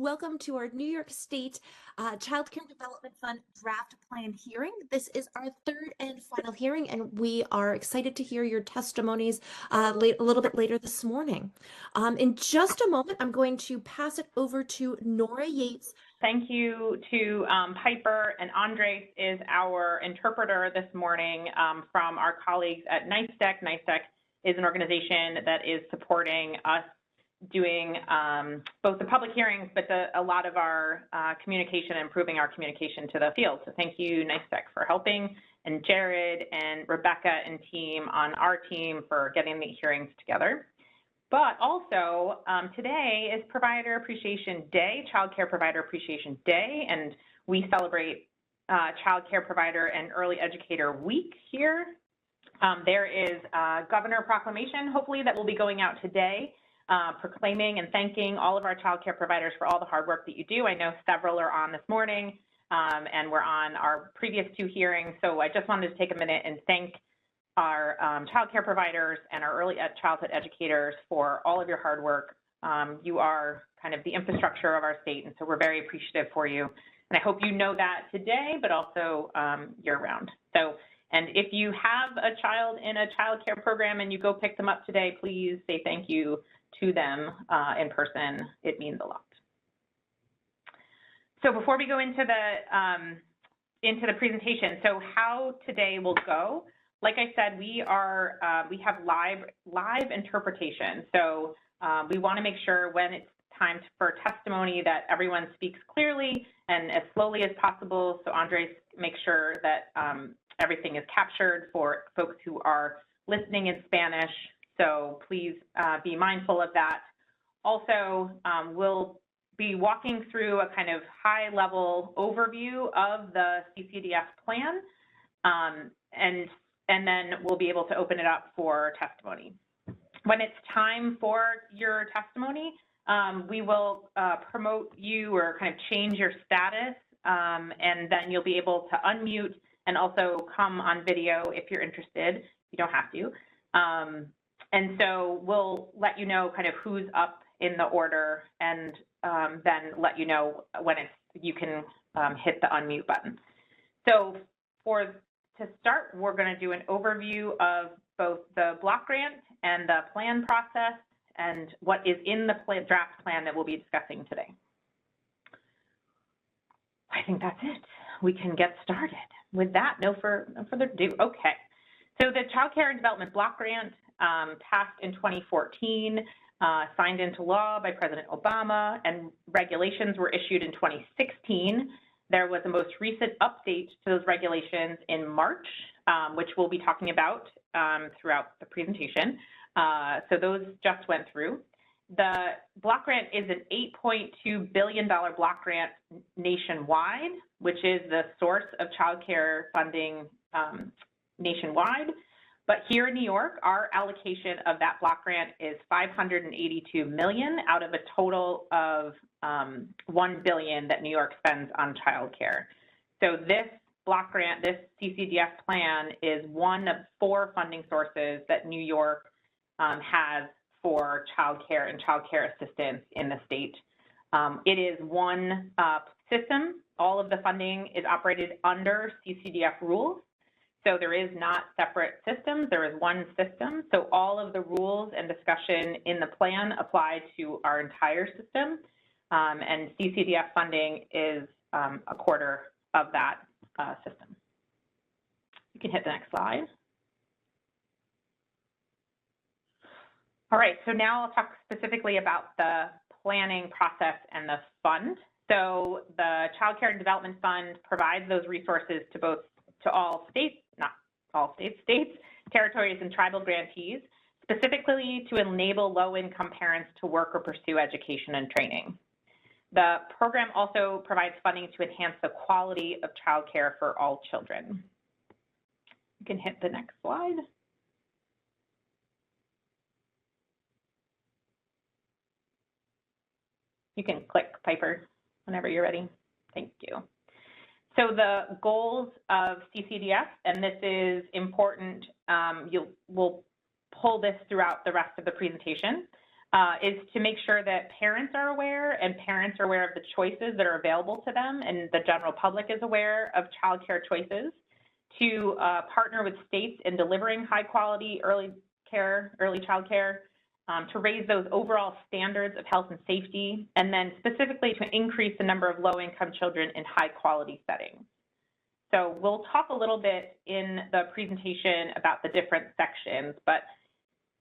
Welcome to our New York State Child Care Development Fund draft plan hearing. This is our third and final hearing, and we are excited to hear your testimonies a little bit later this morning. In just a moment, I'm going to pass it over to Nora Yates. Thank you to Piper, and Andres is our interpreter this morning from our colleagues at NYSTEC. NYSTEC is an organization that is supporting us doing both the public hearings, but a lot of our communication and improving our communication to the field. So thank you, NYSTEC, for helping, and Jared and Rebecca and team on our team for getting the hearings together. But also, today is Provider Appreciation Day, Child Care Provider Appreciation Day, and we celebrate Child Care Provider and Early Educator Week here. There is a Governor Proclamation, hopefully, that will be going out today, proclaiming and thanking all of our child care providers for all the hard work that you do. I know several are on this morning, and we're on our previous two hearings, so I just wanted to take a minute and thank our child care providers and our early childhood educators for all of your hard work. You are kind of the infrastructure of our state, and so we're very appreciative for you. And I hope you know that today, but also year-round. So, and if you have a child in a child care program and you go pick them up today, please say thank you to them in person. It means a lot. So before we go into the presentation, so how today will go. Like I said, we have live interpretation. So we want to make sure when it's time for testimony that everyone speaks clearly and as slowly as possible. So Andres makes sure that everything is captured for folks who are listening in Spanish. So please be mindful of that. Also, we'll be walking through a kind of high-level overview of the CCDF plan, and then we'll be able to open it up for testimony. When it's time for your testimony, we will promote you or kind of change your status, and then you'll be able to unmute and also come on video if you're interested. You don't have to. And so we'll let you know kind of who's up in the order, and then let you know when you can hit the unmute button. So to start, we're going to do an overview of both the block grant and the plan process and what is in the draft plan that we'll be discussing today. I think that's it. We can get started. With that, no further ado. Okay. So the Child Care and Development Block Grant passed in 2014, signed into law by President Obama, and regulations were issued in 2016. There was a most recent update to those regulations in March, which we'll be talking about throughout the presentation. So those just went through. The block grant is an $8.2 billion block grant nationwide, which is the source of child care funding nationwide. But here in New York, our allocation of that block grant is $582 million out of a total of $1 billion that New York spends on child care. So this block grant, this CCDF plan, is one of 4 funding sources that New York has for child care and child care assistance in the state. It is one system. All of the funding is operated under CCDF rules. So there is not separate systems, there is one system. So all of the rules and discussion in the plan apply to our entire system. And CCDF funding is a quarter of that system. You can hit the next slide. All right, so now I'll talk specifically about the planning process and the fund. So the Child Care and Development Fund provides those resources to all states, not all states, territories, and tribal grantees, specifically to enable low-income parents to work or pursue education and training. The program also provides funding to enhance the quality of child care for all children. You can hit the next slide. You can click, Piper, whenever you're ready. Thank you. So the goals of CCDF, and this is important, we'll pull this throughout the rest of the presentation. is to make sure that parents are aware and parents are aware of the choices that are available to them, and the general public is aware of childcare choices, to partner with states in delivering high quality early child care, to raise those overall standards of health and safety, and then specifically to increase the number of low-income children in high-quality settings. So we'll talk a little bit in the presentation about the different sections, but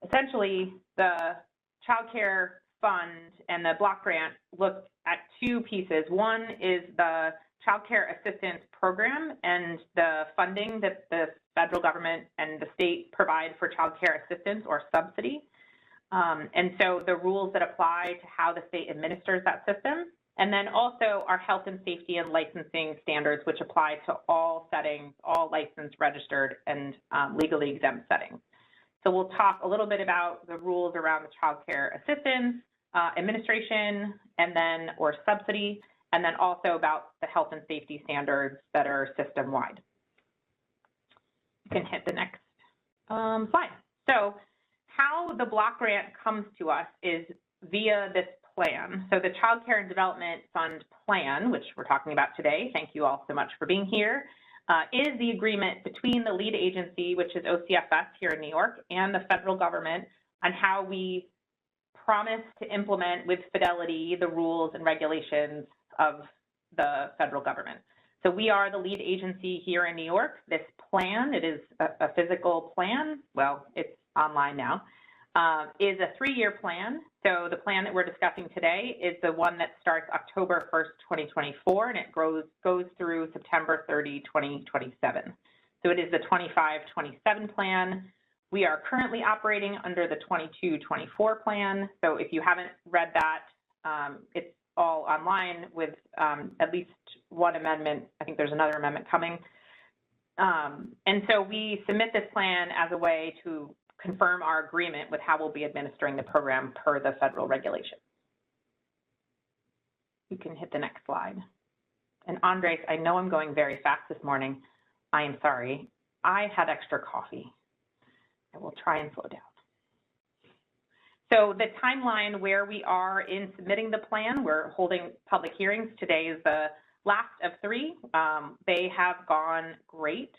essentially the Child Care Fund and the block grant look at two pieces. One is the Child Care Assistance Program and the funding that the federal government and the state provide for child care assistance or subsidy. And so the rules that apply to how the state administers that system, and then also our health and safety and licensing standards, which apply to all settings, all licensed, registered, and legally exempt settings. So we'll talk a little bit about the rules around the child care assistance, administration, and then, or subsidy, and then also about the health and safety standards that are system-wide. You can hit the next slide. So how the block grant comes to us is via this plan. So the Child Care and Development Fund plan, which we're talking about today, thank you all so much for being here, is the agreement between the lead agency, which is OCFS here in New York, and the federal government on how we promise to implement with fidelity the rules and regulations of the federal government. So we are the lead agency here in New York. This plan, it is a physical plan, well, it's online now, is a 3-year plan. So the plan that we're discussing today is the one that starts October 1st, 2024, and it goes through September 30, 2027. So it is the 25-27 plan. We are currently operating under the 22-24 plan. So if you haven't read that, it's all online with at least one amendment. I think there's another amendment coming. And so we submit this plan as a way to confirm our agreement with how we'll be administering the program per the federal regulation. You can hit the next slide. And Andres, I know I'm going very fast this morning. I am sorry. I had extra coffee. I will try and slow down. So the timeline where we are in submitting the plan, we're holding public hearings. Today is the last of 3. They have gone great.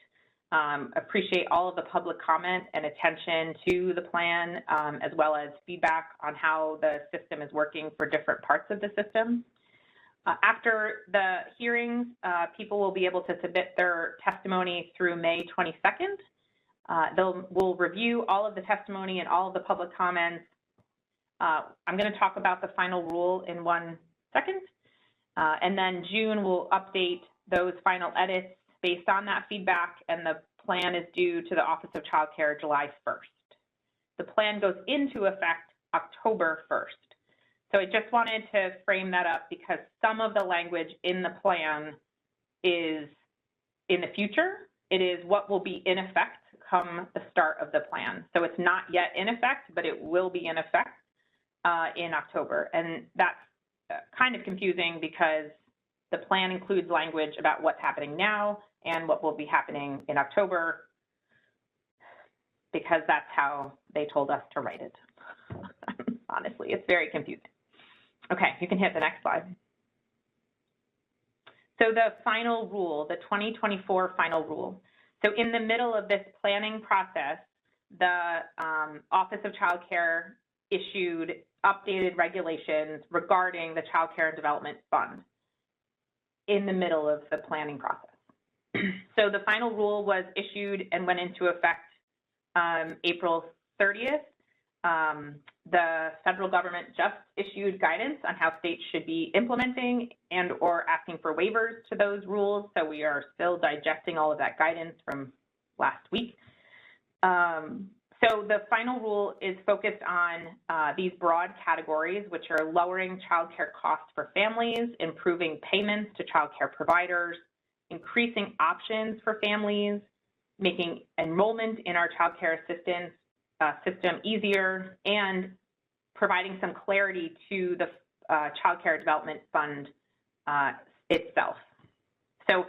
Appreciate all of the public comment and attention to the plan, as well as feedback on how the system is working for different parts of the system. After the hearings, people will be able to submit their testimony through May 22nd. We'll review all of the testimony and all of the public comments. I'm going to talk about the final rule in 1 second. And then June will update those final edits based on that feedback, and the plan is due to the Office of Child Care July 1st. The plan goes into effect October 1st. So I just wanted to frame that up because some of the language in the plan is in the future. It is what will be in effect come the start of the plan. So it's not yet in effect, but it will be in effect in October. And that's kind of confusing because the plan includes language about what's happening now and what will be happening in October, because that's how they told us to write it. Honestly, it's very confusing. Okay, you can hit the next slide. So the final rule, the 2024 final rule. So in the middle of this planning process, the Office of Child Care issued updated regulations regarding the Child Care and Development Fund in the middle of the planning process. So the final rule was issued and went into effect April 30th. The federal government just issued guidance on how states should be implementing and or asking for waivers to those rules. So we are still digesting all of that guidance from last week. So the final rule is focused on these broad categories, which are lowering childcare costs for families, improving payments to childcare providers, increasing options for families, making enrollment in our childcare assistance system easier, and providing some clarity to the Child Care Development Fund itself. So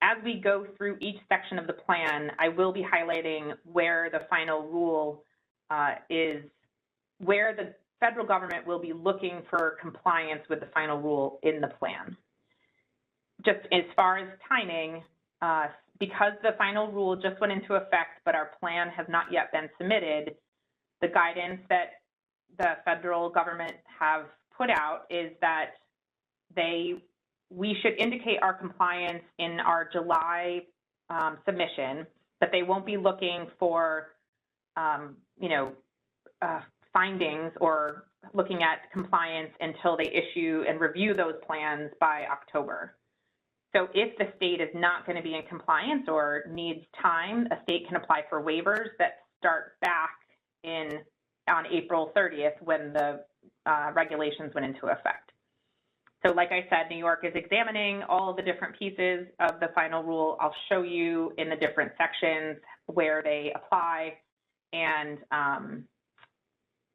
as we go through each section of the plan, I will be highlighting where the final rule is, where the federal government will be looking for compliance with the final rule in the plan. Just as far as timing, because the final rule just went into effect, but our plan has not yet been submitted, the guidance that the federal government have put out is that we should indicate our compliance in our July submission, that they won't be looking for, findings or looking at compliance until they issue and review those plans by October. So if the state is not going to be in compliance or needs time, a state can apply for waivers that start back on April 30th when the regulations went into effect. So like I said, New York is examining all of the different pieces of the final rule. I'll show you in the different sections where they apply and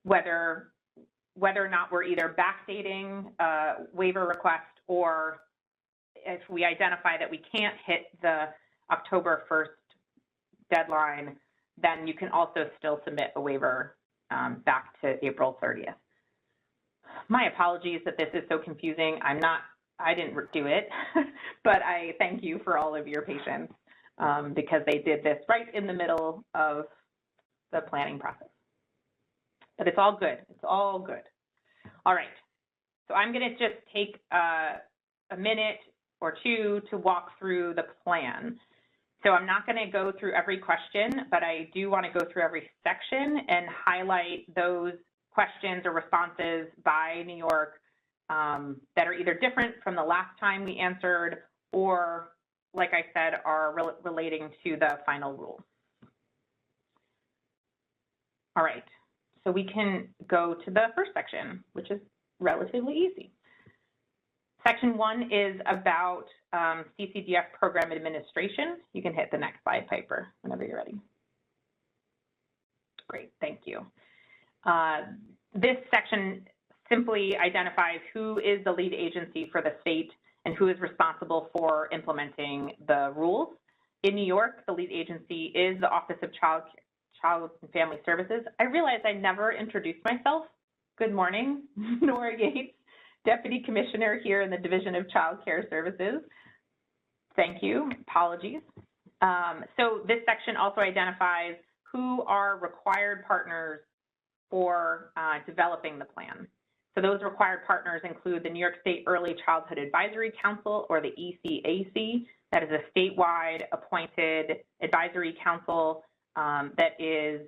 whether or not we're either backdating a waiver request, or if we identify that we can't hit the October 1st deadline, then you can also still submit a waiver back to April 30th. My apologies that this is so confusing. I didn't do it, but I thank you for all of your patience because they did this right in the middle of the planning process. But it's all good. It's all good. All right. So I'm going to just take a minute or two to walk through the plan. So I'm not going to go through every question, but I do want to go through every section and highlight those questions or responses by New York that are either different from the last time we answered or, like I said, are relating to the final rule. All right, so we can go to the first section, which is relatively easy. Section 1 is about CCDF program administration. You can hit the next slide, Piper, whenever you're ready. Great, thank you. This section simply identifies who is the lead agency for the state and who is responsible for implementing the rules. In New York, the lead agency is the Office of Child and Family Services. I realized I never introduced myself. Good morning, Nora Yates, Deputy Commissioner here in the Division of Child Care Services. Thank you, apologies. So this section also identifies who are required partners for developing the plan. So those required partners include the New York State Early Childhood Advisory Council, or the ECAC. That is a statewide appointed advisory council that is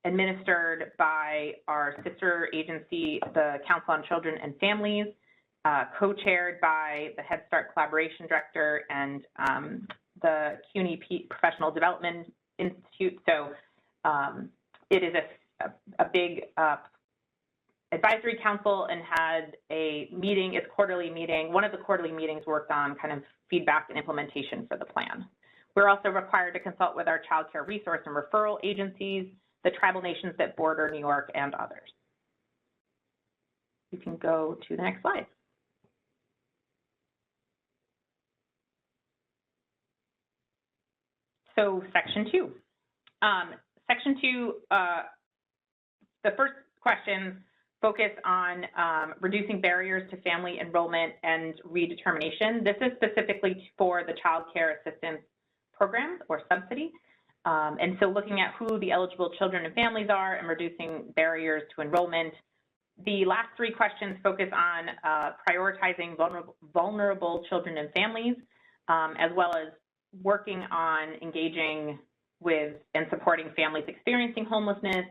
administered by our sister agency, the Council on Children and Families, co-chaired by the Head Start Collaboration Director and the CUNY Professional Development Institute. So it is a big advisory council and had a meeting, its quarterly meeting. One of the quarterly meetings worked on kind of feedback and implementation for the plan. We're also required to consult with our child care resource and referral agencies, the tribal nations that border New York, and others. You can go to the next slide. So section 2. Section 2, the first questions focus on reducing barriers to family enrollment and redetermination. This is specifically for the child care assistance programs or subsidy. And so looking at who the eligible children and families are and reducing barriers to enrollment. The last 3 questions focus on prioritizing vulnerable children and families, as well as working on engaging with and supporting families experiencing homelessness,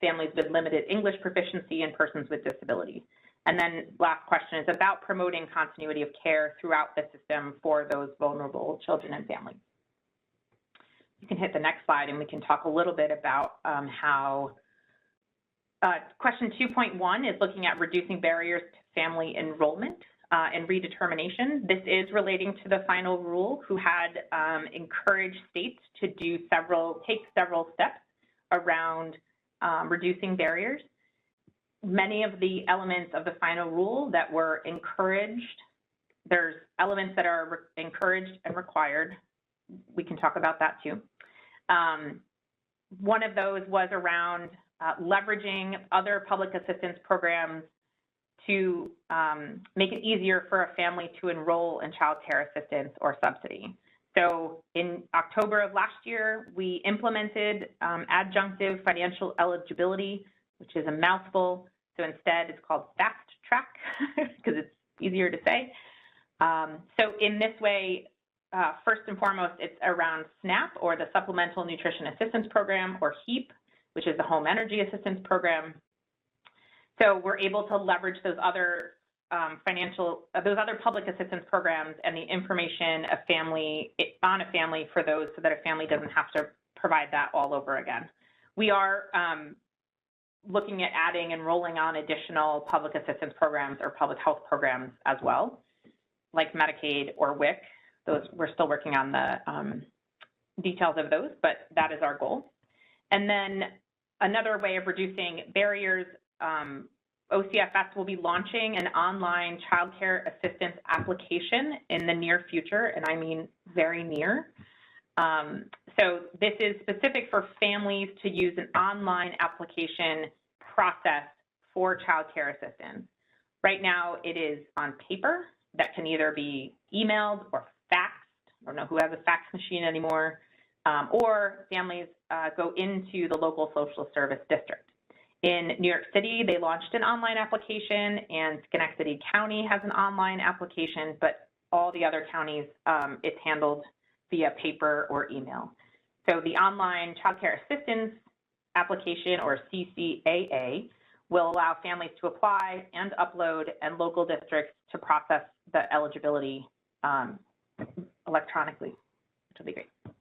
families with limited English proficiency, and persons with disabilities. And then last question is about promoting continuity of care throughout the system for those vulnerable children and families. You can hit the next slide and we can talk a little bit about how question 2.1 is looking at reducing barriers to family enrollment and redetermination. This is relating to the final rule, who had encouraged states to take several steps around reducing barriers. Many of the elements of the final rule that were encouraged, there's elements that are encouraged and required. We can talk about that too. One of those was around leveraging other public assistance programs to make it easier for a family to enroll in child care assistance or subsidy. So in October of last year, we implemented adjunctive financial eligibility, which is a mouthful. So instead, it's called Fast Track because it's easier to say. So in this way, first and foremost, it's around SNAP, or the Supplemental Nutrition Assistance Program, or HEAP, which is the Home Energy Assistance Program. So we're able to leverage those other those other public assistance programs and the information on a family for those, so that a family doesn't have to provide that all over again. We are looking at adding and rolling on additional public assistance programs or public health programs as well, like Medicaid or WIC. Those, we're still working on the details of those, but that is our goal. And then another way of reducing barriers, OCFS will be launching an online child care assistance application in the near future, and I mean very near. So this is specific for families to use an online application process for child care assistance. Right now, it is on paper that can either be emailed or faxed. I don't know who has a fax machine anymore, or families go into the local social service district. In New York City, they launched an online application, and Schenectady County has an online application, but all the other counties, it's handled via paper or email. So the online child care assistance application, or CCAA, will allow families to apply and upload, and local districts to process the eligibility electronically, which will be great. You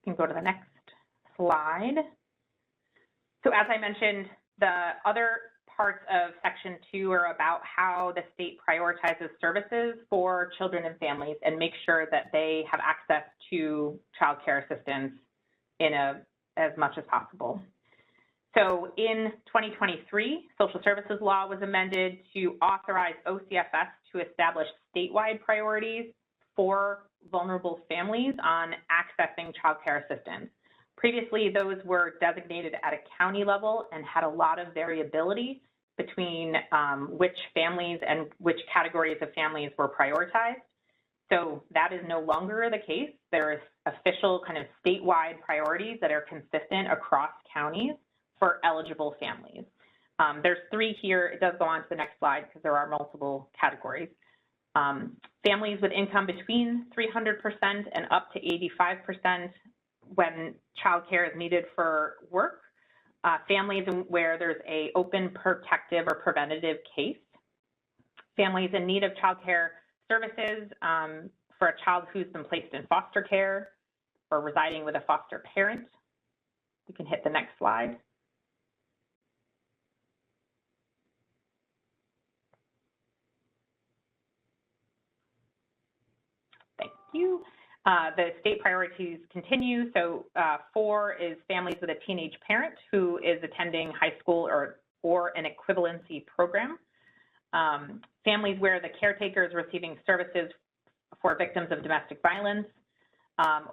can go to the next slide. So as I mentioned, the other parts of Section 2 are about how the state prioritizes services for children and families and make sure that they have access to child care assistance in as much as possible. So in 2023, social services law was amended to authorize OCFS to establish statewide priorities for vulnerable families on accessing child care assistance. Previously, those were designated at a county level and had a lot of variability between which families and which categories of families were prioritized. So that is no longer the case. There is official kind of statewide priorities that are consistent across counties for eligible families. There's 3 here. It does go on to the next slide because there are multiple categories. Families with income between 300% and up to 85% when childcare is needed for work. Families where there's a open, protective, or preventative case. Families in need of childcare services for a child who's been placed in foster care or residing with a foster parent. You can hit the next slide. Thank you. The state priorities continue. So 4 is families with a teenage parent who is attending high school or an equivalency program. Families where the caretaker is receiving services for victims of domestic violence,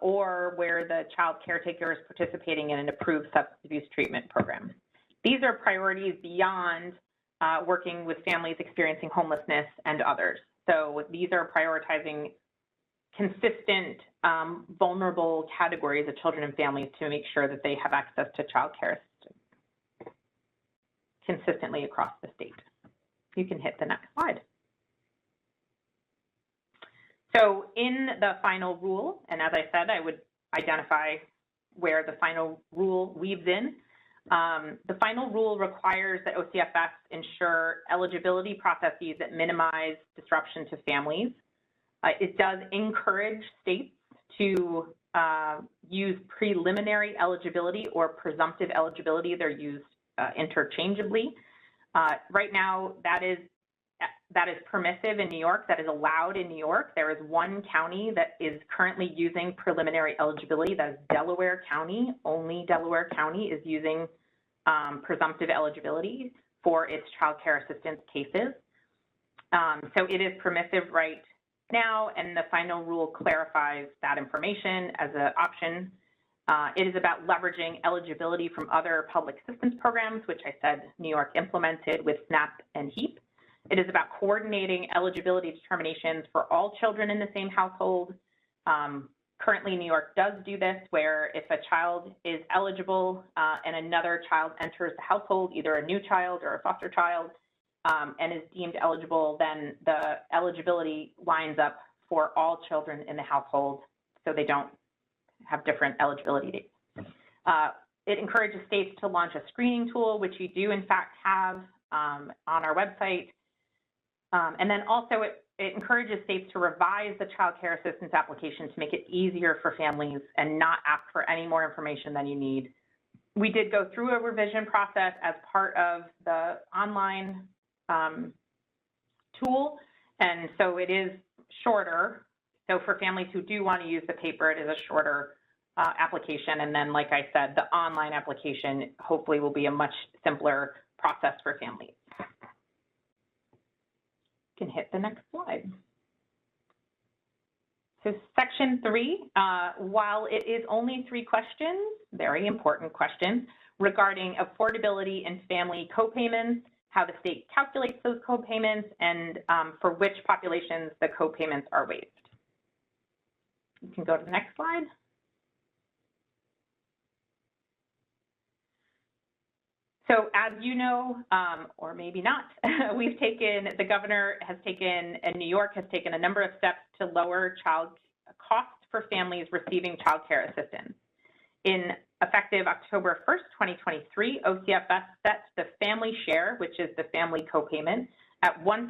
or where the child caretaker is participating in an approved substance abuse treatment program. These are priorities beyond working with families experiencing homelessness and others. So these are prioritizing consistent vulnerable categories of children and families to make sure that they have access to child care consistently across the state. You can hit the next slide. So in the final rule, and as I said, I would identify where the final rule weaves in. The final rule requires that OCFS ensure eligibility processes that minimize disruption to families. It does encourage states to use preliminary eligibility or presumptive eligibility. They're used interchangeably. Right now, that is permissive in New York. That is allowed in New York. There is one county that is currently using preliminary eligibility. That is Delaware County. Only Delaware County is using presumptive eligibility for its child care assistance cases. So it is permissive right now, and the final rule clarifies that information as an option. It is about leveraging eligibility from other public assistance programs, which I said New York implemented with SNAP and HEAP. It is about coordinating eligibility determinations for all children in the same household. Currently, New York does do this, where if a child is eligible and another child enters the household, either a new child or a foster child, and is deemed eligible, then the eligibility lines up for all children in the household, so they don't have different eligibility dates. It encourages states to launch a screening tool, which you do in fact have on our website. And then also it encourages states to revise the child care assistance application to make it easier for families and not ask for any more information than you need. We did go through a revision process as part of the online tool, and so it is shorter. So for families who do want to use the paper, it is a shorter application. And then, like I said, the online application hopefully will be a much simpler process for families. You can hit the next slide. So section 3, while it is only 3 questions, very important questions, regarding affordability and family copayments, how the state calculates those copayments, and for which populations the copayments are waived. You can go to the next slide. So as you know, or maybe not, the governor has taken, and New York has taken a number of steps to lower child costs for families receiving child care assistance. In effective October 1st, 2023, OCFS sets the family share, which is the family copayment, at 1%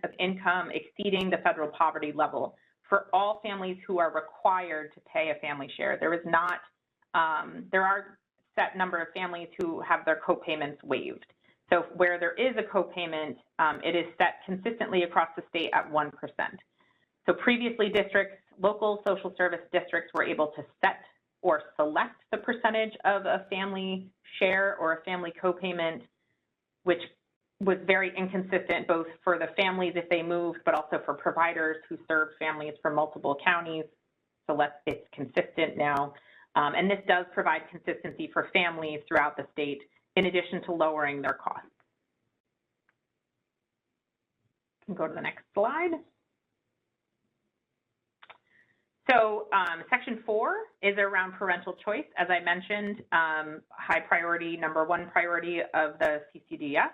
of income exceeding the federal poverty level for all families who are required to pay a family share. There is not, there are set number of families who have their copayments waived. So where there is a copayment, it is set consistently across the state at 1%. So previously districts, local social service districts were able to set or select the percentage of a family share or a family copayment, which was very inconsistent both for the families if they moved, but also for providers who serve families from multiple counties. So it's consistent now. And this does provide consistency for families throughout the state, in addition to lowering their costs. You can go to the next slide. So section 4 is around parental choice. As I mentioned, high priority, #1 priority of the CCDF.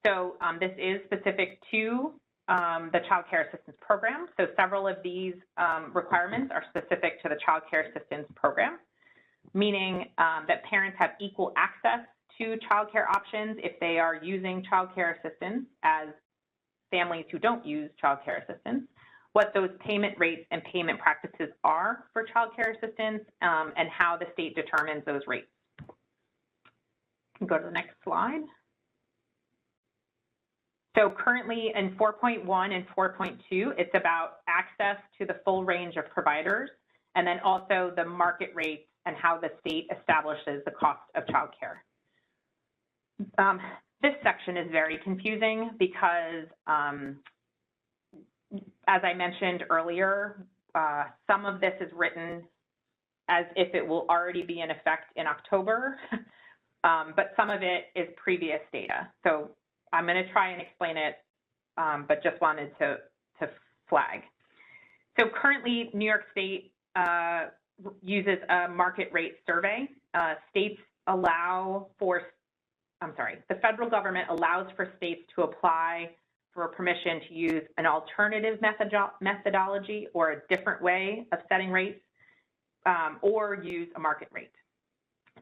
So this is specific to the Child Care Assistance Program. So several of these requirements are specific to the Child Care Assistance Program, meaning that parents have equal access to child care options if they are using child care assistance as families who don't use child care assistance, what those payment rates and payment practices are for child care assistance, and how the state determines those rates. You can go to the next slide. So currently in 4.1 and 4.2, it's about access to the full range of providers, and then also the market rates and how the state establishes the cost of childcare. This section is very confusing because, as I mentioned earlier, some of this is written as if it will already be in effect in October, but some of it is previous data. So I'm going to try and explain it, but just wanted to flag. So currently, New York State uses a market rate survey. States allow for, the federal government allows for states to apply for permission to use an alternative methodology or a different way of setting rates, or use a market rate.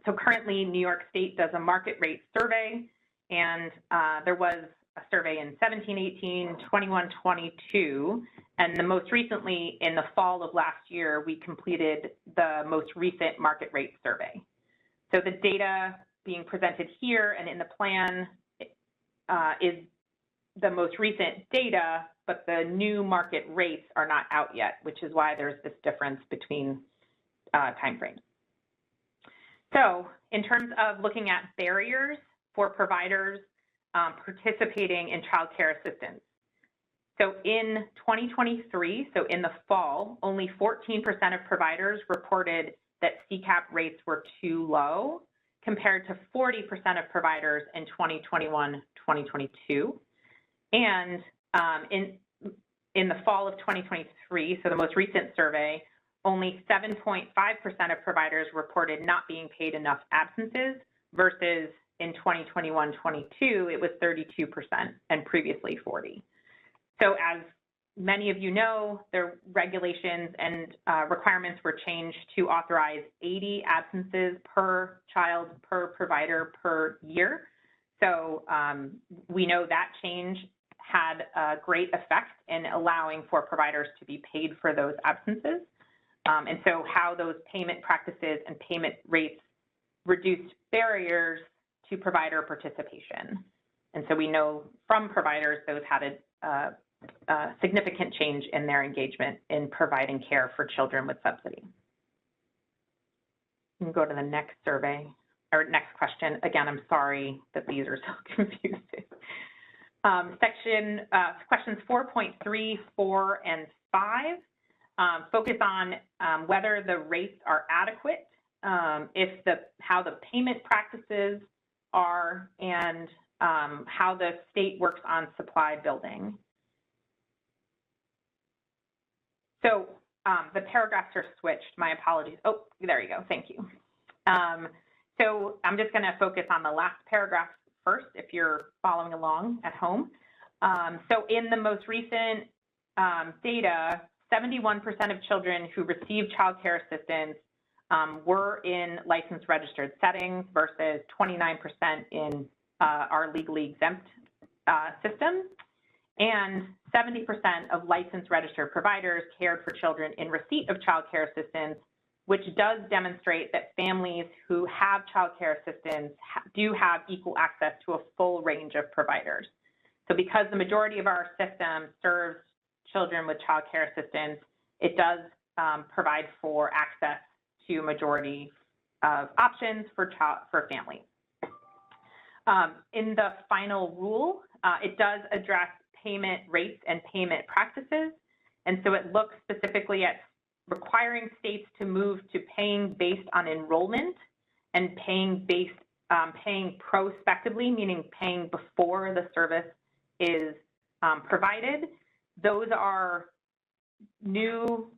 So currently, New York State does a market rate survey, and there was a survey in 17-18, 21-22, and the most recently, in the fall of last year, we completed the most recent market rate survey. So the data being presented here and in the plan is the most recent data, but the new market rates are not out yet, which is why there's this difference between timeframes. So in terms of looking at barriers for providers participating in child care assistance. So in 2023, so in the fall, only 14% of providers reported that CCAP rates were too low compared to 40% of providers in 2021-2022. And in the fall of 2023, so the most recent survey, only 7.5% of providers reported not being paid enough absences versus in 2021-22, it was 32% and previously 40%. So as many of you know, the regulations and requirements were changed to authorize 80 absences per child per provider per year. So we know that change had a great effect in allowing for providers to be paid for those absences. And so how those payment practices and payment rates reduced barriers to provider participation. And so we know from providers those had a significant change in their engagement in providing care for children with subsidy. We can go to the next survey, or next question. Again, I'm sorry that these are so confusing. Questions 4.3, 4, and 5 focus on whether the rates are adequate, how the payment practices are, and how the state works on supply building. So the paragraphs are switched. My apologies. Oh, there you go. Thank you. So I'm just going to focus on the last paragraph first, if you're following along at home. So in the most recent data, 71% of children who received child care assistance were in licensed registered settings versus 29% in our legally exempt system. And 70% of licensed registered providers cared for children in receipt of child care assistance, which does demonstrate that families who have child care assistance do have equal access to a full range of providers. So because the majority of our system serves children with child care assistance, it does provide for access to a majority of options for families. In the final rule, it does address payment rates and payment practices. And so it looks specifically at requiring states to move to paying based on enrollment and paying prospectively, meaning paying before the service is provided. Those are new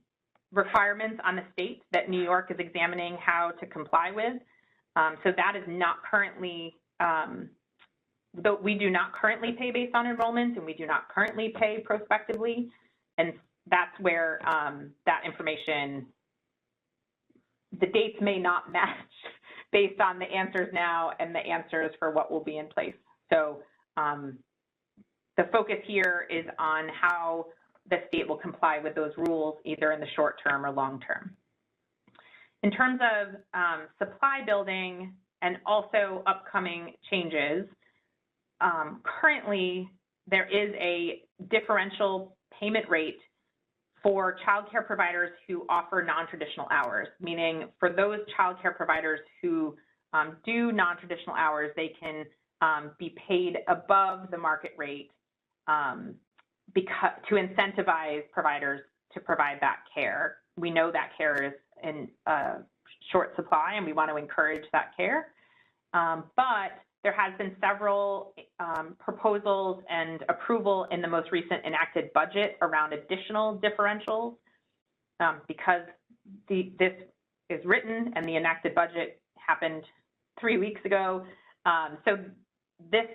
requirements on the state that New York is examining how to comply with. So that is not currently, though we do not currently pay based on enrollment, and we do not currently pay prospectively. And that's where that information, the dates may not match based on the answers now and the answers for what will be in place. So the focus here is on how the state will comply with those rules, either in the short term or long term. In terms of supply building and also upcoming changes, currently there is a differential payment rate for child care providers who offer non-traditional hours, meaning for those child care providers who do non-traditional hours, they can be paid above the market rate to incentivize providers to provide that care. We know that care is in short supply, and we want to encourage that care. But there has been several proposals and approval in the most recent enacted budget around additional differentials because this is written and the enacted budget happened 3 weeks ago. So this,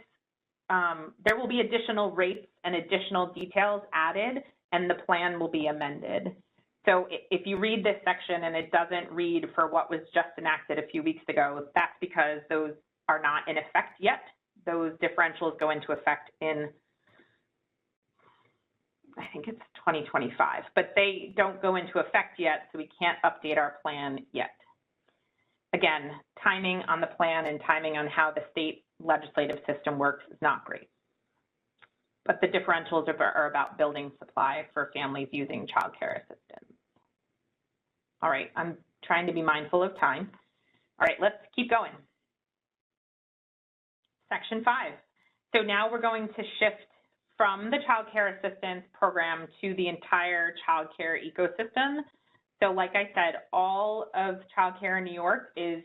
there will be additional rates and additional details added, and the plan will be amended. So if you read this section and it doesn't read for what was just enacted a few weeks ago, that's because those are not in effect yet. Those differentials go into effect in, I think it's 2025, but they don't go into effect yet, so we can't update our plan yet. Again, timing on the plan and timing on how the state legislative system works is not great. But the differentials are about building supply for families using child care assistance. All right, I'm trying to be mindful of time. All right, let's keep going. Section 5. So now we're going to shift from the child care assistance program to the entire child care ecosystem. So like I said, all of childcare in New York is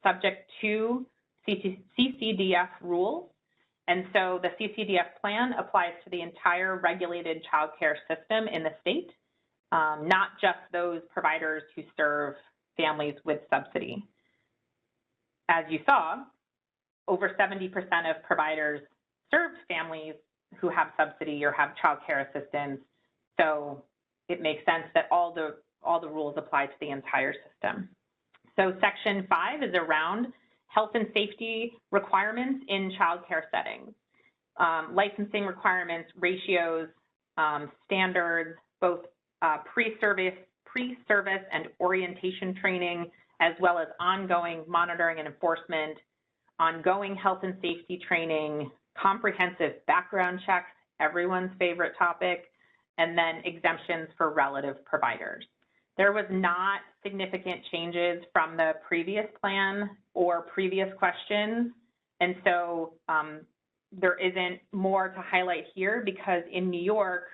subject to CCDF rules. And so the CCDF plan applies to the entire regulated childcare system in the state, not just those providers who serve families with subsidy. As you saw, over 70% of providers served families who have subsidy or have childcare assistance. So it makes sense that all the rules apply to the entire system. So Section 5 is around health and safety requirements in childcare settings. Licensing requirements, ratios, standards, both pre-service and orientation training, as well as ongoing monitoring and enforcement, ongoing health and safety training, comprehensive background checks, everyone's favorite topic, and then exemptions for relative providers. There was not significant changes from the previous plan or previous questions, and so there isn't more to highlight here because in New York,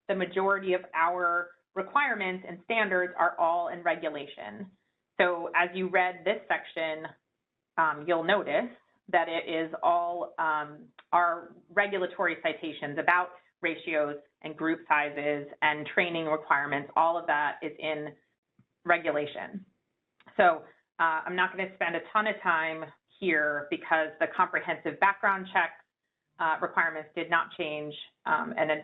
the majority of our requirements and standards are all in regulation. So as you read this section, you'll notice that it is all our regulatory citations about ratios and group sizes and training requirements. All of that is in regulation. So I'm not going to spend a ton of time here because the comprehensive background check requirements did not change, and then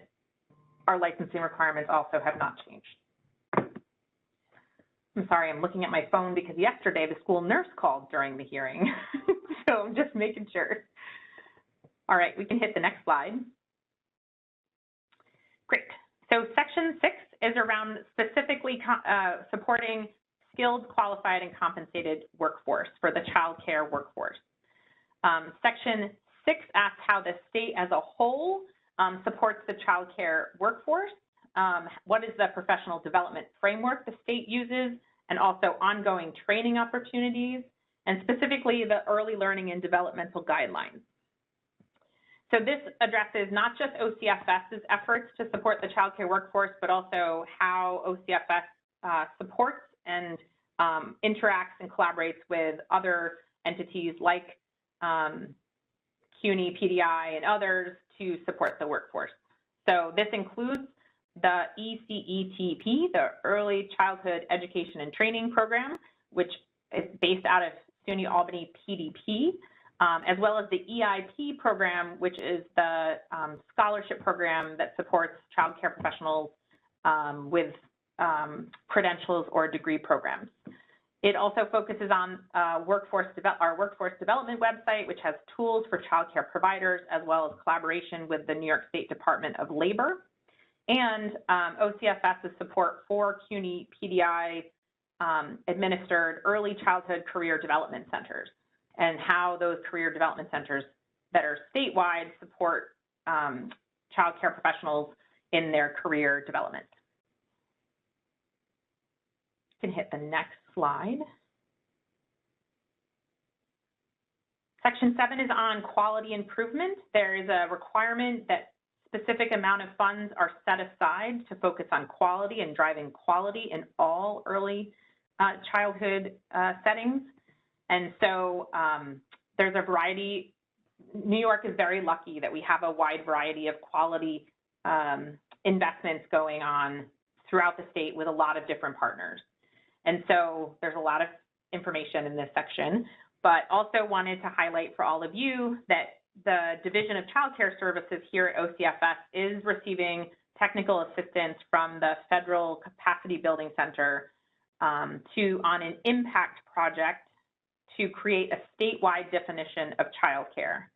our licensing requirements also have not changed. I'm sorry, I'm looking at my phone because yesterday the school nurse called during the hearing. So I'm just making sure. All right, we can hit the next slide. Great. So Section 6 is around specifically supporting skilled, qualified, and compensated workforce for the child care workforce. Section 6 asks how the state as a whole supports the child care workforce. What is the professional development framework the state uses, and also ongoing training opportunities, and specifically the early learning and developmental guidelines. So this addresses not just OCFS's efforts to support the child care workforce, but also how OCFS supports and interacts and collaborates with other entities like CUNY, PDI, and others to support the workforce. So this includes the ECETP, the Early Childhood Education and Training Program, which is based out of SUNY Albany PDP, as well as the EIP program, which is the scholarship program that supports child care professionals with credentials or degree programs. It also focuses on our workforce development website, which has tools for child care providers, as well as collaboration with the New York State Department of Labor, and OCFS's support for CUNY PDI administered early childhood career development centers, and how those career development centers that are statewide support child care professionals in their career development. You can hit the next slide. Section 7 is on quality improvement. There is a requirement that specific amount of funds are set aside to focus on quality and driving quality in all early childhood settings. And so there's a variety. New York is very lucky that we have a wide variety of quality investments going on throughout the state with a lot of different partners. And so there's a lot of information in this section, but also wanted to highlight for all of you that the Division of Child Care Services here at OCFS is receiving technical assistance from the Federal Capacity Building Center on an impact project to create a statewide definition of child care.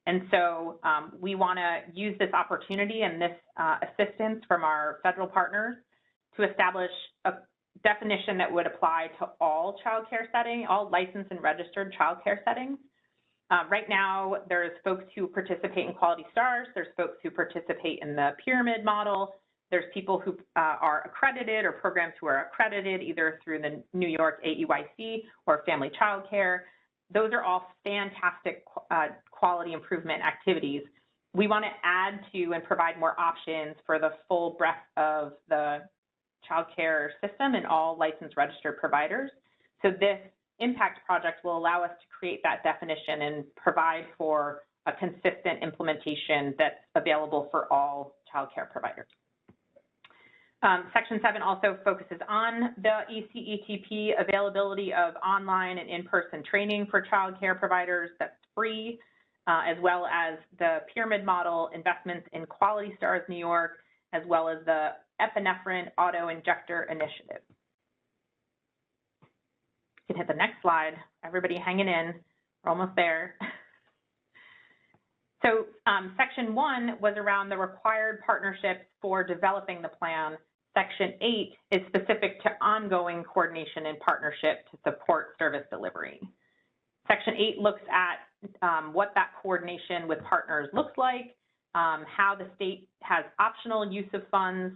And so we want to use this opportunity and this assistance from our federal partners to establish a definition that would apply to all child care settings, all licensed and registered child care settings. Right now, there's folks who participate in Quality Stars, there's folks who participate in the pyramid model, there's people who are accredited or programs who are accredited either through the New York AEYC or Family Child Care. Those are all fantastic quality improvement activities. We want to add to and provide more options for the full breadth of the childcare system and all licensed registered providers. So this impact project will allow us to create that definition and provide for a consistent implementation that's available for all childcare providers. Section 7 also focuses on the ECETP availability of online and in-person training for childcare providers that's free, as well as the pyramid model, investments in Quality Stars New York, as well as the epinephrine auto-injector initiative. You can hit the next slide. Everybody hanging in. We're almost there. So Section 1 was around the required partnerships for developing the plan. Section 8 is specific to ongoing coordination and partnership to support service delivery. Section 8 looks at what that coordination with partners looks like, how the state has optional use of funds,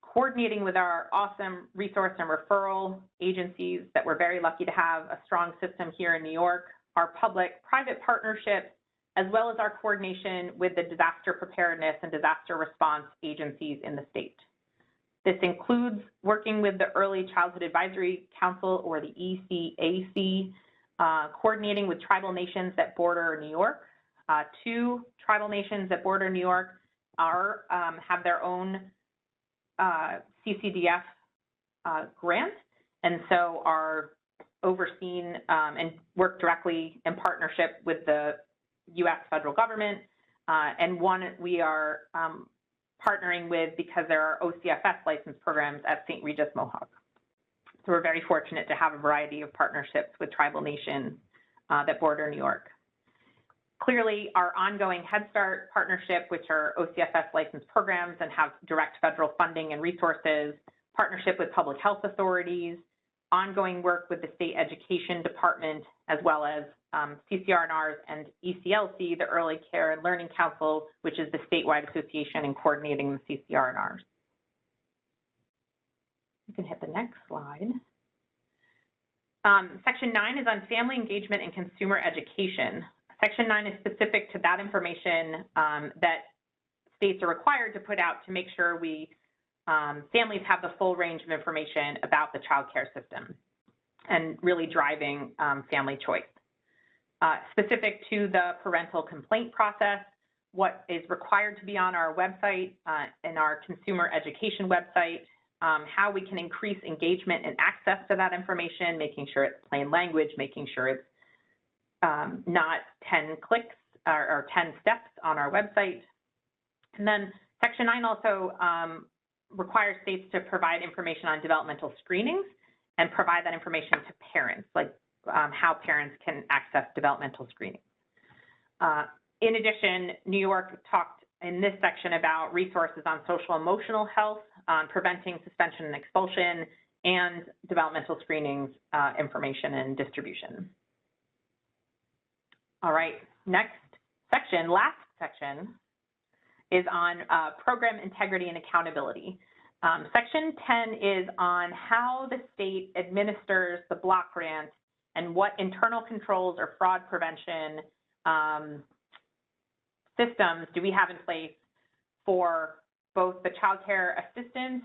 coordinating with our awesome resource and referral agencies that we're very lucky to have a strong system here in New York, our public-private partnerships, as well as our coordination with the disaster preparedness and disaster response agencies in the state. This includes working with the Early Childhood Advisory Council, or the ECAC, coordinating with tribal nations that border New York. 2 tribal nations that border New York have their own CCDF grant, and so are overseen and work directly in partnership with the U.S. federal government, and one we are partnering with because there are OCFS license programs at St. Regis Mohawk. So we're very fortunate to have a variety of partnerships with tribal nations that border New York. Clearly, our ongoing Head Start partnership, which are OCFS licensed programs and have direct federal funding and resources, partnership with public health authorities, ongoing work with the State Education Department, as well as CCRNRs and ECLC, the Early Care and Learning Council, which is the statewide association in coordinating the CCRNRs. You can hit the next slide. Section 9 is on family engagement and consumer education. Section 9 is specific to that information that states are required to put out to make sure families have the full range of information about the child care system and really driving family choice. Specific to the parental complaint process, what is required to be on our website and our consumer education website, how we can increase engagement and access to that information, making sure it's plain language, making sure it's not 10 clicks or 10 steps on our website. And then Section 9 also requires states to provide information on developmental screenings and provide that information to parents, like how parents can access developmental screenings. In addition, New York talked in this section about resources on social emotional health, preventing suspension and expulsion, and developmental screenings information and distribution. All right, next section, last section, is on program integrity and accountability. Section 10 is on how the state administers the block grant and what internal controls or fraud prevention systems do we have in place for both the child care assistance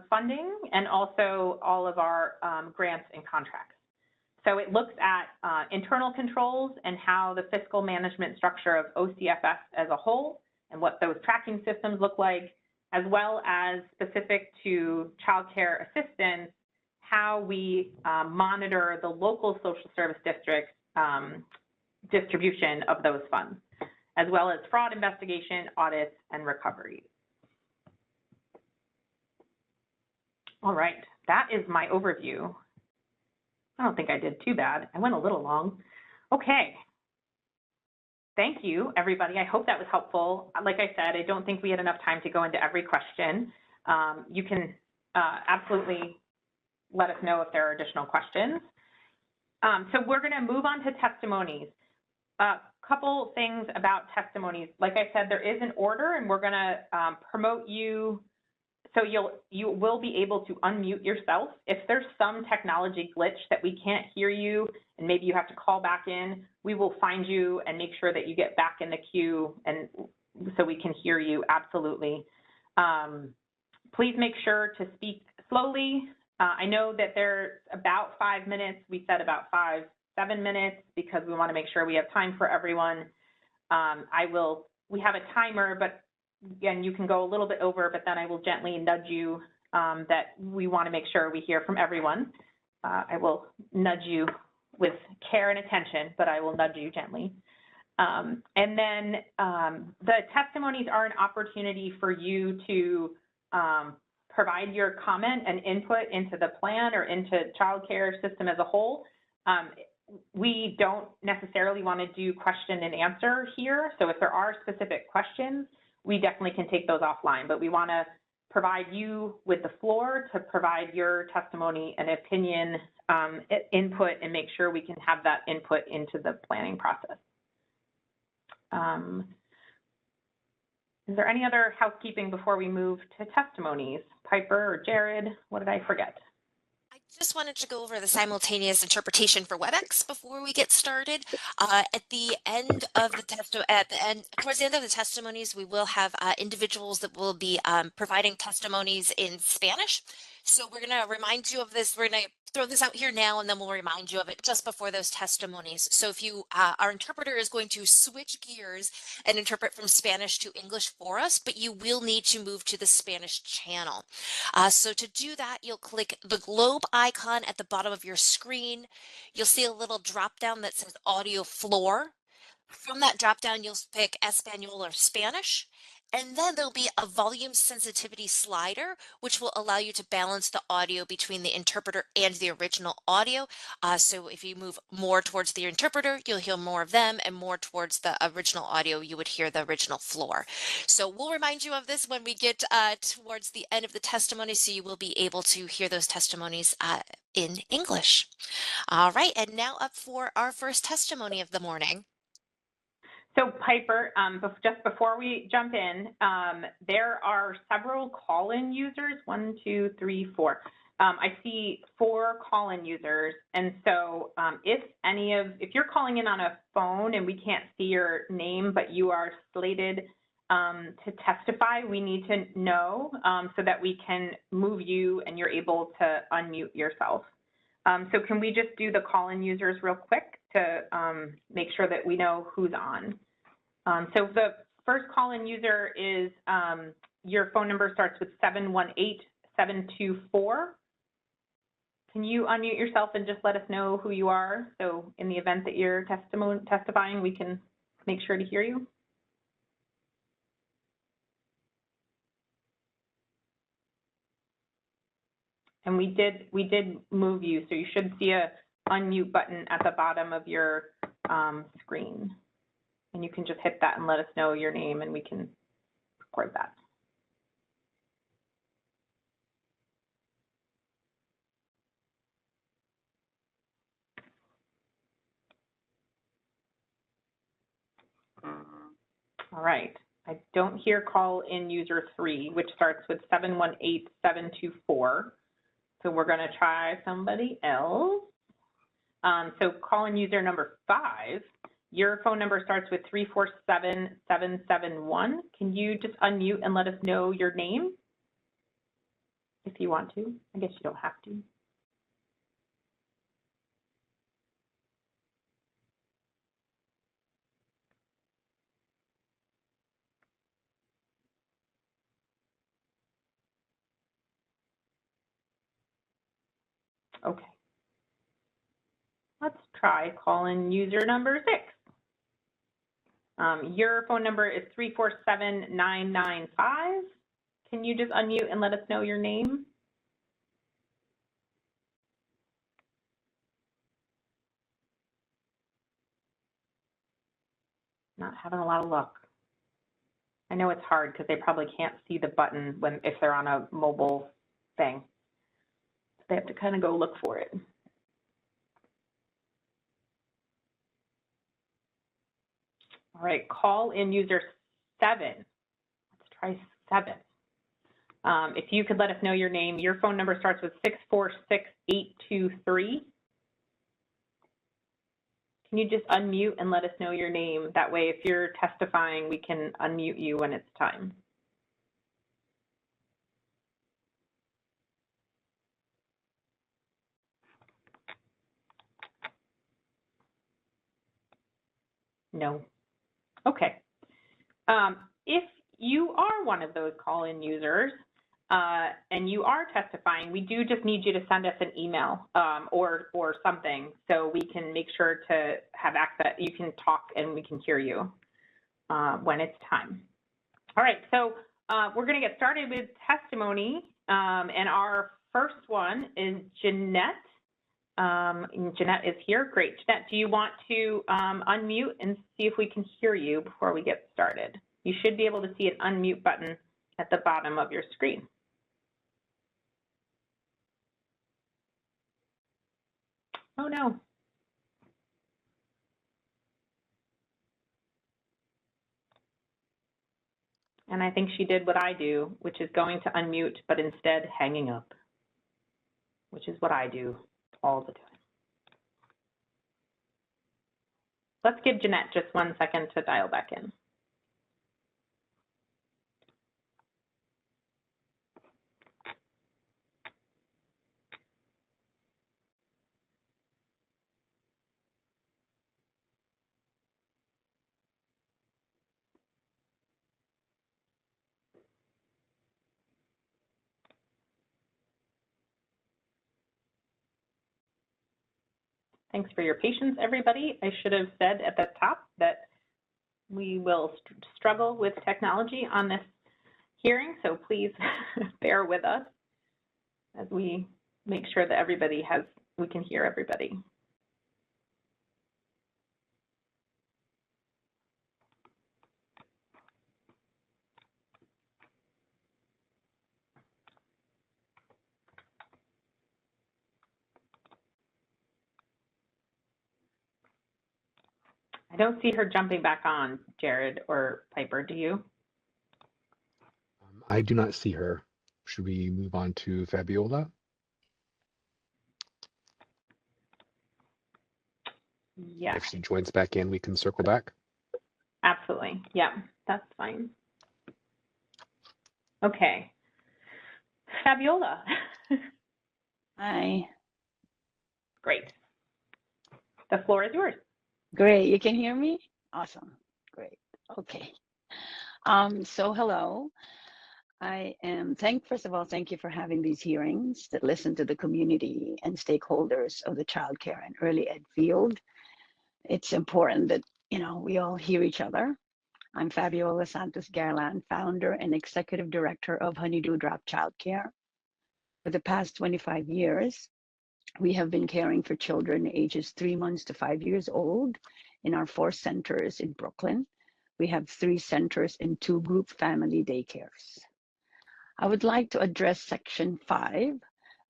funding and also all of our grants and contracts. So it looks at internal controls and how the fiscal management structure of OCFS as a whole and what those tracking systems look like, as well as specific to child care assistance, how we monitor the local social service district's distribution of those funds, as well as fraud investigation, audits, and recovery. All right, that is my overview. I don't think I did too bad. I went a little long. Okay. Thank you, everybody. I hope that was helpful. Like I said, I don't think we had enough time to go into every question. You can absolutely let us know if there are additional questions. So we're going to move on to testimonies. A couple things about testimonies. Like I said, there is an order, and we're going to promote you. So you will be able to unmute yourself. If there's some technology glitch that we can't hear you and maybe you have to call back in, we will find you and make sure that you get back in the queue and so we can hear you, absolutely. Please make sure to speak slowly. I know that there's about 5 minutes. We said about 7 minutes because we want to make sure we have time for everyone. We have a timer, but again, you can go a little bit over, but then I will gently nudge you that we want to make sure we hear from everyone. I will nudge you with care and attention, but I will nudge you gently. And then the testimonies are an opportunity for you to provide your comment and input into the plan or into childcare system as a whole. We don't necessarily want to do question and answer here. So if there are specific questions, we definitely can take those offline, but we want to provide you with the floor to provide your testimony and opinion input and make sure we can have that input into the planning process. Is there any other housekeeping before we move to testimonies? Piper or Jared, what did I forget? I just wanted to go over the simultaneous interpretation for WebEx before we get started. At the end of the towards the end of the testimonies, we will have individuals that will be providing testimonies in Spanish. So we're going to remind you of this. We're going to throw this out here now, and then we'll remind you of it just before those testimonies. So if you, our interpreter is going to switch gears and interpret from Spanish to English for us, but you will need to move to the Spanish channel. So to do that, you'll click the globe icon at the bottom of your screen. You'll see a little drop down that says audio floor. From that drop down, you'll pick Espanol or Spanish. And then there'll be a volume sensitivity slider, which will allow you to balance the audio between the interpreter and the original audio. So if you move more towards the interpreter, you'll hear more of them, and more towards the original audio, you would hear the original floor. So we'll remind you of this when we get towards the end of the testimony, so you will be able to hear those testimonies in English. All right, and now up for our first testimony of the morning. So Piper, just before we jump in, there are several call-in users, 1, 2, 3, 4. I see 4 call-in users. And so if you're calling in on a phone and we can't see your name, but you are slated to testify, we need to know so that we can move you and you're able to unmute yourself. So can we just do the call-in users real quick to make sure that we know who's on? So the first call-in user is, your phone number starts with 718-724. Can you unmute yourself and just let us know who you are? So in the event that you're testifying, we can make sure to hear you. And we did move you, so you should see a unmute button at the bottom of your screen. And you can just hit that and let us know your name and we can record that. All right, I don't hear call in user 3, which starts with 718-724. So we're gonna try somebody else. So call in user number 5. Your phone number starts with 347-771. Can you just unmute and let us know your name? If you want to. I guess you don't have to. Okay. Let's try call-in user number 6. Your phone number is 347-995. Can you just unmute and let us know your name? Not having a lot of luck. I know it's hard because they probably can't see the button if they're on a mobile thing. So they have to kind of go look for it. All right, call in user 7. Let's try 7. If you could let us know your name, your phone number starts with 646823. Can you just unmute and let us know your name? That way, if you're testifying, we can unmute you when it's time. No. Okay. If you are one of those call-in users and you are testifying, we do just need you to send us an email or something so we can make sure to have access. You can talk and we can hear you when it's time. All right, so we're going to get started with testimony, and our first one is Jeanette. Jeanette is here. Great. Jeanette, do you want to unmute and see if we can hear you before we get started? You should be able to see an unmute button at the bottom of your screen. Oh, no. And I think she did what I do, which is going to unmute, but instead hanging up, which is what I do all the time. Let's give Jeanette just 1 second to dial back in. Thanks for your patience, everybody. I should have said at the top that we will struggle with technology on this hearing, so please bear with us as we make sure that we can hear everybody. I don't see her jumping back on, Jared or Piper, do you? I do not see her. Should we move on to Fabiola? Yeah. If she joins back in, we can circle back. Absolutely. Yeah, that's fine. Okay. Fabiola. Hi. Great. The floor is yours. Great. You can hear me? Awesome. Great. Okay. So hello. First of all, thank you for having these hearings that listen to the community and stakeholders of the childcare and early ed field. It's important that, we all hear each other. I'm Fabiola Santos Garland, founder and executive director of Honeydew Drop Childcare. For the past 25 years, we have been caring for children ages 3 months to 5 years old in our 4 centers in Brooklyn. We have 3 centers and 2 group family daycares. I would like to address Section 5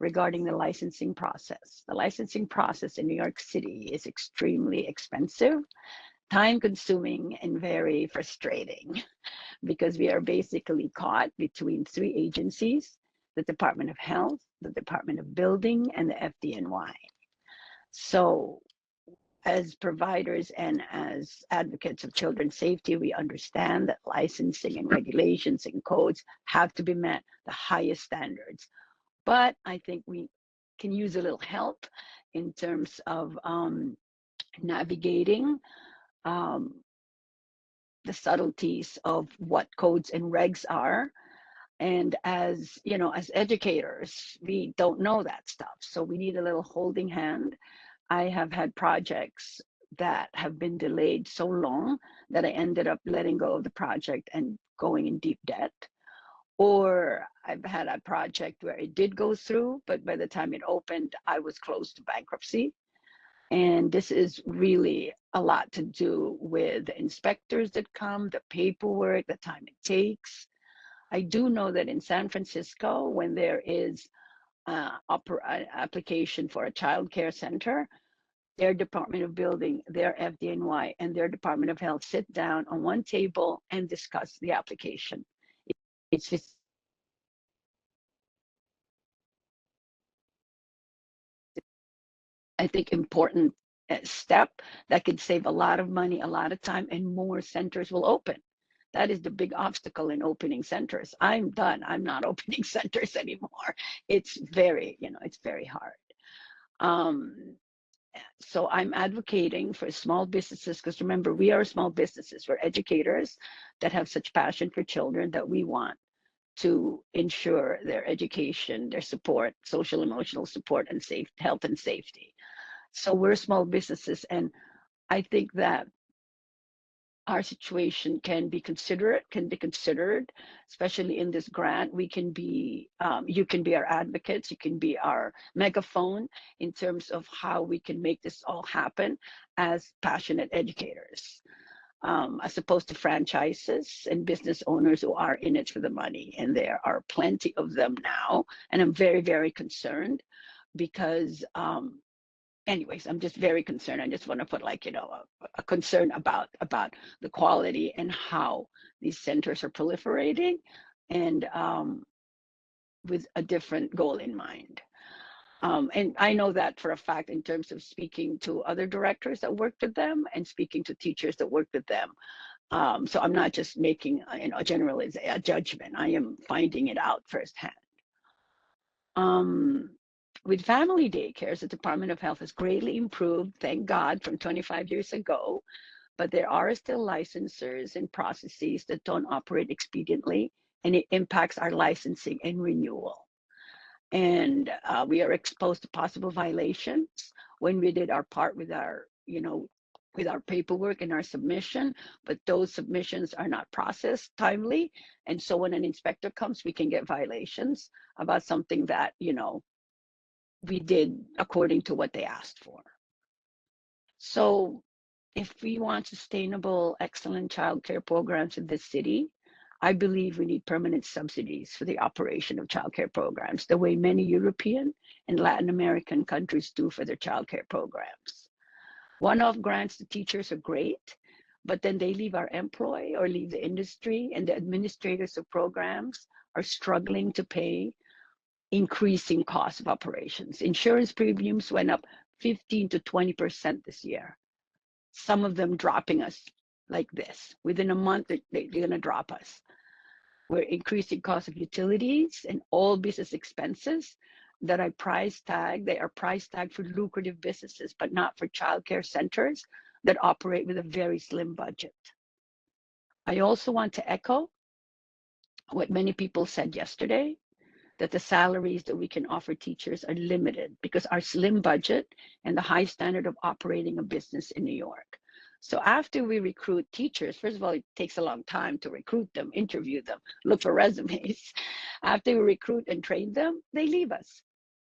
regarding the licensing process. The licensing process in New York City is extremely expensive, time-consuming, and very frustrating because we are basically caught between 3 agencies: the Department of Health, the Department of Building, and the FDNY. So as providers and as advocates of children's safety, we understand that licensing and regulations and codes have to be met, the highest standards. But I think we can use a little help in terms of navigating the subtleties of what codes and regs are. And as educators, we don't know that stuff. So we need a little holding hand. I have had projects that have been delayed so long that I ended up letting go of the project and going in deep debt. Or I've had a project where it did go through, but by the time it opened, I was close to bankruptcy. And this is really a lot to do with the inspectors that come, the paperwork, the time it takes. I do know that in San Francisco, when there is an application for a child care center, their Department of Building, their FDNY, and their Department of Health sit down on one table and discuss the application. It's just, I think, important step that could save a lot of money, a lot of time, and more centers will open. That is the big obstacle in opening centers. I'm done. I'm not opening centers anymore. It's very, it's very hard. So I'm advocating for small businesses, because remember, we are small businesses. We're educators that have such passion for children that we want to ensure their education, their support, social emotional support, and safe health and safety. So we're small businesses, and I think that our situation can be considered, especially in this grant. We can be, you can be our advocates, you can be our megaphone in terms of how we can make this all happen as passionate educators, as opposed to franchises and business owners who are in it for the money. And there are plenty of them now. And I'm very, very concerned because anyways, I'm just very concerned. I just want to put, like, a concern about the quality and how these centers are proliferating, and with a different goal in mind. And I know that for a fact in terms of speaking to other directors that worked with them and speaking to teachers that worked with them. So I'm not just making a judgment. I am finding it out firsthand. Um, with family daycares, the Department of Health has greatly improved, thank God, from 25 years ago, but there are still licensors and processes that don't operate expediently, and it impacts our licensing and renewal. And we are exposed to possible violations when we did our part with with our paperwork and our submission, but those submissions are not processed timely. And so when an inspector comes, we can get violations about something that, we did according to what they asked for. So if we want sustainable, excellent childcare programs in this city, I believe we need permanent subsidies for the operation of childcare programs, the way many European and Latin American countries do for their childcare programs. One-off grants to teachers are great, but then they leave our employ or leave the industry, and the administrators of programs are struggling to pay increasing costs of operations. Insurance premiums went up 15 to 20% this year. Some of them dropping us like this. Within a month, they're going to drop us. We're increasing cost of utilities and all business expenses that are price tagged. They are price tagged for lucrative businesses, but not for childcare centers that operate with a very slim budget. I also want to echo what many people said yesterday, that the salaries that we can offer teachers are limited because our slim budget and the high standard of operating a business in New York. So after we recruit teachers, first of all, it takes a long time to recruit them, interview them, look for resumes. After we recruit and train them, they leave us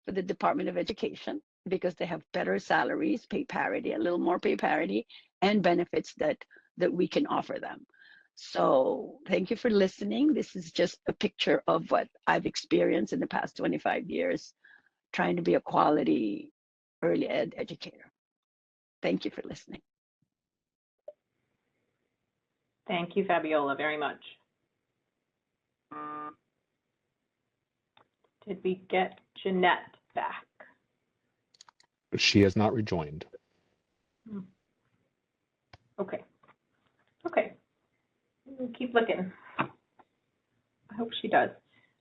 for the Department of Education because they have better salaries, pay parity, a little more pay parity, and benefits that we can offer them. So thank you for listening. This is just a picture of what I've experienced in the past 25 years, trying to be a quality early ed educator. Thank you for listening. Thank you, Fabiola, very much. Did we get Jeanette back? She has not rejoined. Okay. Okay. We'll keep looking. I hope she does.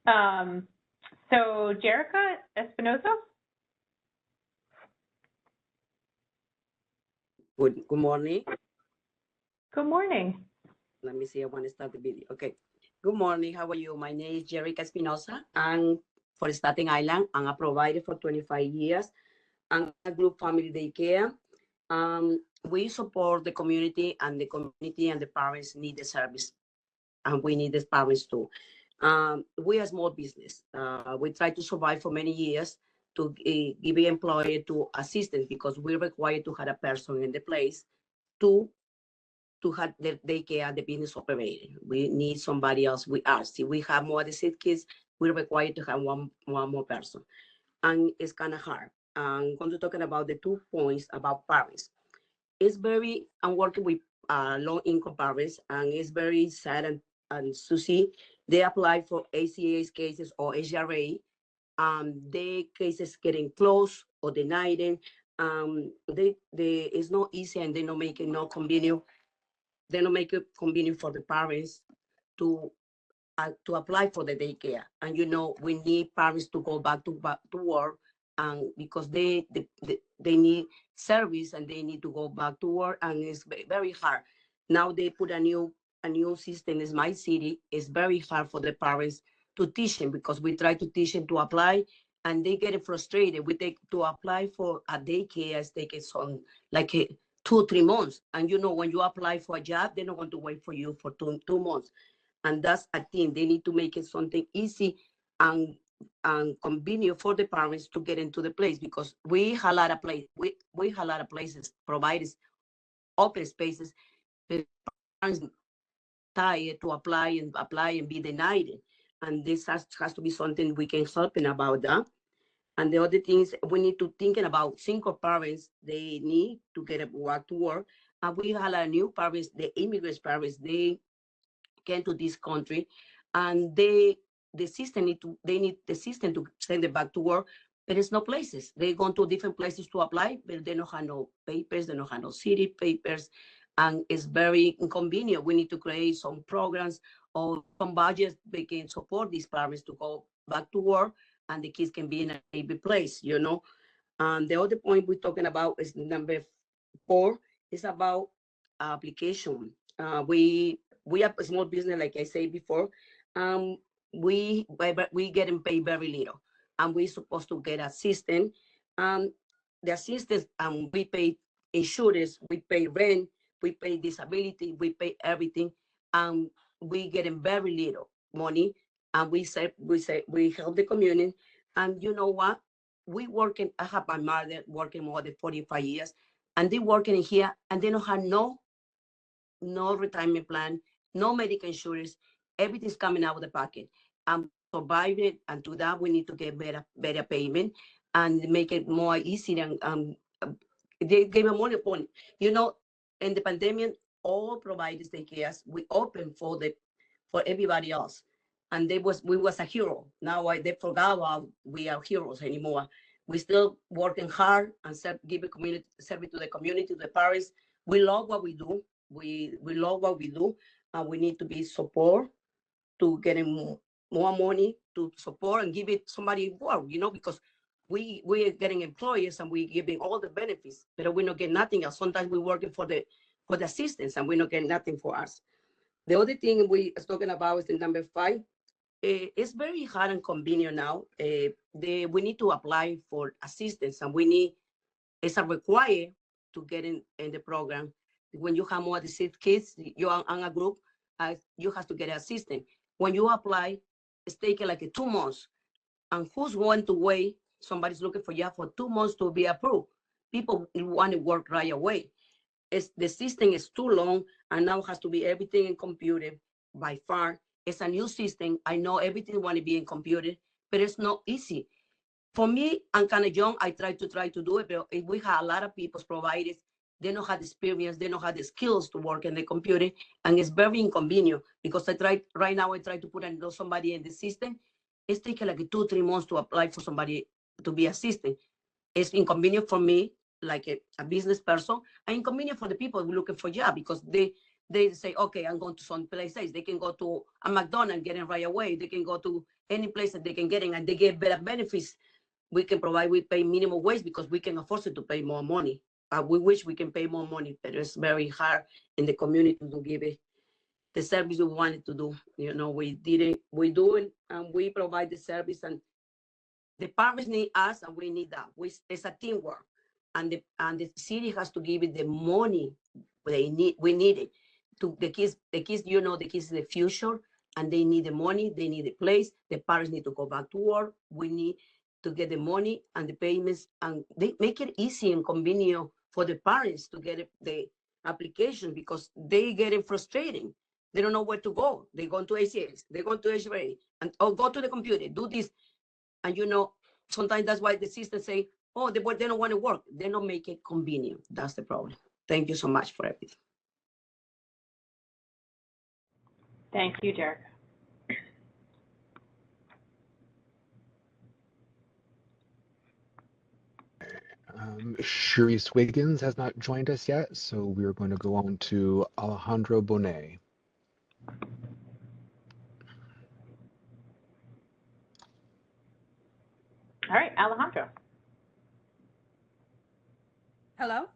So Jerica Espinosa? Good morning. Good morning. Let me see, I want to start the video. Okay. Good morning, how are you? My name is Jerica Espinosa. I'm for Staten Island. I'm a provider for 25 years. I'm a group family daycare. We support the community, and the parents need the service, and we need the parents too. We are a small business. We try to survive for many years to give the employer to assistance because we're required to have a person in the place to have the daycare, the business operating. We need somebody else with us. If we have more than 6 kids, we're required to have one more person. And it's kind of hard. I'm going to talk about the 2 points about parents. I'm working with low income parents, and it's very sad and to see they apply for ACA's cases or HRA. The cases getting closed or denied. It's not easy, and they're not making no convenient. They don't make it convenient for the parents to apply for the daycare. And we need parents to go back to work because they need service and they need to go back to work, and it's very hard. Now they put a new system in my city. It's very hard for the parents to teach them, because we try to teach them to apply and they get frustrated. We take to apply for a daycare, it's taking some like 2-3 months. And when you apply for a job, they're not going to wait for you for two months. And that's a thing. They need to make it something easy and convenient for the parents to get into the place, because we have a lot of places providers open spaces, but parents tired to apply and be denied it. And this has to be something we can help in about that. And the other thing is we need to thinking about single parents. They need to get back to work. And we have a new parents, the immigrant parents, they came to this country, and they need the system to send them back to work. But it's no places. They go to different places to apply, but they don't have no papers, they don't have no city papers, and it's very inconvenient. We need to create some programs or some budgets that can support these parents to go back to work, and the kids can be in a stable place. And the other point we're talking about is number 4. It's about application. We have a small business, like I said before. We getting paid very little, and we're supposed to get assistance. The assistance, we pay insurance, we pay rent, we pay disability, we pay everything, and we getting very little money. And we help the community. And you know what? We working. I have my mother working more than 45 years, and they working here, and they don't have no retirement plan, no medical insurance. Everything's coming out of the pocket. I'm surviving, and to that we need to get better payment and make it more easy. And they gave a more point. In the pandemic, all providers take care. We open for everybody else, and we was a hero. Now they forgot about we are heroes anymore. We still working hard and give a community service to the community, to the parents. We love what we do. We love what we do, and we need to be support to getting more money to support and give it somebody work. Because we are getting employers and we giving all the benefits, but we not get nothing else. Sometimes we working for the assistance and we not get nothing for us. The other thing we are talking about is the number 5. It's very hard and convenient now. We need to apply for assistance, and it's a required to get in the program. When you have more than 6 kids, you are on a group, you have to get an assistant. When you apply, it's taking like 2 months. And who's going to wait? Somebody's looking for you for 2 months to be approved. People want to work right away. The system is too long, and now has to be everything in computer by far. It's a new system. I know everything want to be in computer, but it's not easy. For me, I'm kind of young. I try to do it, but if we have a lot of people providers, they don't have the experience, they don't have the skills to work in the computer, and it's very inconvenient because I try to put somebody in the system. It's taking like 2-3 months to apply for somebody to be assistant. It's inconvenient for me, like a business person, and inconvenient for the people who are looking for a job, because they say, okay, I'm going to some places. They can go to a McDonald's, get in right away. They can go to any place that they can get in, and they get better benefits. We pay minimum wage because we can afford to pay more money. We wish we can pay more money, but it's very hard in the community to give it the service we wanted to do. We did it, we do it, and we provide the service, and the parents need us, and we need that. It's a teamwork, and the city has to give it the money we need it to the kids. The kids, the kids is the future, and they need the money, they need the place. The parents need to go back to work. We need to get the money and the payments, and they make it easy and convenient for the parents to get the application, because they get it frustrating. They don't know where to go. They go to ACS, they go to HRA, and go to the computer, do this. And sometimes that's why the system say, oh, they don't want to work. They don't make it convenient. That's the problem. Thank you so much for everything. Thank you, Derek. Sharice Wiggins has not joined us yet, so we're going to go on to Alejandro Bonet. All right, Alejandro. Hello?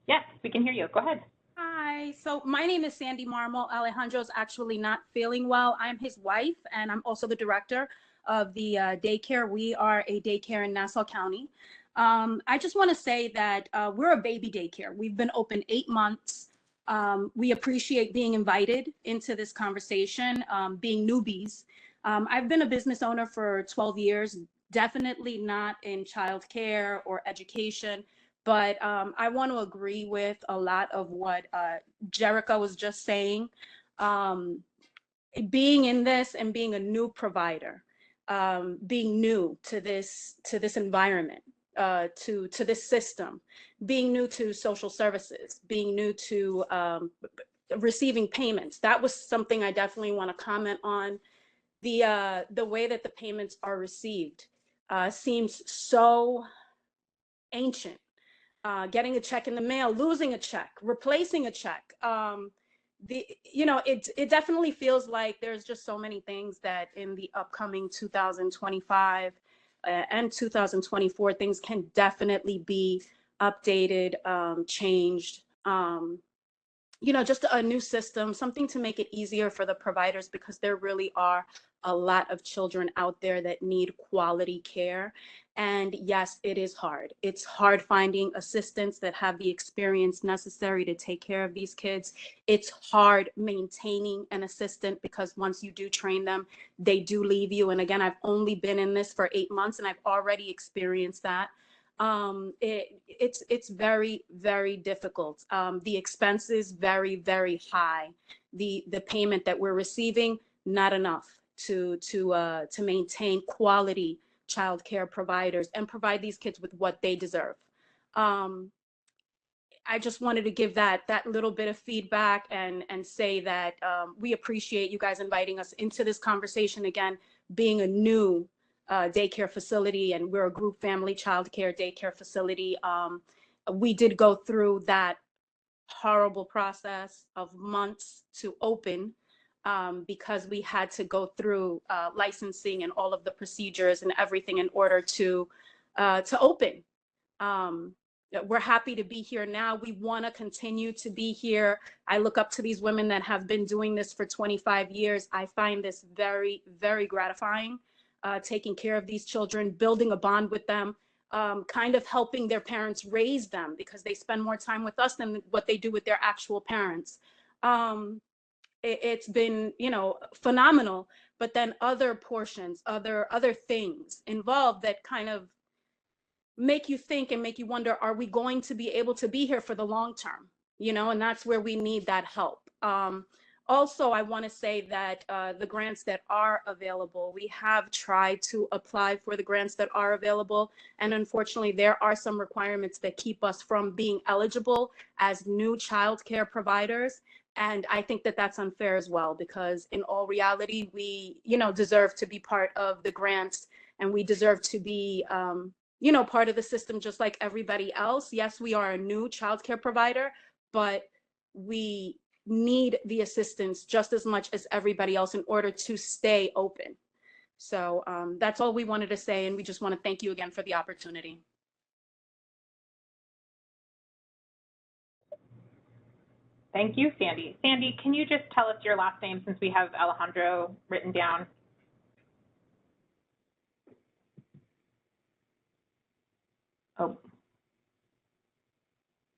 Yes, we can hear you. Go ahead. Hi. So my name is Sandy Marmol. Alejandro's actually not feeling well. I'm his wife, and I'm also the director of the daycare. We are a daycare in Nassau County. I just want to say that we're a baby daycare. We've been open 8 months. We appreciate being invited into this conversation, being newbies. I've been a business owner for 12 years, definitely not in childcare or education. But I want to agree with a lot of what Jerica was just saying. Being in this and being a new provider, being new to this environment, to this system, being new to social services, being new to receiving payments. That was something I definitely want to comment on. The way that the payments are received seems so ancient. Getting a check in the mail, losing a check, replacing a check. It definitely feels like there's just so many things that in the upcoming 2025 and 2024, things can definitely be updated, changed. Just a new system, something to make it easier for the providers, because there really are a lot of children out there that need quality care. And yes, it is hard. It's hard finding assistants that have the experience necessary to take care of these kids. It's hard maintaining an assistant, because once you do train them, they do leave you. And again, I've only been in this for 8 months, and I've already experienced that. It's very, very difficult. The expenses very, very high. The payment that we're receiving, not enough to maintain quality childcare providers and provide these kids with what they deserve. I just wanted to give that little bit of feedback and say that we appreciate you guys inviting us into this conversation. Again, being a new daycare facility, and we're a group family childcare daycare facility. We did go through that horrible process of months to open, because we had to go through licensing and all of the procedures and everything in order to open. We're happy to be here now. We want to continue to be here. I look up to these women that have been doing this for 25 years. I find this very, very gratifying, taking care of these children, building a bond with them, kind of helping their parents raise them, because they spend more time with us than what they do with their actual parents. It's been, phenomenal. But then other portions, other things involved that kind of make you think and make you wonder, are we going to be able to be here for the long term? And that's where we need that help. Also, I want to say that the grants that are available, we have tried to apply for the grants that are available. And unfortunately, there are some requirements that keep us from being eligible as new childcare providers. And I think that that's unfair as well, because in all reality, we, deserve to be part of the grants, and we deserve to be, part of the system just like everybody else. Yes, we are a new childcare provider, but we need the assistance just as much as everybody else in order to stay open. So that's all we wanted to say, and we just want to thank you again for the opportunity. Thank you, Sandy. Sandy, can you just tell us your last name, since we have Alejandro written down? Oh,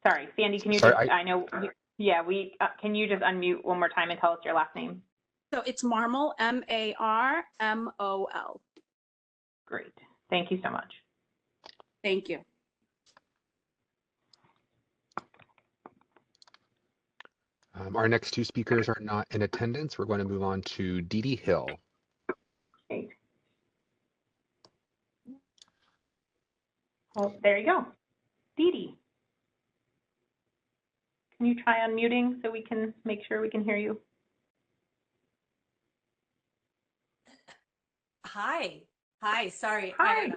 sorry, Sandy, can you I know, can you just unmute one more time and tell us your last name? So it's Marmol, M-A-R-M-O-L. Great, thank you so much. Thank you. Our next two speakers are not in attendance. We're going to move on to Dee Dee Hill. Great. Well, there you go. Dee Dee. Can you try unmuting so we can make sure we can hear you? Hi. Sorry. Hi.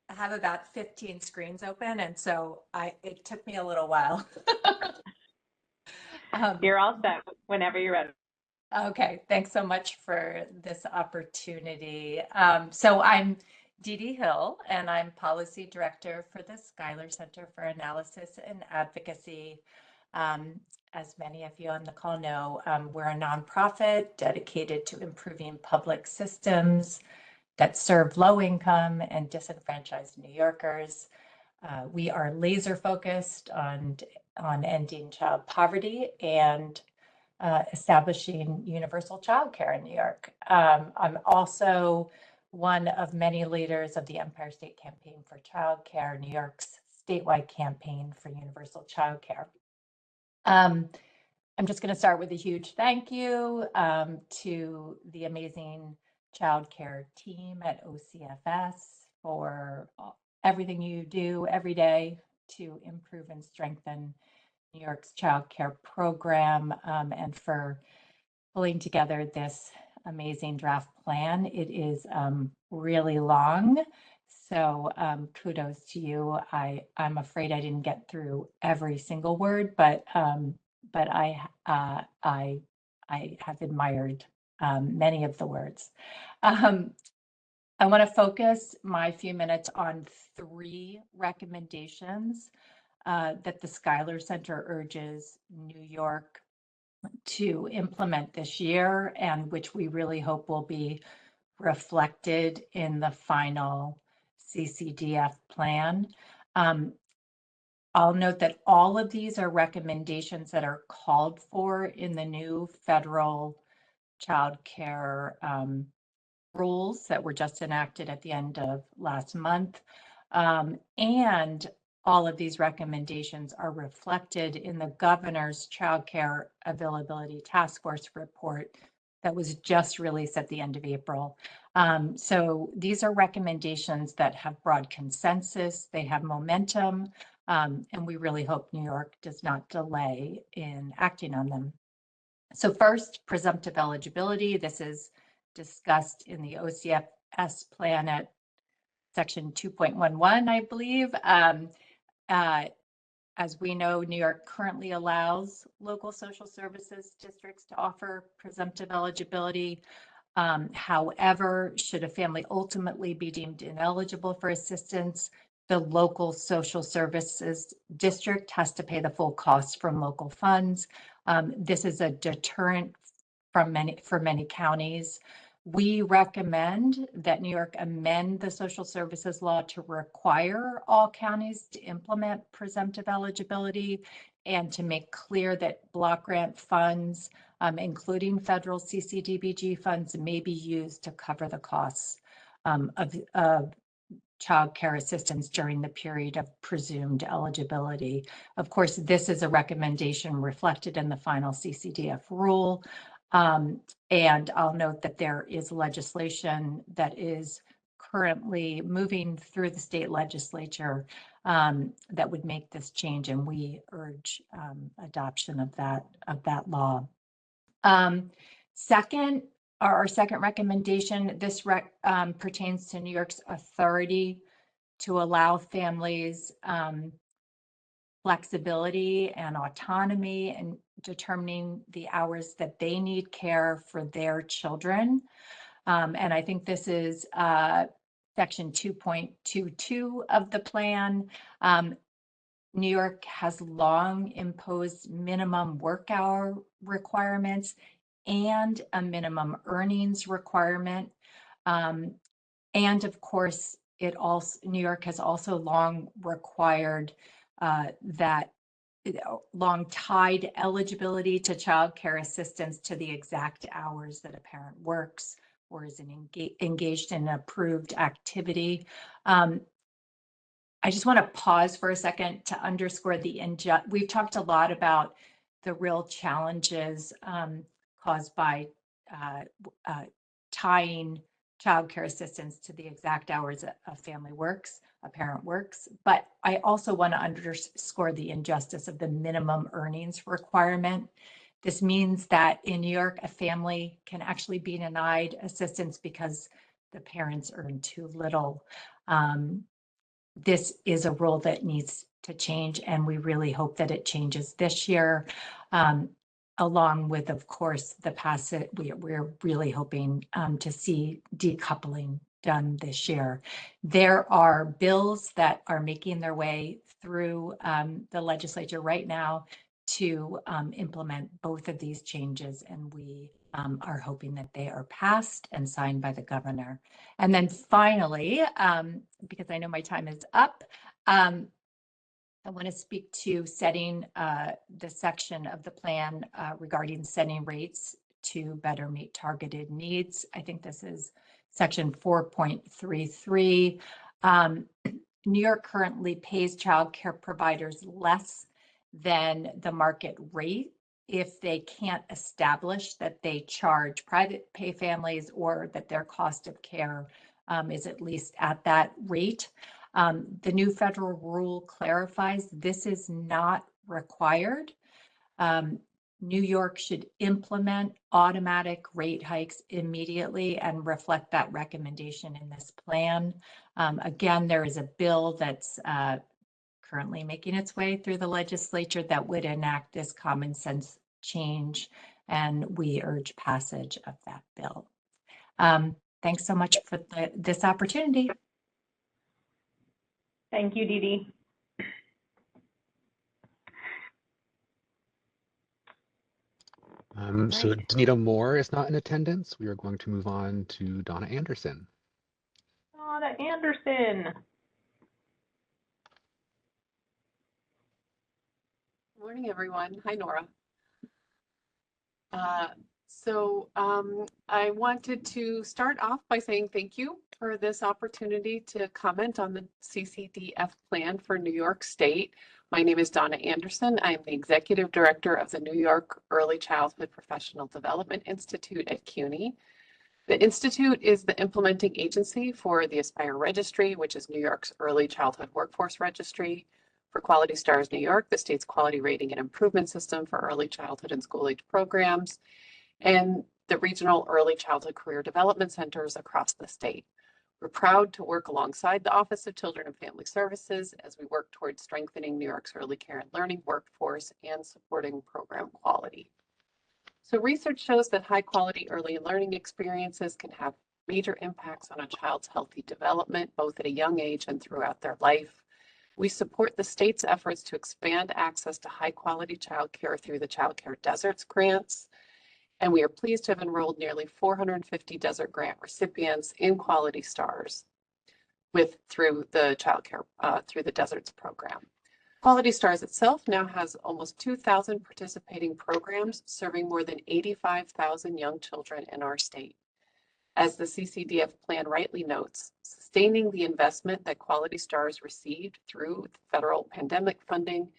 I have about 15 screens open, and so it took me a little while. You're all set whenever you're ready. Okay. Thanks so much for this opportunity. So I'm Dee Dee Hill, and I'm Policy Director for the Schuyler Center for Analysis and Advocacy. As many of you on the call know, we're a nonprofit dedicated to improving public systems that serve low-income and disenfranchised New Yorkers. We are laser focused on ending child poverty and establishing universal childcare in New York. I'm also one of many leaders of the Empire State Campaign for Childcare, New York's statewide campaign for universal childcare. I'm just going to start with a huge thank you to the amazing childcare team at OCFS for everything you do every day to improve and strengthen New York's childcare program, and for pulling together this amazing draft plan. It is really long, so kudos to you. I'm afraid I didn't get through every single word, but I have admired many of the words. I want to focus my few minutes on 3 recommendations that the Schuyler Center urges New York to implement this year, and which we really hope will be reflected in the final CCDF plan. I'll note that all of these are recommendations that are called for in the new federal child care rules that were just enacted at the end of last month. And all of these recommendations are reflected in the governor's child care availability task force report that was just released at the end of April. So these are recommendations that have broad consensus, they have momentum, and we really hope New York does not delay in acting on them. So first, presumptive eligibility. This is discussed in the OCFS plan at section 2.11, I believe. As we know, New York currently allows local social services districts to offer presumptive eligibility. However, should a family ultimately be deemed ineligible for assistance, the local social services district has to pay the full cost from local funds. This is a deterrent for many counties. We recommend that New York amend the social services law to require all counties to implement presumptive eligibility and to make clear that block grant funds, including federal CCDBG funds, may be used to cover the costs of child care assistance during the period of presumed eligibility. Of course, this is a recommendation reflected in the final CCDF rule. And I'll note that there is legislation that is currently moving through the state legislature that would make this change, and we urge adoption of that law. Second, our second recommendation, this pertains to New York's authority to allow families flexibility and autonomy in determining the hours that they need care for their children. And I think this is section 2.22 of the plan. New York has long imposed minimum work hour requirements and a minimum earnings requirement. And of course, New York has also long required that long tied eligibility to child care assistance to the exact hours that a parent works or is engaged in an approved activity. I just want to pause for a second to underscore we've talked a lot about the real challenges caused by tying child care assistance to the exact hours a parent works. But I also want to underscore the injustice of the minimum earnings requirement. This means that in New York, a family can actually be denied assistance because the parents earn too little. This is a rule that needs to change, and we really hope that it changes this year. Along with, of course, the passage, we're really hoping to see decoupling done this year. There are bills that are making their way through the legislature right now to implement both of these changes, and we are hoping that they are passed and signed by the governor. And then finally, because I know my time is up, I want to speak to setting the section of the plan regarding setting rates to better meet targeted needs. I think this is section 4.33. New York currently pays child care providers less than the market rate if they can't establish that they charge private pay families or that their cost of care is at least at that rate. The new federal rule clarifies this is not required. New York should implement automatic rate hikes immediately and reflect that recommendation in this plan. Again, there is a bill that's currently making its way through the legislature that would enact this common sense change, and we urge passage of that bill. Thanks so much for this opportunity. Thank you, Dee Dee. So Right. Danita Moore is not in attendance. We are going to move on to Donna Anderson. Donna Anderson. Morning, everyone. Hi, Nora. I wanted to start off by saying thank you for this opportunity to comment on the CCDF plan for New York State. My name is Donna Anderson. I am the Executive Director of the New York Early Childhood Professional Development Institute at CUNY. The Institute is the implementing agency for the Aspire Registry, which is New York's Early Childhood Workforce Registry, for Quality Stars New York, the state's quality rating and improvement system for early childhood and school-age programs, and the regional early childhood career development centers across the state. We're proud to work alongside the Office of Children and Family Services as we work towards strengthening New York's early care and learning workforce and supporting program quality. So research shows that high quality early learning experiences can have major impacts on a child's healthy development, both at a young age and throughout their life. We support the state's efforts to expand access to high quality childcare through the Child Care Deserts grants. And we are pleased to have enrolled nearly 450 Desert Grant recipients in Quality Stars through the Deserts program. Quality Stars itself now has almost 2,000 participating programs serving more than 85,000 young children in our state. As the CCDF plan rightly notes, sustaining the investment that Quality Stars received through federal pandemic funding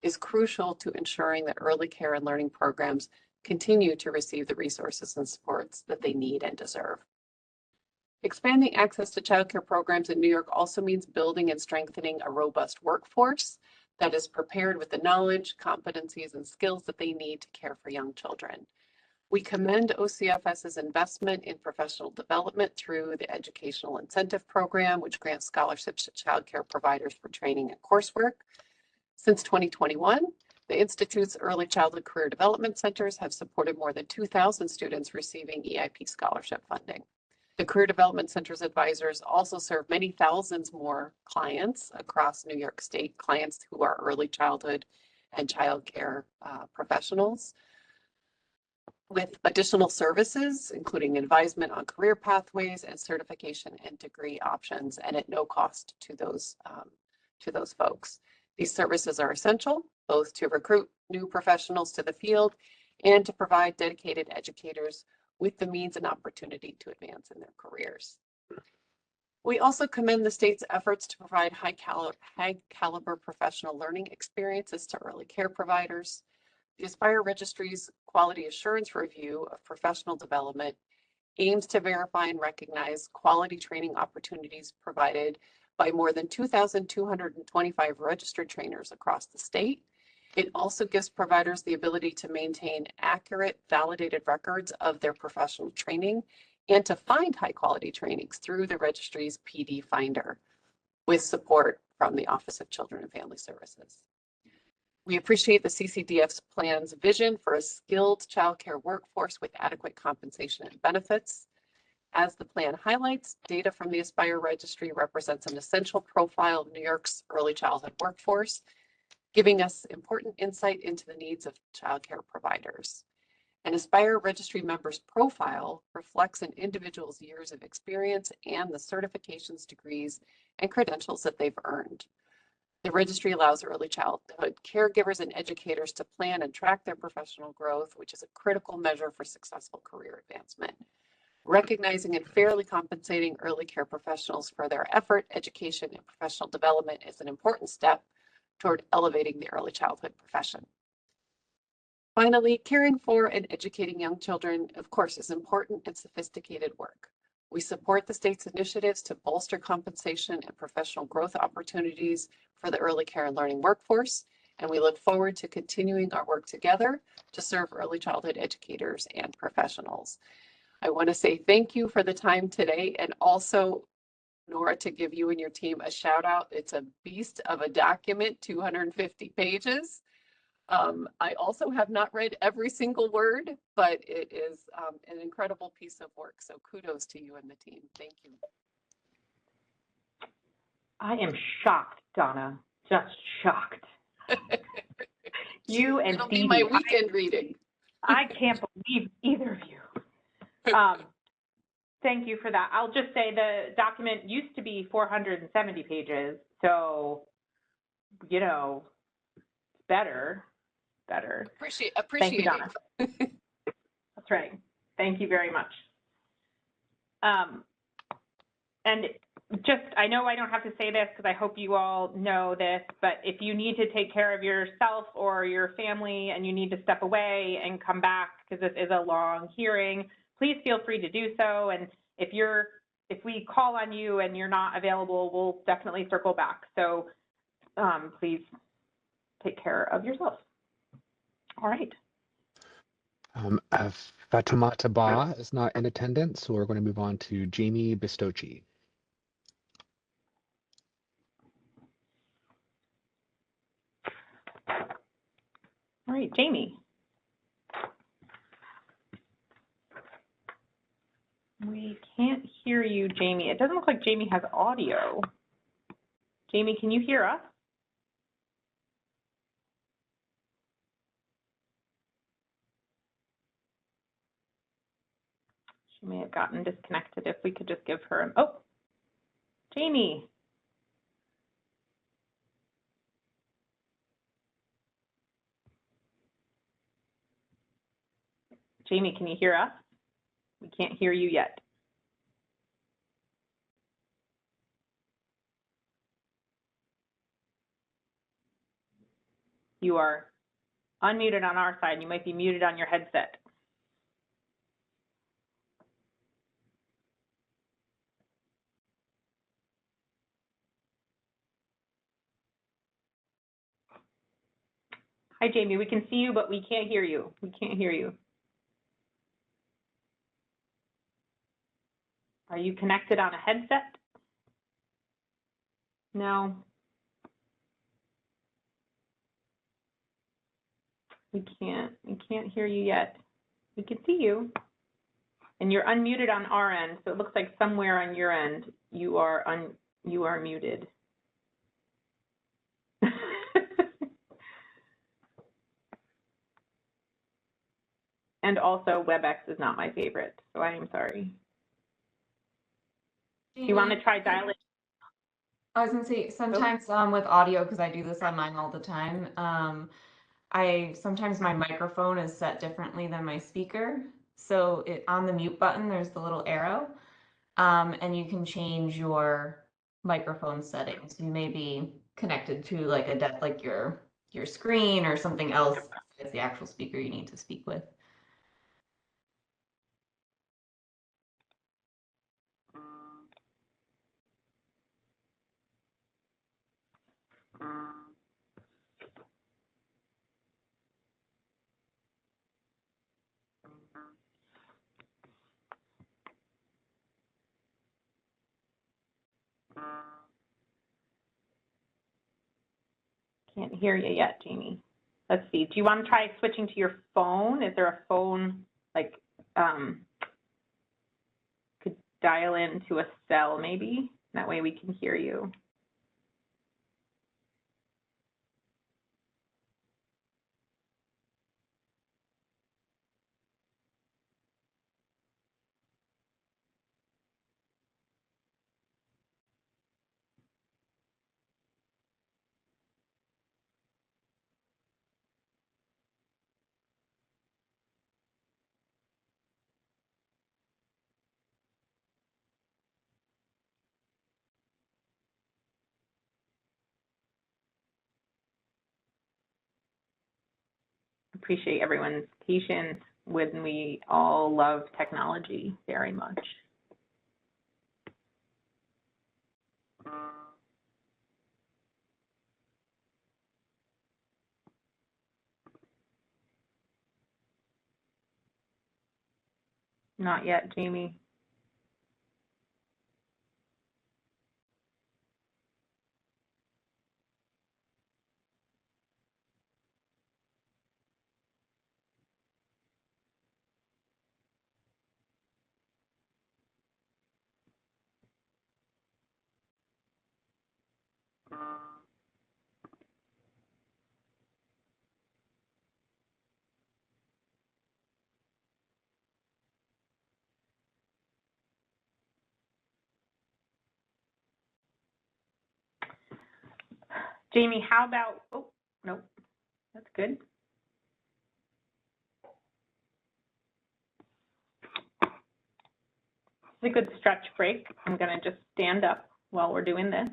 is crucial to ensuring that early care and learning programs continue to receive the resources and supports that they need and deserve. Expanding access to childcare programs in New York also means building and strengthening a robust workforce that is prepared with the knowledge, competencies, and skills that they need to care for young children. We commend OCFS's investment in professional development through the Educational Incentive Program, which grants scholarships to childcare providers for training and coursework. Since 2021, the Institute's Early Childhood Career Development Centers have supported more than 2,000 students receiving EIP scholarship funding. The Career Development Center's advisors also serve many thousands more clients across New York State, clients who are early childhood and child care professionals, with additional services, including advisement on career pathways and certification and degree options, and at no cost to those folks. These services are essential both to recruit new professionals to the field and to provide dedicated educators with the means and opportunity to advance in their careers. We also commend the state's efforts to provide high caliber professional learning experiences to early care providers. The Aspire Registry's Quality Assurance Review of Professional Development aims to verify and recognize quality training opportunities provided by more than 2,225 registered trainers across the state. It also gives providers the ability to maintain accurate, validated records of their professional training and to find high quality trainings through the registry's PD Finder with support from the Office of Children and Family Services. We appreciate the CCDF's plan's vision for a skilled childcare workforce with adequate compensation and benefits. As the plan highlights, data from the Aspire registry represents an essential profile of New York's early childhood workforce, giving us important insight into the needs of childcare providers. An Aspire registry member's profile reflects an individual's years of experience and the certifications, degrees, and credentials that they've earned. The registry allows early childhood caregivers and educators to plan and track their professional growth, which is a critical measure for successful career advancement. Recognizing and fairly compensating early care professionals for their effort, education, and professional development is an important step toward elevating the early childhood profession. Finally, caring for and educating young children, of course, is important and sophisticated work. We support the state's initiatives to bolster compensation and professional growth opportunities for the early care and learning workforce, and we look forward to continuing our work together to serve early childhood educators and professionals. I want to say thank you for the time today, and also, Nora, to give you and your team a shout out. It's a beast of a document, 250 pages. I also have not read every single word, but it is an incredible piece of work. So kudos to you and the team. Thank you. I am shocked, Donna, just shocked. You and It'll be my Dee, weekend reading. I can't believe either of you. Thank you for that. I'll just say the document used to be 470 pages, so, you know, better. Appreciate Thank you, it. Donna. That's right. Thank you very much. And just, I know I don't have to say this because I hope you all know this, but if you need to take care of yourself or your family and you need to step away and come back because this is a long hearing, please feel free to do so. And if we call on you and you're not available, we'll definitely circle back. So please take care of yourself. All right. Fatima Taba is not in attendance, so we're going to move on to Jamie Bistocchi. All right, Jamie. We can't hear you, Jamie. It doesn't look like Jamie has audio. Jamie, can you hear us? She may have gotten disconnected. If we could just give her an, oh, Jamie. Jamie, can you hear us? We can't hear you yet. You are unmuted on our side. You might be muted on your headset. Hi, Jamie. We can see you, but we can't hear you. We can't hear you. Are you connected on a headset? No. We can't hear you yet. We can see you. And you're unmuted on our end, so it looks like somewhere on your end you are muted. And also WebEx is not my favorite, so I am sorry. Do you want to try dialing? I was gonna say sometimes with audio, because I do this on mine all the time, sometimes my microphone is set differently than my speaker. So on the mute button, there's the little arrow, and you can change your microphone settings. You may be connected to like your screen or something else as the actual speaker you need to speak with. Can't hear you yet, Jamie. Let's see. Do you want to try switching to your phone? Is there a phone, like, dial into a cell maybe. That way we can hear you. Appreciate everyone's patience when we all love technology very much. Not yet, Jamie. Jamie, how about, oh, no, that's good. It's a good stretch break. I'm gonna just stand up while we're doing this.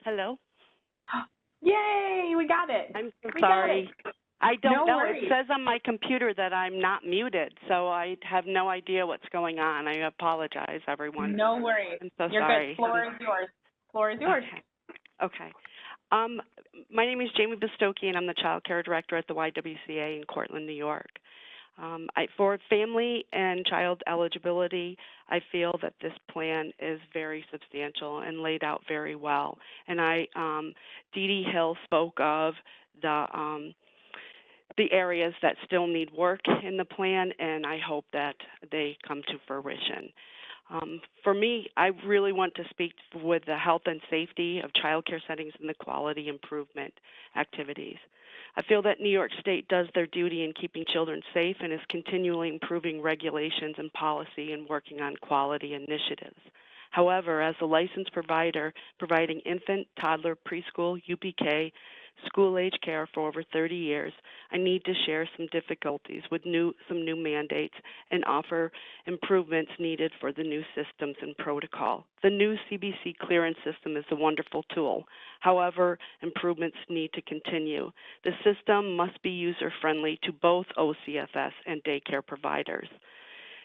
Hello? Yay, we got it. I'm so We got sorry. it. I don't No know. worries. It says on my computer that I'm not muted, so I have no idea what's going on. I apologize, everyone. No worries. I'm so You're sorry. good. Floor is yours. Floor is yours. Okay. My name is Jamie Bistocchi, and I'm the Child Care Director at the YWCA in Cortland, New York. For family and child eligibility, I feel that this plan is very substantial and laid out very well. And Dee Dee Hill spoke of the areas that still need work in the plan, and I hope that they come to fruition. For me, I really want to speak with the health and safety of child care settings and the quality improvement activities. I feel that New York State does their duty in keeping children safe and is continually improving regulations and policy and working on quality initiatives. However, as a licensed provider providing infant, toddler, preschool, UPK, school-age care for over 30 years, I need to share some difficulties with some new mandates and offer improvements needed for the new systems and protocol. The new CBC clearance system is a wonderful tool. However, improvements need to continue. The system must be user-friendly to both OCFS and daycare providers.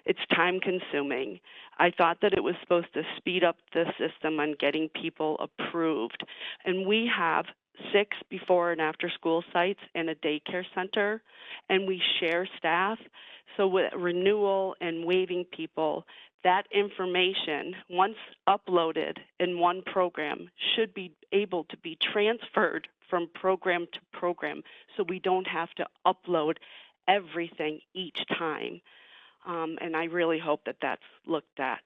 It's time-consuming. I thought that it was supposed to speed up the system on getting people approved, and we have 6 before and after school sites and a daycare center, and we share staff. So with renewal and waiving people, that information, once uploaded in one program, should be able to be transferred from program to program so we don't have to upload everything each time. And I really hope that that's looked at.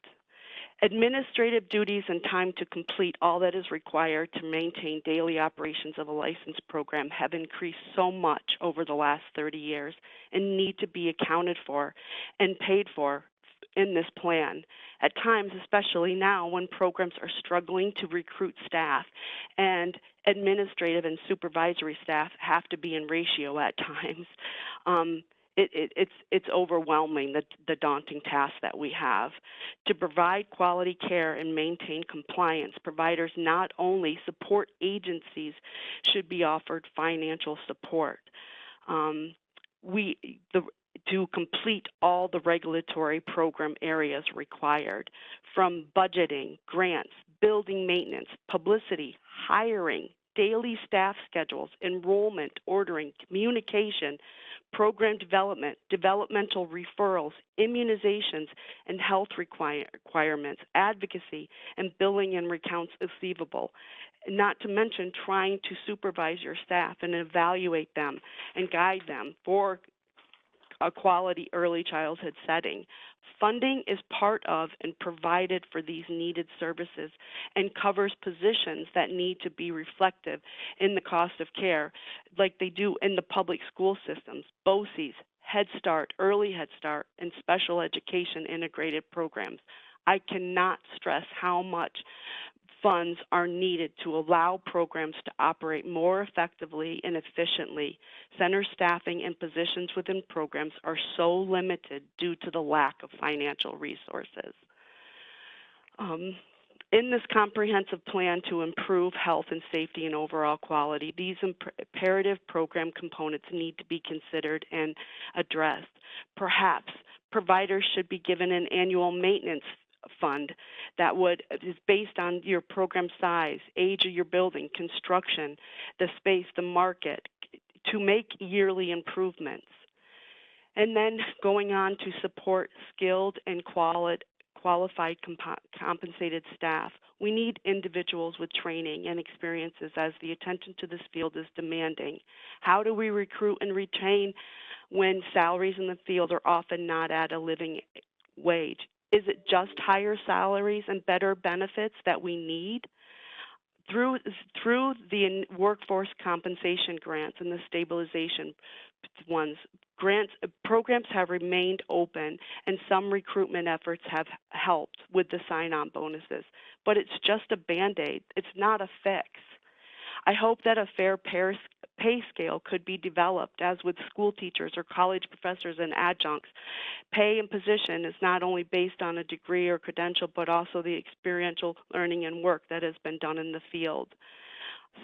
Administrative duties and time to complete all that is required to maintain daily operations of a licensed program have increased so much over the last 30 years and need to be accounted for and paid for in this plan. At times, especially now when programs are struggling to recruit staff and administrative and supervisory staff have to be in ratio at times, it's overwhelming, the daunting task that we have. To provide quality care and maintain compliance, providers not only support agencies should be offered financial support. to complete all the regulatory program areas required, from budgeting, grants, building maintenance, publicity, hiring, daily staff schedules, enrollment, ordering, communication, program development, developmental referrals, immunizations, and health requirements, advocacy, and billing and accounts receivable. Not to mention trying to supervise your staff and evaluate them and guide them for a quality early childhood setting. Funding is part of and provided for these needed services and covers positions that need to be reflective in the cost of care, like they do in the public school systems, BOCES, Head Start, Early Head Start, and special education integrated programs. I cannot stress how much funds are needed to allow programs to operate more effectively and efficiently. Center staffing and positions within programs are so limited due to the lack of financial resources. In this comprehensive plan to improve health and safety and overall quality, these imperative program components need to be considered and addressed. Perhaps providers should be given an annual maintenance fund that is based on your program size, age of your building, construction, the space, the market, to make yearly improvements. And then going on to support skilled and qualified compensated staff. We need individuals with training and experiences as the attention to this field is demanding. How do we recruit and retain when salaries in the field are often not at a living wage? Is it just higher salaries and better benefits that we need? Through the workforce compensation grants and the stabilization ones, programs have remained open, and some recruitment efforts have helped with the sign-on bonuses. But it's just a Band-Aid. It's not a fix. I hope that a fair pay scale could be developed, as with school teachers or college professors and adjuncts. Pay and position is not only based on a degree or credential, but also the experiential learning and work that has been done in the field.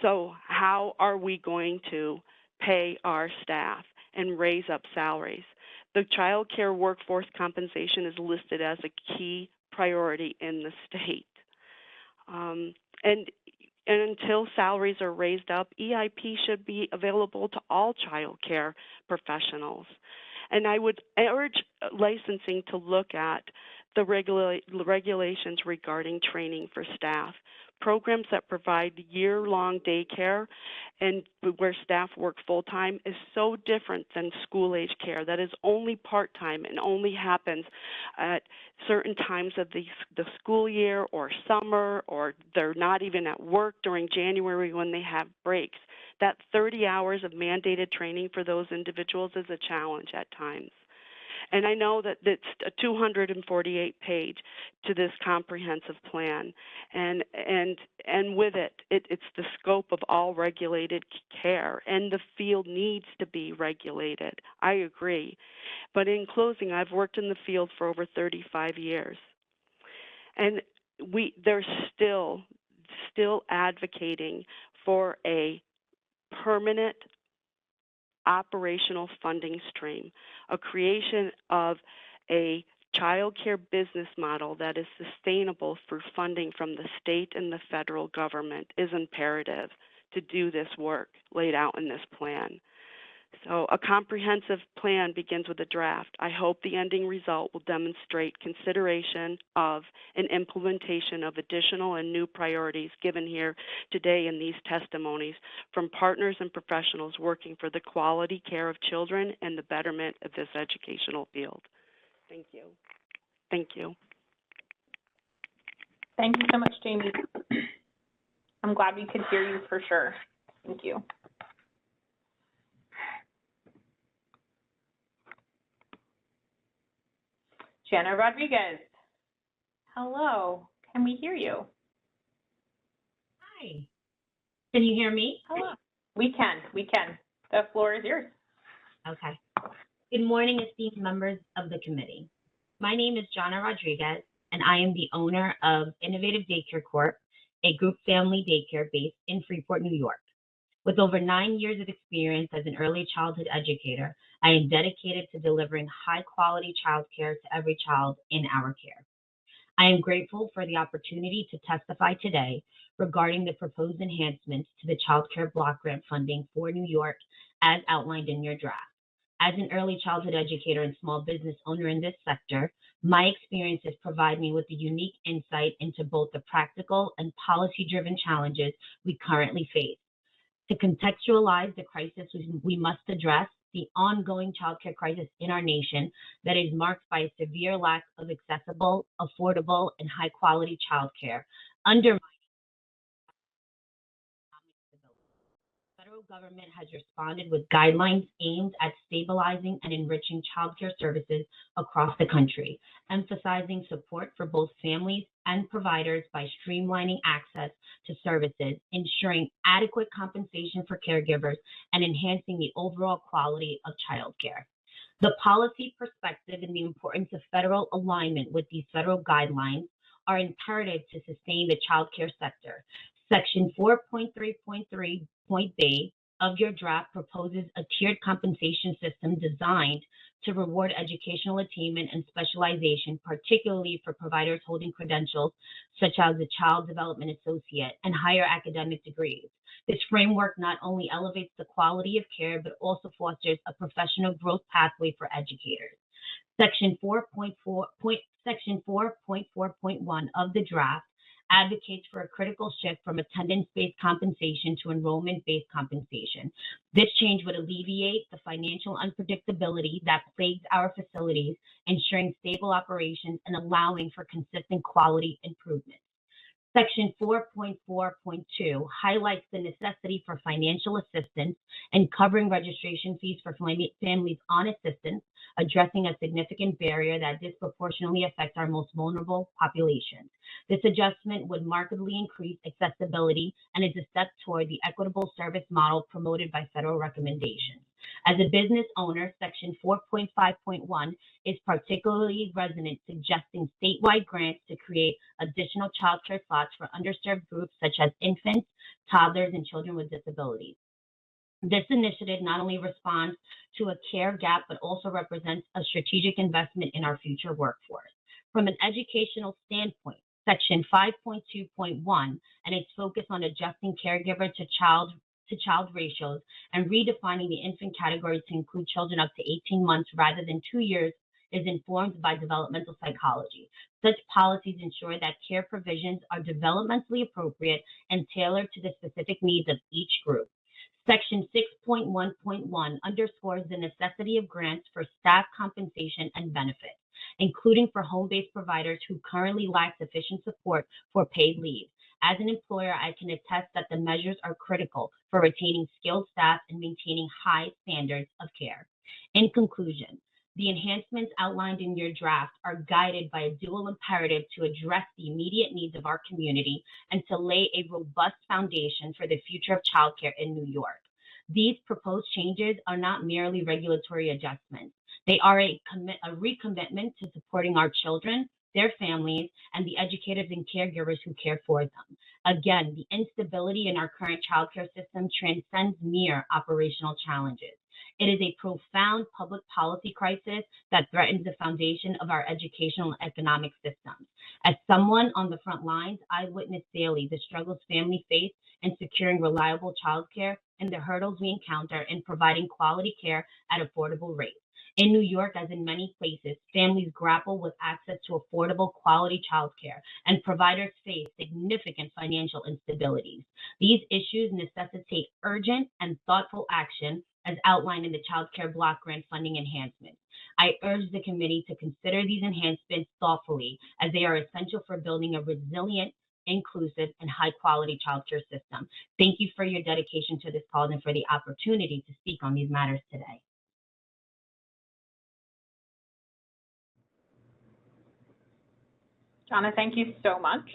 So how are we going to pay our staff and raise up salaries? The child care workforce compensation is listed as a key priority in the state. And until salaries are raised up, EIP should be available to all child care professionals. And I would urge licensing to look at the regulations regarding training for staff. Programs that provide year-long daycare and where staff work full-time is so different than school-age care that is only part-time and only happens at certain times of the school year or summer, or they're not even at work during January when they have breaks. That 30 hours of mandated training for those individuals is a challenge at times. And I know that it's a 248-page to this comprehensive plan, and with it's the scope of all regulated care, and the field needs to be regulated. I agree. But in closing, I've worked in the field for over 35 years, and they're still advocating for a permanent operational funding stream, a creation of a child care business model that is sustainable through funding from the state and the federal government is imperative to do this work laid out in this plan. So a comprehensive plan begins with a draft. I hope the ending result will demonstrate consideration of and implementation of additional and new priorities given here today in these testimonies from partners and professionals working for the quality care of children and the betterment of this educational field. Thank you. Thank you. Thank you so much, Jamie. I'm glad we could hear you for sure. Thank you. Jenna Rodriguez. Hello. Can we hear you? Hi. Can you hear me? Hello. We can. We can. The floor is yours. Okay. Good morning, esteemed members of the committee. My name is Jonna Rodriguez, and I am the owner of Innovative Daycare Corp., a group family daycare based in Freeport, New York. With over 9 years of experience as an early childhood educator, I am dedicated to delivering high-quality childcare to every child in our care. I am grateful for the opportunity to testify today regarding the proposed enhancements to the Child Care Block Grant funding for New York as outlined in your draft. As an early childhood educator and small business owner in this sector, my experiences provide me with a unique insight into both the practical and policy-driven challenges we currently face. To contextualize the crisis we must address, the ongoing childcare crisis in our nation that is marked by a severe lack of accessible, affordable, and high-quality childcare, undermines the federal government has responded with guidelines aimed at stabilizing and enriching childcare services across the country, emphasizing support for both families and providers by streamlining access to services, ensuring adequate compensation for caregivers, and enhancing the overall quality of childcare. The policy perspective and the importance of federal alignment with these federal guidelines are imperative to sustain the childcare sector. Section 4.3.3.b of your draft proposes a tiered compensation system designed to reward educational attainment and specialization, particularly for providers holding credentials such as the Child Development Associate and higher academic degrees. This framework not only elevates the quality of care, but also fosters a professional growth pathway for educators. Section 4.4.1 of the draft advocates for a critical shift from attendance-based compensation to enrollment-based compensation. This change would alleviate the financial unpredictability that plagues our facilities, ensuring stable operations and allowing for consistent quality improvement. Section 4.4.2 highlights the necessity for financial assistance and covering registration fees for families on assistance, addressing a significant barrier that disproportionately affects our most vulnerable populations. This adjustment would markedly increase accessibility and is a step toward the equitable service model promoted by federal recommendations. As a business owner, Section 4.5.1 is particularly resonant, suggesting statewide grants to create additional childcare slots for underserved groups such as infants, toddlers, and children with disabilities. This initiative not only responds to a care gap, but also represents a strategic investment in our future workforce. From an educational standpoint, Section 5.2.1 and its focus on adjusting caregiver to child ratios and redefining the infant category to include children up to 18 months rather than 2 years is informed by developmental psychology. Such policies ensure that care provisions are developmentally appropriate and tailored to the specific needs of each group. Section 6.1.1 underscores the necessity of grants for staff compensation and benefits, including for home-based providers who currently lack sufficient support for paid leave. As an employer, I can attest that the measures are critical for retaining skilled staff and maintaining high standards of care. In conclusion, the enhancements outlined in your draft are guided by a dual imperative to address the immediate needs of our community and to lay a robust foundation for the future of childcare in New York. These proposed changes are not merely regulatory adjustments. They are a recommitment to supporting our children, their families, and the educators and caregivers who care for them. Again, the instability in our current childcare system transcends mere operational challenges. It is a profound public policy crisis that threatens the foundation of our educational and economic systems. As someone on the front lines, I witness daily the struggles families face in securing reliable childcare and the hurdles we encounter in providing quality care at affordable rates. In New York, as in many places, families grapple with access to affordable, quality childcare, and providers face significant financial instabilities. These issues necessitate urgent and thoughtful action as outlined in the Child Care Block Grant funding enhancements. I urge the committee to consider these enhancements thoughtfully, as they are essential for building a resilient, inclusive, and high-quality childcare system. Thank you for your dedication to this cause and for the opportunity to speak on these matters today. Jonna, thank you so much.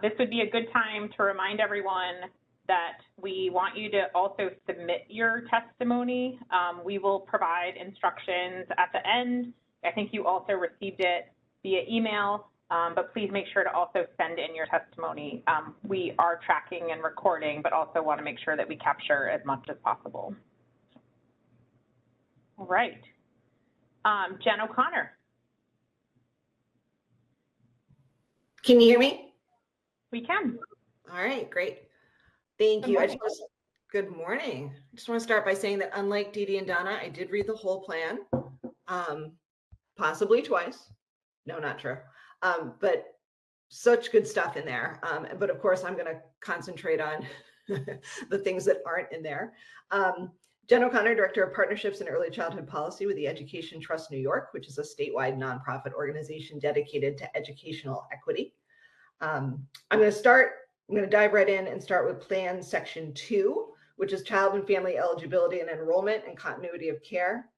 This would be a good time to remind everyone that we want you to also submit your testimony. We will provide instructions at the end. I think you also received it via email. but please make sure to also send in your testimony. We are tracking and recording, but also want to make sure that we capture as much as possible. All right. Jen O'Connor. Can you hear me? We can. All right, great. Thank you. Good morning. I just want to start by saying that unlike Dee Dee and Donna, I did read the whole plan, possibly twice. No, not true. But such good stuff in there. But of course, I'm going to concentrate on the things that aren't in there. Jen O'Connor, Director of Partnerships and Early Childhood Policy with the Education Trust New York, which is a statewide nonprofit organization dedicated to educational equity. I'm going to dive right in and start with Plan Section 2, which is Child and Family Eligibility and Enrollment and Continuity of Care.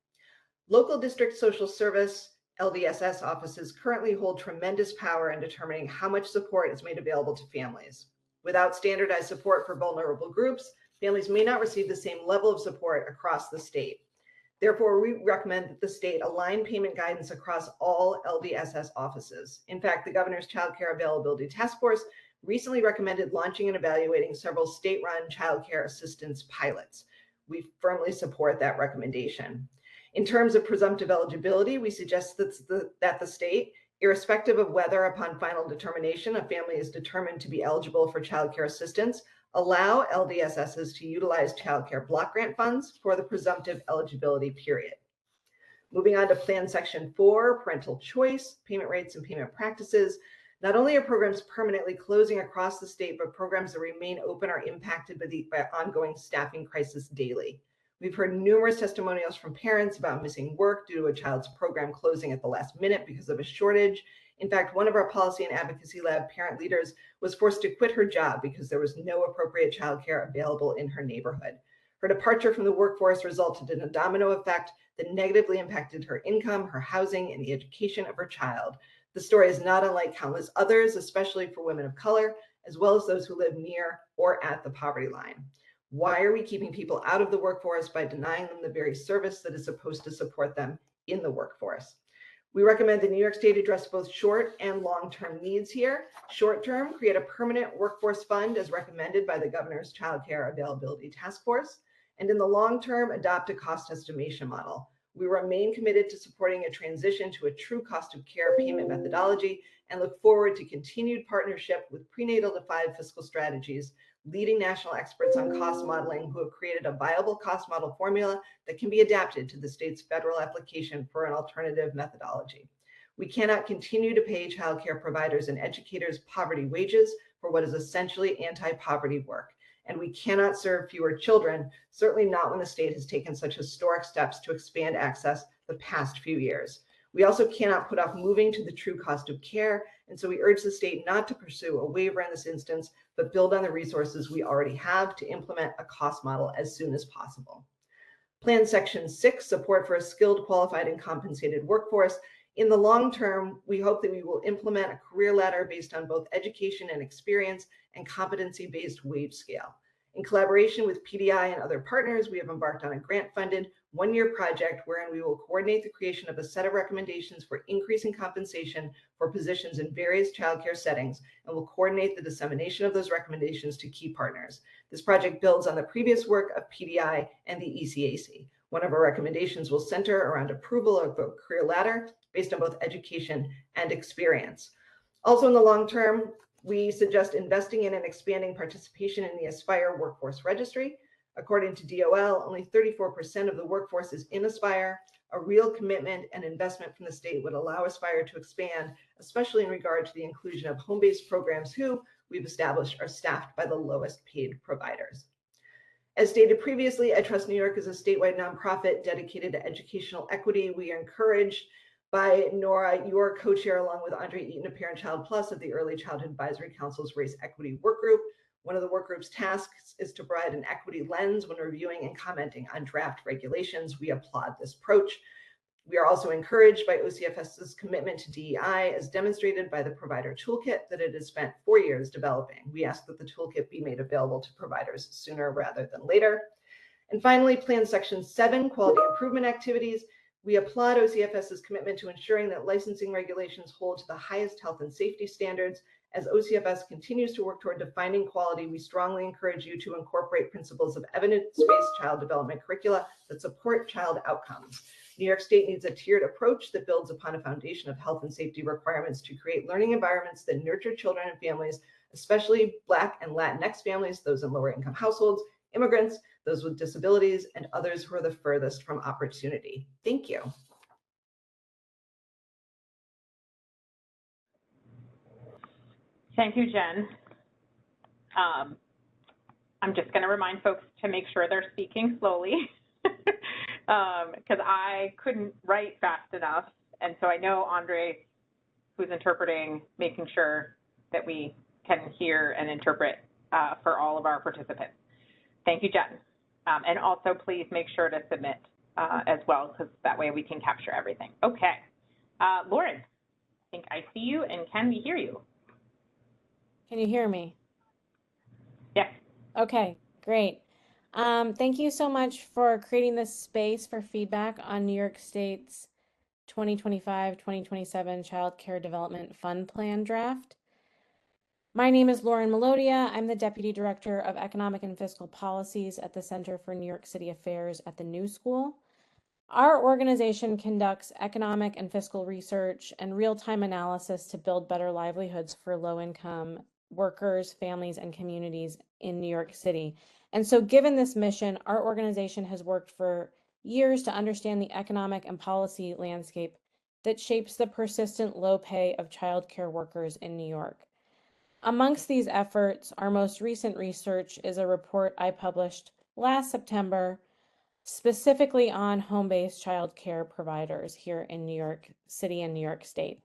Local district social service LDSS offices currently hold tremendous power in determining how much support is made available to families. Without standardized support for vulnerable groups, families may not receive the same level of support across the state. Therefore, we recommend that the state align payment guidance across all LDSS offices. In fact, the Governor's Child Care Availability Task Force recently recommended launching and evaluating several state-run child care assistance pilots. We firmly support that recommendation. In terms of presumptive eligibility, we suggest that the state, irrespective of whether upon final determination a family is determined to be eligible for child care assistance, allow LDSSs to utilize child care block grant funds for the presumptive eligibility period. Moving on to Plan Section 4, Parental Choice, Payment Rates and Payment Practices. Not only are programs permanently closing across the state, but programs that remain open are impacted by ongoing staffing crisis daily. We've heard numerous testimonials from parents about missing work due to a child's program closing at the last minute because of a shortage. In fact, one of our policy and advocacy lab parent leaders was forced to quit her job because there was no appropriate childcare available in her neighborhood. Her departure from the workforce resulted in a domino effect that negatively impacted her income, her housing, and the education of her child. The story is not unlike countless others, especially for women of color, as well as those who live near or at the poverty line. Why are we keeping people out of the workforce by denying them the very service that is supposed to support them in the workforce? We recommend that New York State address both short and long-term needs here. Short-term, create a permanent workforce fund as recommended by the Governor's Child Care Availability Task Force. And in the long-term, adopt a cost estimation model. We remain committed to supporting a transition to a true cost of care payment methodology and look forward to continued partnership with Prenatal to 5 Fiscal Strategies, leading national experts on cost modeling who have created a viable cost model formula that can be adapted to the state's federal application for an alternative methodology. We cannot continue to pay child care providers and educators poverty wages for what is essentially anti-poverty work. And we cannot serve fewer children, certainly not when the state has taken such historic steps to expand access the past few years. We also cannot put off moving to the true cost of care, and so we urge the state not to pursue a waiver in this instance, but build on the resources we already have to implement a cost model as soon as possible. Plan Section 6, support for a skilled, qualified, and compensated workforce. In the long term, we hope that we will implement a career ladder based on both education and experience and competency-based wage scale. In collaboration with PDI and other partners, we have embarked on a grant-funded one-year project wherein we will coordinate the creation of a set of recommendations for increasing compensation for positions in various childcare settings, and will coordinate the dissemination of those recommendations to key partners. This project builds on the previous work of PDI and the ECAC. One of our recommendations will center around approval of a career ladder based on both education and experience. Also in the long term, we suggest investing in and expanding participation in the Aspire Workforce Registry. According to DOL, only 34% of the workforce is in Aspire. A real commitment and investment from the state would allow Aspire to expand, especially in regard to the inclusion of home-based programs who, we've established, are staffed by the lowest paid providers. As stated previously, I Trust New York is a statewide nonprofit dedicated to educational equity. We are encouraged by Nora, your co-chair, along with Andre Eaton of Parent Child Plus of the Early Childhood Advisory Council's Race Equity Work Group. One of the work group's tasks is to provide an equity lens when reviewing and commenting on draft regulations. We applaud this approach. We are also encouraged by OCFS's commitment to DEI as demonstrated by the provider toolkit that it has spent 4 years developing. We ask that the toolkit be made available to providers sooner rather than later. And finally, Plan Section 7, quality improvement activities. We applaud OCFS's commitment to ensuring that licensing regulations hold to the highest health and safety standards. As OCFS continues to work toward defining quality, we strongly encourage you to incorporate principles of evidence-based child development curricula that support child outcomes. New York State needs a tiered approach that builds upon a foundation of health and safety requirements to create learning environments that nurture children and families, especially Black and Latinx families, those in lower income households, immigrants, those with disabilities, and others who are the furthest from opportunity. Thank you. Thank you, Jen. I'm just going to remind folks to make sure they're speaking slowly because I couldn't write fast enough. And so I know Andre, who's interpreting, making sure that we can hear and interpret for all of our participants. Thank you, Jen. And also please make sure to submit as well, because that way we can capture everything. Okay. Lauren, I think I see you, and can we hear you? Can you hear me? Yes. Okay, great. Thank you so much for creating this space for feedback on New York State's 2025-2027 Child Care Development Fund Plan draft. My name is Lauren Melodia. I'm the Deputy Director of Economic and Fiscal Policies at the Center for New York City Affairs at the New School. Our organization conducts economic and fiscal research and real-time analysis to build better livelihoods for low-income workers, families, and communities in New York City. And so given this mission, our organization has worked for years to understand the economic and policy landscape that shapes the persistent low pay of childcare workers in New York. Amongst these efforts, our most recent research is a report I published last September specifically on home-based child care providers here in New York City and New York State.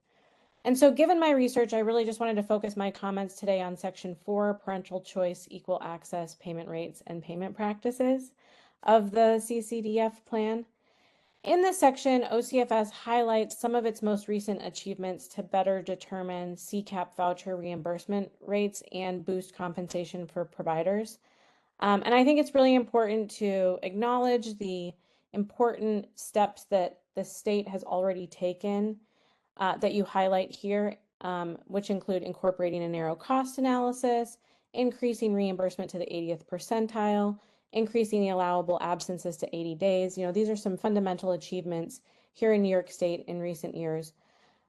And so given my research, I really just wanted to focus my comments today on Section 4, Parental Choice, Equal Access, Payment Rates, and Payment Practices of the CCDF plan. In this section, OCFS highlights some of its most recent achievements to better determine CCAP voucher reimbursement rates and boost compensation for providers. And I think it's really important to acknowledge the important steps that the state has already taken that you highlight here, which include incorporating a narrow cost analysis, increasing reimbursement to the 80th percentile, increasing the allowable absences to 80 days. You know, these are some fundamental achievements here in New York State in recent years.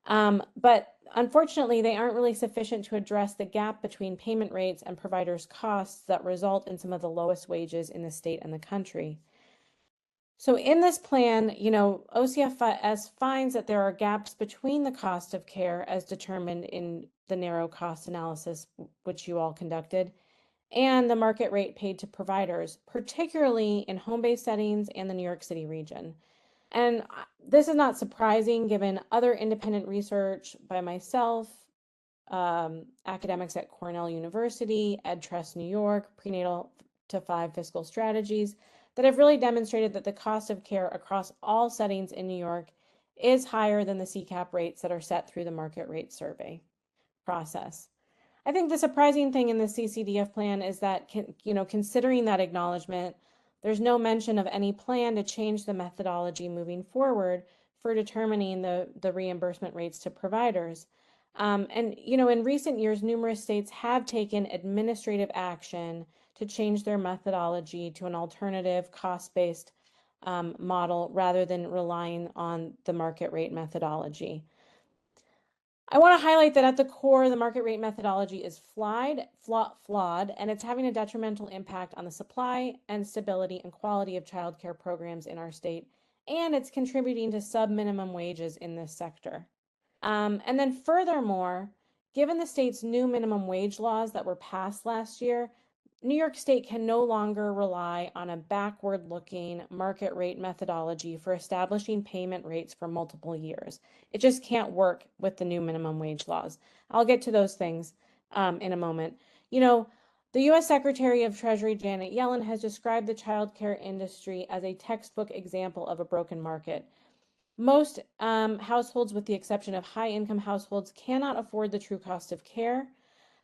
But unfortunately, they aren't really sufficient to address the gap between payment rates and providers' costs that result in some of the lowest wages in the state and the country. So in this plan, you know, OCFS finds that there are gaps between the cost of care as determined in the narrow cost analysis, which you all conducted, and the market rate paid to providers, particularly in home-based settings and the New York City region. And this is not surprising given other independent research by myself, academics at Cornell University, EdTrust New York, Prenatal to 5 Fiscal Strategies, that have really demonstrated that the cost of care across all settings in New York is higher than the CCAP rates that are set through the market rate survey process. I think the surprising thing in the CCDF plan is that, you know, considering that acknowledgement, there's no mention of any plan to change the methodology moving forward for determining the reimbursement rates to providers. And, you know, in recent years, numerous states have taken administrative action to change their methodology to an alternative cost-based model rather than relying on the market rate methodology. I want to highlight that at the core, the market rate methodology is flawed, and it's having a detrimental impact on the supply and stability and quality of childcare programs in our state, and it's contributing to sub-minimum wages in this sector. And then furthermore, given the state's new minimum wage laws that were passed last year, New York State can no longer rely on a backward-looking market rate methodology for establishing payment rates for multiple years. It just can't work with the new minimum wage laws. I'll get to those things in a moment. You know, the U.S. Secretary of Treasury Janet Yellen has described the childcare industry as a textbook example of a broken market. Most households, with the exception of high-income households, cannot afford the true cost of care.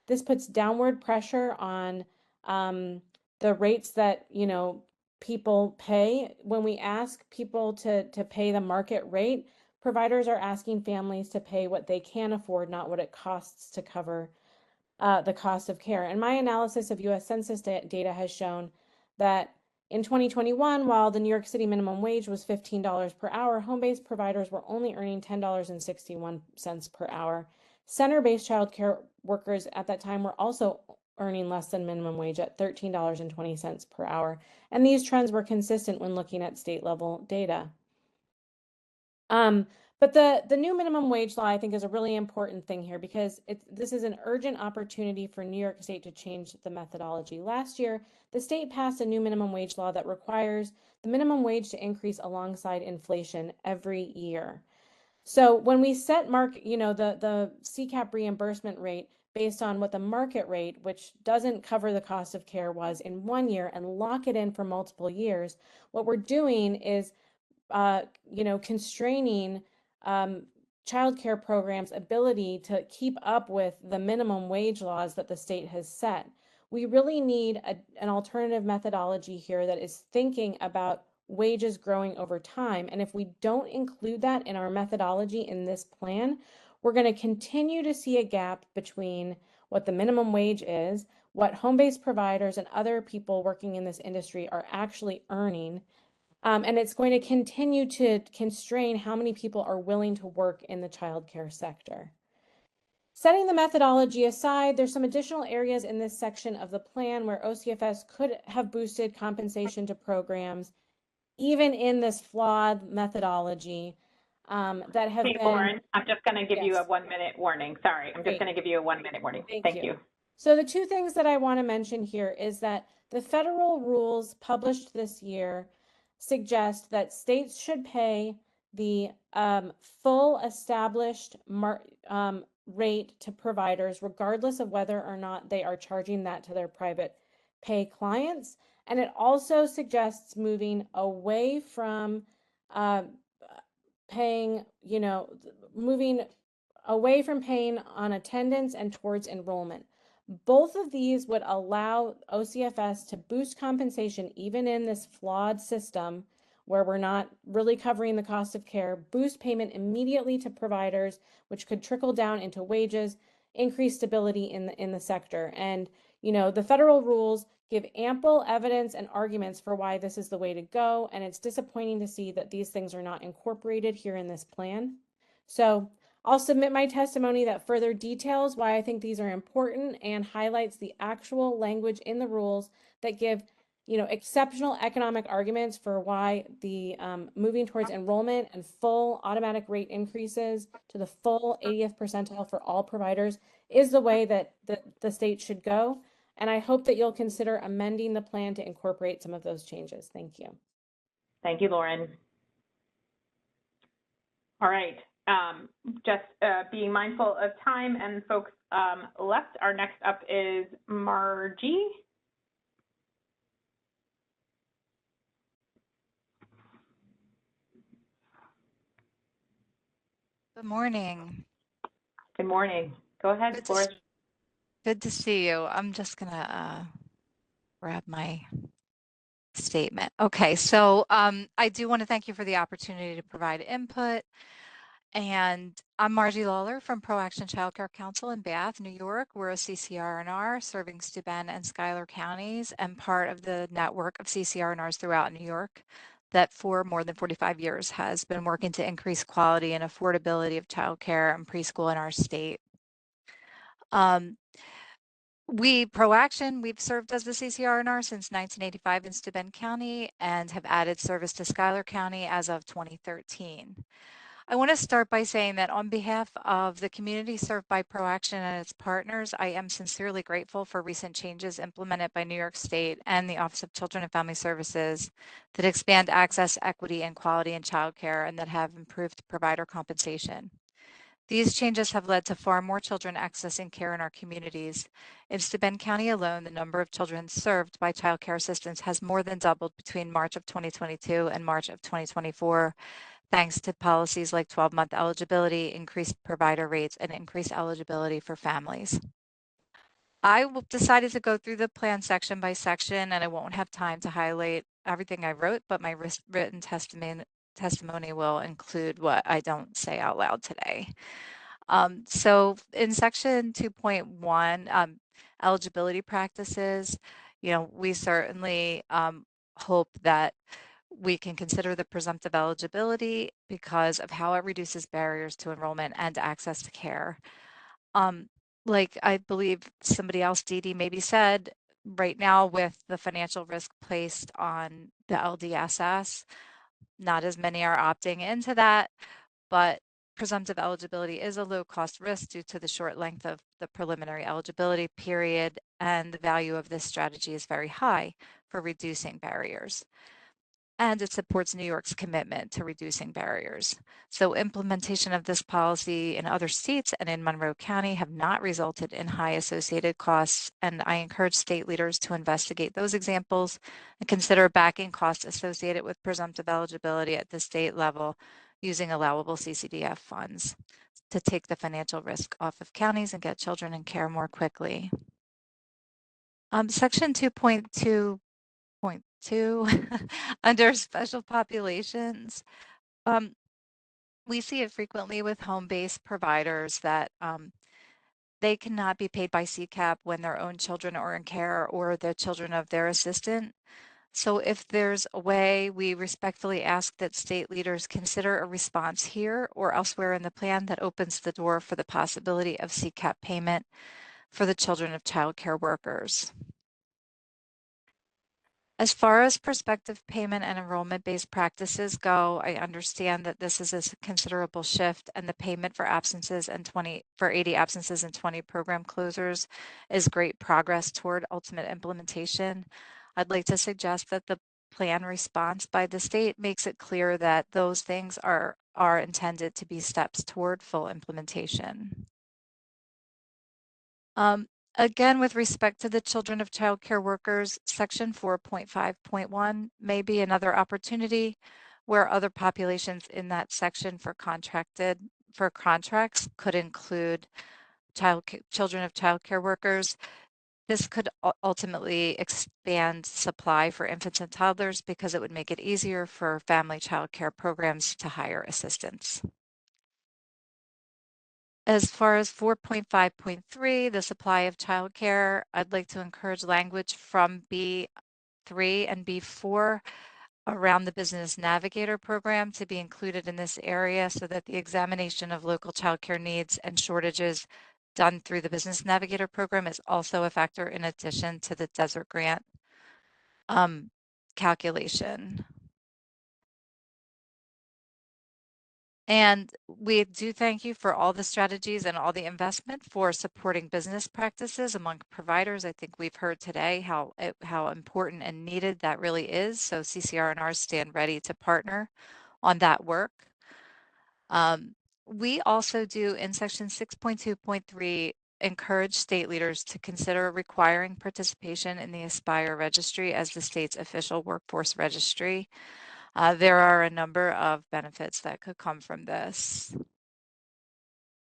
This puts downward pressure on the rates that, you know, people pay. When we ask people to pay the market rate, providers are asking families to pay what they can afford, not what it costs to cover the cost of care. And my analysis of US Census data has shown that in 2021, while the New York City minimum wage was $15 per hour, home-based providers were only earning $10.61 per hour. Center-based childcare workers at that time were also earning less than minimum wage at $13.20 per hour. And these trends were consistent when looking at state level data. But the new minimum wage law, I think, is a really important thing here because this is an urgent opportunity for New York State to change the methodology. Last year, the state passed a new minimum wage law that requires the minimum wage to increase alongside inflation every year. So when we set the CCAP reimbursement rate based on what the market rate, which doesn't cover the cost of care, was in 1 year and lock it in for multiple years, what we're doing is constraining child care programs' ability to keep up with the minimum wage laws that the state has set. We really need an alternative methodology here that is thinking about wages growing over time. And if we don't include that in our methodology in this plan, we're going to continue to see a gap between what the minimum wage is, what home-based providers and other people working in this industry are actually earning, and it's going to continue to constrain how many people are willing to work in the childcare sector. Setting the methodology aside, there's some additional areas in this section of the plan where OCFS could have boosted compensation to programs, even in this flawed methodology that have been. Lauren, I'm just going to give you a Yes. 1 minute warning. Sorry, I'm just Great. going to give you a 1 minute warning. Thank you. So the two things that I want to mention here is that the federal rules published this year suggest that states should pay the full established rate to providers, regardless of whether or not they are charging that to their private pay clients. And it also suggests moving away from paying, moving away from paying on attendance and towards enrollment. Both of these would allow OCFS to boost compensation even in this flawed system where we're not really covering the cost of care, boost payment immediately to providers, which could trickle down into wages, increase stability in the sector. And the federal rules give ample evidence and arguments for why this is the way to go, and it's disappointing to see that these things are not incorporated here in this plan. So I'll submit my testimony that further details why I think these are important and highlights the actual language in the rules that give, exceptional economic arguments for why the moving towards enrollment and full automatic rate increases to the full 80th percentile for all providers is the way that the state should go. And I hope that you'll consider amending the plan to incorporate some of those changes. Thank you. Thank you, Lauren. All right. Just being mindful of time and folks left, our next up is Margie. Good morning. Good morning. Go ahead, Flores. Good to see you. I'm just gonna grab my statement. Okay, so I do want to thank you for the opportunity to provide input. And I'm Margie Lawler from ProAction Child Care Council in Bath, New York. We're a CCR&R serving Steuben and Schuyler counties and part of the network of CCR&Rs throughout New York that for more than 45 years has been working to increase quality and affordability of childcare and preschool in our state. ProAction, we've served as the CCR&R since 1985 in Steuben County and have added service to Schuyler County as of 2013. I want to start by saying that on behalf of the community served by ProAction and its partners, I am sincerely grateful for recent changes implemented by New York State and the Office of Children and Family Services that expand access, equity, and quality in childcare and that have improved provider compensation. These changes have led to far more children accessing care in our communities. In Steuben County alone, the number of children served by child care assistants has more than doubled between March of 2022 and March of 2024, thanks to policies like 12-month eligibility, increased provider rates, and increased eligibility for families. decided to go through the plan section by section, and I won't have time to highlight everything I wrote, but my written testimony will include what I don't say out loud today. So in section 2.1, eligibility practices, we certainly hope that we can consider the presumptive eligibility because of how it reduces barriers to enrollment and access to care. Like I believe somebody else, Dee Dee, maybe said, right now with the financial risk placed on the LDSS, not as many are opting into that, but presumptive eligibility is a low cost risk due to the short length of the preliminary eligibility period, and the value of this strategy is very high for reducing barriers. And it supports New York's commitment to reducing barriers. So implementation of this policy in other states and in Monroe County have not resulted in high associated costs. And I encourage state leaders to investigate those examples and consider backing costs associated with presumptive eligibility at the state level using allowable CCDF funds to take the financial risk off of counties and get children in care more quickly. Section 2.2 under special populations. We see it frequently with home-based providers that they cannot be paid by CCAP when their own children are in care or the children of their assistant. So if there's a way, we respectfully ask that state leaders consider a response here or elsewhere in the plan that opens the door for the possibility of CCAP payment for the children of child care workers. As far as prospective payment and enrollment-based practices go, I understand that this is a considerable shift, and the payment for absences and 80 absences and 20 program closures is great progress toward ultimate implementation. I'd like to suggest that the plan response by the state makes it clear that those things are intended to be steps toward full implementation. Again, with respect to the children of child care workers, section 4.5.1 may be another opportunity where other populations in that section for contracts could include children of child care workers. This could ultimately expand supply for infants and toddlers because it would make it easier for family child care programs to hire assistants. As far as 4.5.3, the supply of childcare, I'd like to encourage language from B3 and B4 around the Business Navigator program to be included in this area so that the examination of local childcare needs and shortages done through the Business Navigator program is also a factor in addition to the Desert Grant calculation. And we do thank you for all the strategies and all the investment for supporting business practices among providers. I think we've heard today how important and needed that really is. So CCR&R stand ready to partner on that work. We also do in section 6.2.3 encourage state leaders to consider requiring participation in the Aspire registry as the state's official workforce registry. There are a number of benefits that could come from this.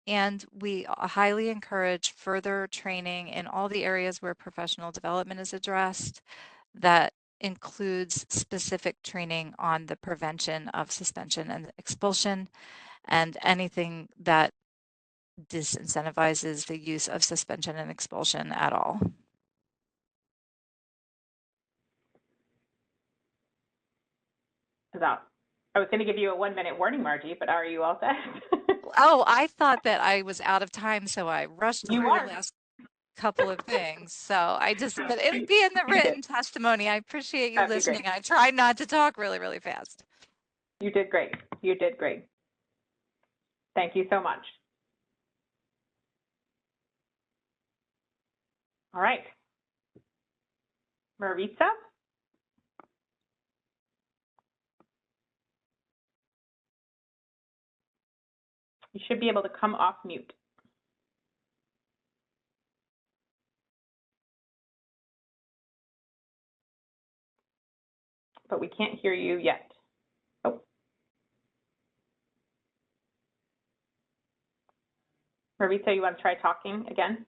And we highly encourage further training in all the areas where professional development is addressed. That includes specific training on the prevention of suspension and expulsion and anything that disincentivizes the use of suspension and expulsion at all. I was going to give you a 1-minute warning, Margie, but are you all set? Oh, I thought that I was out of time, so I rushed through You are. the last couple of things. So but it'll be in the written testimony. I appreciate you That'd be listening. great. I tried not to talk really, really fast. You did great. You did great. Thank you so much. All right. Maritza? You should be able to come off mute. But we can't hear you yet. Oh. Maritza, you want to try talking again?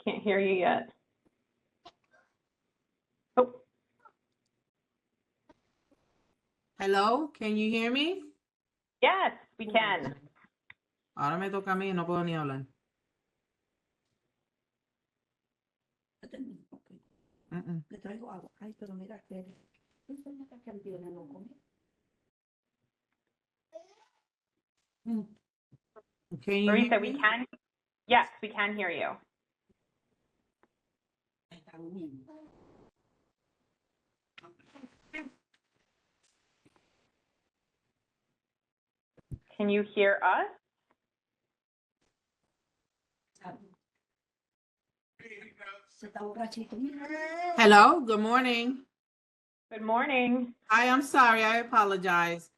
Can't hear you yet. Oh. Hello, can you hear me? Yes, we can. Ahora me toca a mí, no puedo ni hablar. Le traigo agua. Ay, pero mira que... Can you hear Marisa, me? we can. Yes, we can hear you. Can you hear us? Hello, good morning. Good morning. Hi, I'm sorry, I apologize.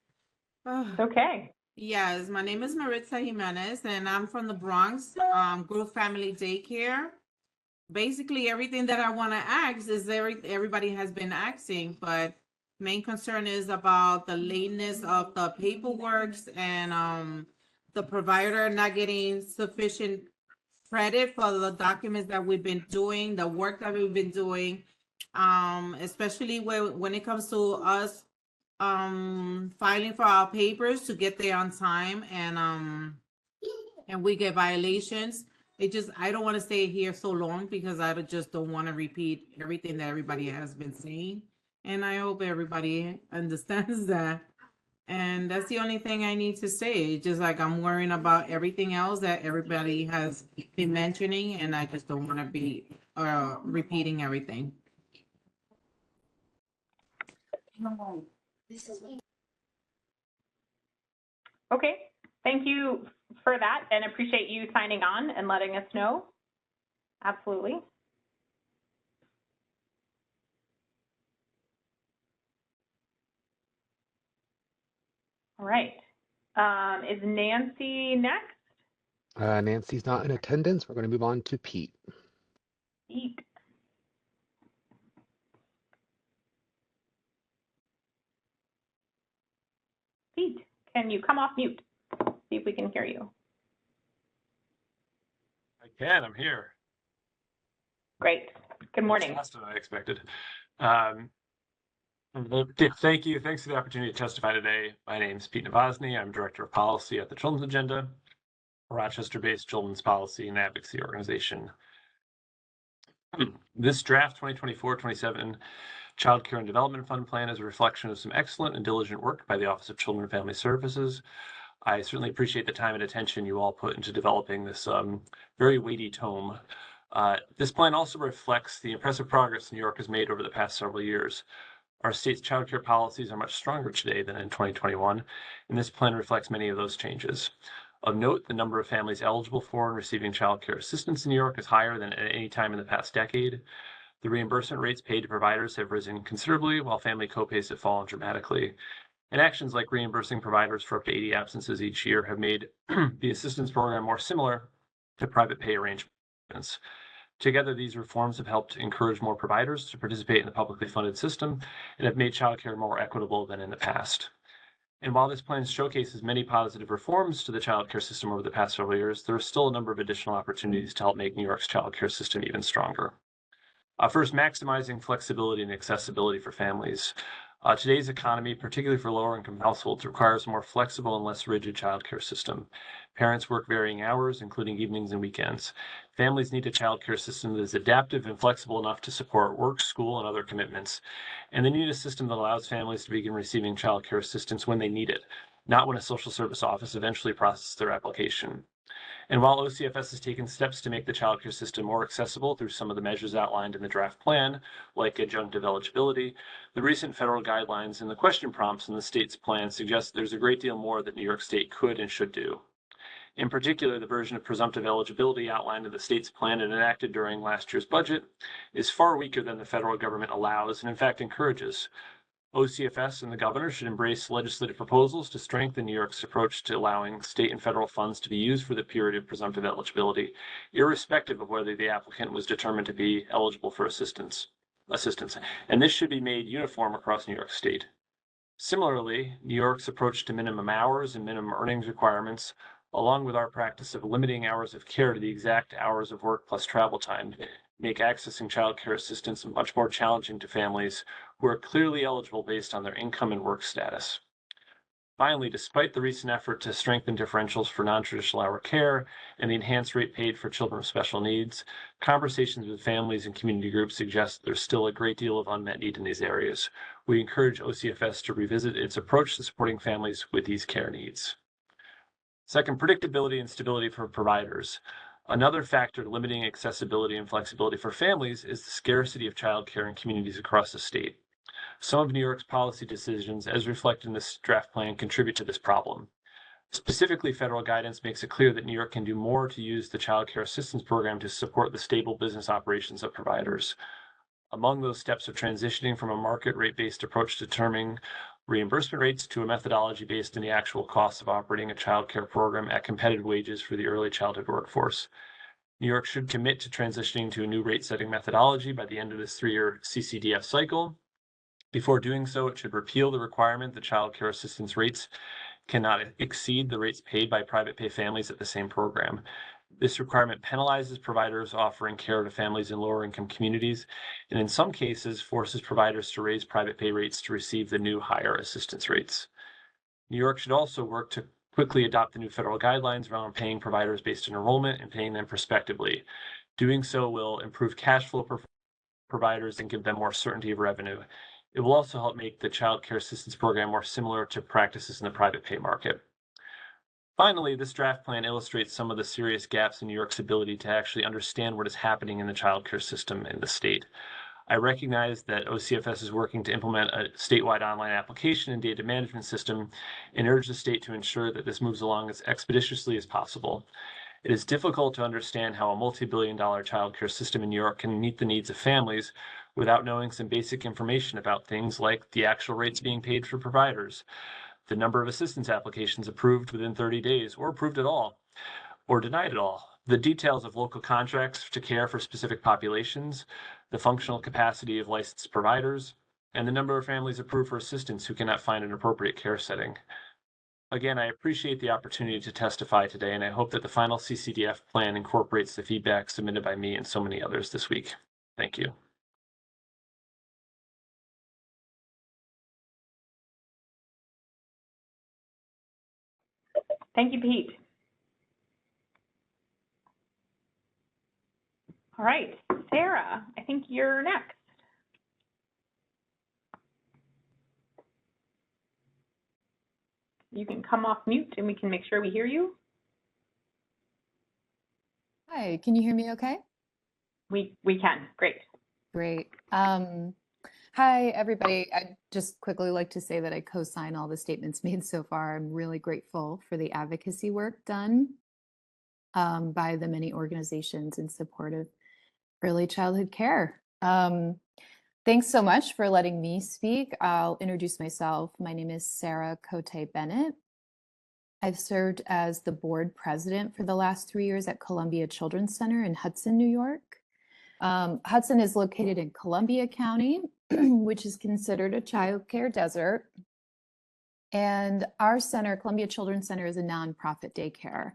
It's okay. Yes, my name is Maritza Jimenez and I'm from the Bronx, Grove Family Daycare. Basically, everything that I want to ask is everybody has been asking, but main concern is about the lateness of the paperwork and the provider not getting sufficient credit for the documents that we've been doing, the work that we've been doing, especially when it comes to us filing for our papers to get there on time and we get violations. I don't want to stay here so long because I just don't want to repeat everything that everybody has been saying. And I hope everybody understands that. And that's the only thing I need to say. It's just like I'm worrying about everything else that everybody has been mentioning, and I just don't want to be repeating everything. Okay, thank you for that and appreciate you signing on and letting us know. Absolutely. All right. Is Nancy next? Nancy's not in attendance. We're going to move on to Pete. Pete. Pete, can you come off mute? See if we can hear you. I can, I'm here. Great. Good morning. Faster than I expected. Thank you. Thanks for the opportunity to testify today. My name is Pete Novosny. I'm Director of Policy at the Children's Agenda, a Rochester-based children's policy and advocacy organization. This draft 2024-27 Child Care and Development Fund Plan is a reflection of some excellent and diligent work by the Office of Children and Family Services. I certainly appreciate the time and attention you all put into developing this very weighty tome. This plan also reflects the impressive progress New York has made over the past several years. Our state's child care policies are much stronger today than in 2021, and this plan reflects many of those changes. Of note, the number of families eligible for and receiving child care assistance in New York is higher than at any time in the past decade. The reimbursement rates paid to providers have risen considerably, while family copays have fallen dramatically. And actions like reimbursing providers for up to 80 absences each year have made the assistance program more similar to private pay arrangements. Together, these reforms have helped encourage more providers to participate in the publicly funded system and have made childcare more equitable than in the past. And while this plan showcases many positive reforms to the childcare system over the past several years, there are still a number of additional opportunities to help make New York's childcare system even stronger. First, maximizing flexibility and accessibility for families. Today's economy, particularly for lower-income households, requires a more flexible and less rigid childcare system. Parents work varying hours, including evenings and weekends. Families need a childcare system that is adaptive and flexible enough to support work, school, and other commitments. And they need a system that allows families to begin receiving childcare assistance when they need it, not when a social service office eventually processes their application. And while OCFS has taken steps to make the childcare system more accessible through some of the measures outlined in the draft plan, like adjunctive eligibility, the recent federal guidelines and the question prompts in the state's plan suggest there's a great deal more that New York State could and should do. In particular, the version of presumptive eligibility outlined in the state's plan and enacted during last year's budget is far weaker than the federal government allows and in fact encourages. OCFS and the governor should embrace legislative proposals to strengthen New York's approach to allowing state and federal funds to be used for the period of presumptive eligibility, irrespective of whether the applicant was determined to be eligible for assistance. And this should be made uniform across New York State. Similarly, New York's approach to minimum hours and minimum earnings requirements along with our practice of limiting hours of care to the exact hours of work plus travel time, make accessing childcare assistance much more challenging to families who are clearly eligible based on their income and work status. Finally, despite the recent effort to strengthen differentials for non-traditional hour care and the enhanced rate paid for children with special needs, conversations with families and community groups suggest there's still a great deal of unmet need in these areas. We encourage OCFS to revisit its approach to supporting families with these care needs. Second, predictability and stability for providers. Another factor limiting accessibility and flexibility for families is the scarcity of childcare in communities across the state. Some of New York's policy decisions, as reflected in this draft plan, contribute to this problem. Specifically, federal guidance makes it clear that New York can do more to use the Child Care Assistance Program to support the stable business operations of providers. Among those steps are transitioning from a market rate-based approach to determining reimbursement rates to a methodology based on the actual costs of operating a child care program at competitive wages for the early childhood workforce. New York should commit to transitioning to a new rate-setting methodology by the end of this 3-year CCDF cycle. Before doing so, it should repeal the requirement that child care assistance rates cannot exceed the rates paid by private pay families at the same program. This requirement penalizes providers offering care to families in lower income communities, and in some cases forces providers to raise private pay rates to receive the new higher assistance rates. New York should also work to quickly adopt the new federal guidelines around paying providers based on enrollment and paying them prospectively. Doing so will improve cash flow for providers and give them more certainty of revenue. It will also help make the Child Care Assistance Program more similar to practices in the private pay market. Finally, this draft plan illustrates some of the serious gaps in New York's ability to actually understand what is happening in the childcare system in the state. I recognize that OCFS is working to implement a statewide online application and data management system and urge the state to ensure that this moves along as expeditiously as possible. It is difficult to understand how a multi-billion-dollar childcare system in New York can meet the needs of families without knowing some basic information about things like the actual rates being paid for providers, the number of assistance applications approved within 30 days or approved at all, or denied at all, the details of local contracts to care for specific populations, the functional capacity of licensed providers, and the number of families approved for assistance who cannot find an appropriate care setting. Again, I appreciate the opportunity to testify today, and I hope that the final CCDF plan incorporates the feedback submitted by me and so many others this week. Thank you. Thank you, Pete. All right, Sarah, I think you're next. You can come off mute and we can make sure we hear you. Hi, can you hear me okay? We can, great. Great. Hi, everybody. I'd just quickly like to say that I co-sign all the statements made so far. I'm really grateful for the advocacy work done by the many organizations in support of early childhood care. Thanks so much for letting me speak. I'll introduce myself. My name is Sarah Cote Bennett. I've served as the board president for the last 3 years at Columbia Children's Center in Hudson, New York. Hudson is located in Columbia County, which is considered a child care desert. And our center, Columbia Children's Center, is a nonprofit daycare.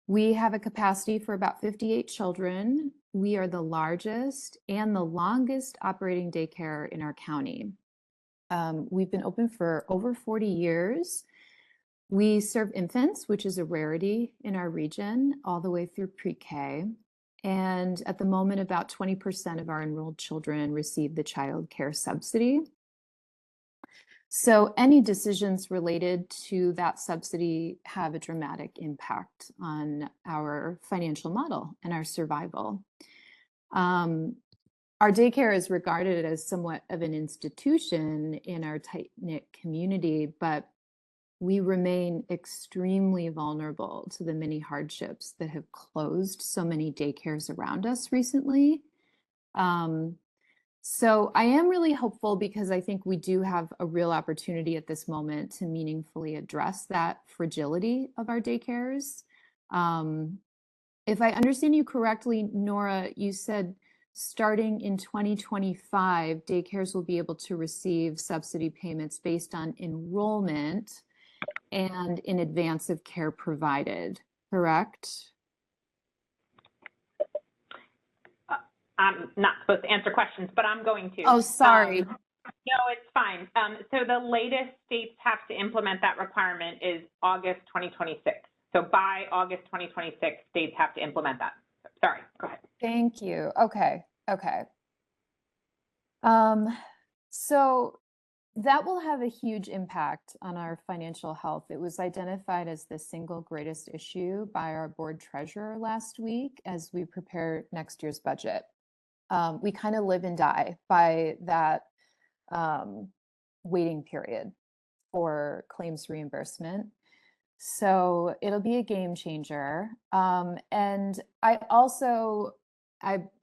We have a capacity for about 58 children. We are the largest and the longest operating daycare in our county. We've been open for over 40 years. We serve infants, which is a rarity in our region, all the way through pre-K. And at the moment, about 20% of our enrolled children receive the child care subsidy. So any decisions related to that subsidy have a dramatic impact on our financial model and our survival. Our daycare is regarded as somewhat of an institution in our tight-knit community, but we remain extremely vulnerable to the many hardships that have closed so many daycares around us recently. So I am really hopeful because I think we do have a real opportunity at this moment to meaningfully address that fragility of our daycares. If I understand you correctly, Nora, you said starting in 2025, daycares will be able to receive subsidy payments based on enrollment. and in advance of care provided, correct? I'm not supposed to answer questions, but I'm going to. Oh, sorry. No, it's fine. So the latest states have to implement that requirement is August 2026. So by August 2026, states have to implement that. Sorry, go ahead. Thank you. Okay. Okay. So that will have a huge impact on our financial health. It was identified as the single greatest issue by our board treasurer last week as we prepare next year's budget. We kind of live and die by that waiting period for claims reimbursement. So it'll be a game changer. And I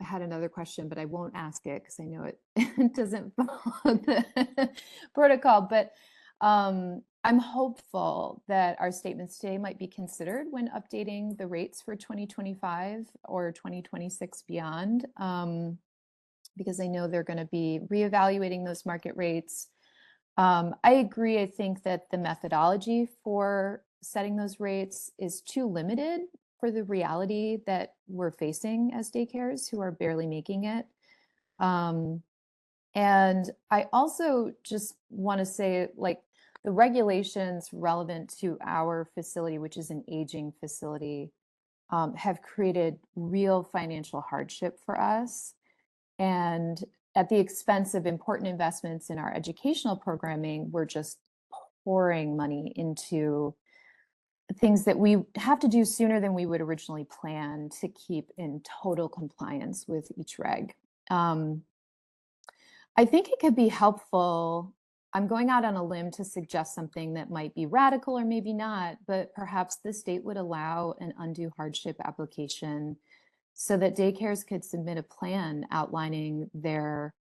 had another question, but I won't ask it because I know it doesn't follow the protocol. But I'm hopeful that our statements today might be considered when updating the rates for 2025 or 2026 beyond, because I know they're going to be reevaluating those market rates. I agree. I think that the methodology for setting those rates is too limited for the reality that we're facing as daycares who are barely making it. And I also just want to say, like, the regulations relevant to our facility, which is an aging facility, have created real financial hardship for us. And at the expense of important investments in our educational programming, we're just pouring money into things that we have to do sooner than we would originally plan to keep in total compliance with each reg. I think it could be helpful. I'm going out on a limb to suggest something that might be radical or maybe not, but perhaps the state would allow an undue hardship application so that daycares could submit a plan outlining their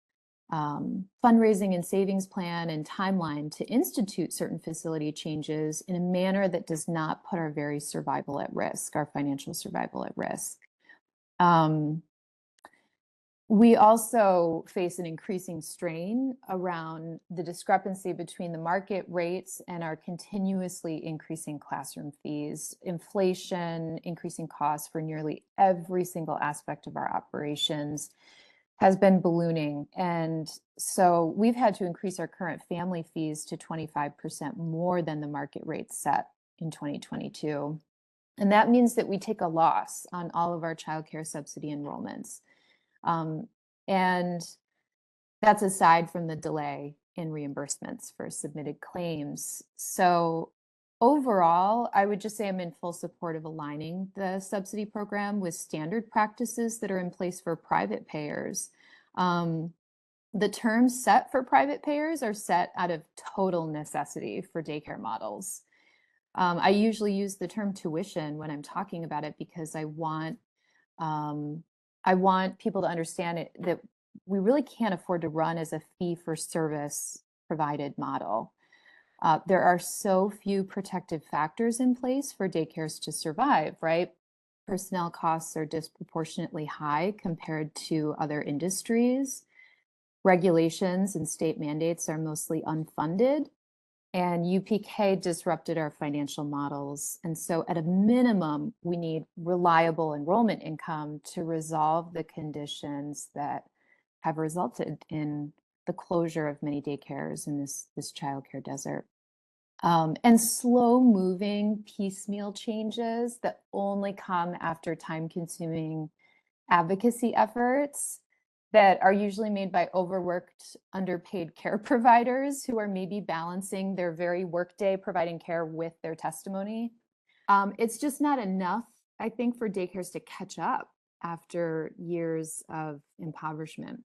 fundraising and savings plan and timeline to institute certain facility changes in a manner that does not put our very survival at risk, our financial survival at risk. We also face an increasing strain around the discrepancy between the market rates and our continuously increasing classroom fees, inflation, increasing costs for nearly every single aspect of our operations has been ballooning. And so we've had to increase our current family fees to 25% more than the market rates set in 2022. And that means that we take a loss on all of our childcare subsidy enrollments. And that's aside from the delay in reimbursements for submitted claims. So overall, I would just say I'm in full support of aligning the subsidy program with standard practices that are in place for private payers. The terms set for private payers are set out of total necessity for daycare models. I usually use the term tuition when I'm talking about it because I want people to understand it, that we really can't afford to run as a fee-for-service provided model. There are so few protective factors in place for daycares to survive, right? Personnel costs are disproportionately high compared to other industries. Regulations and state mandates are mostly unfunded, and UPK disrupted our financial models. And so at a minimum, we need reliable enrollment income to resolve the conditions that have resulted in the closure of many daycares in this childcare desert. And slow moving piecemeal changes that only come after time-consuming advocacy efforts that are usually made by overworked, underpaid care providers who are maybe balancing their very workday providing care with their testimony. It's just not enough, I think, for daycares to catch up after years of impoverishment.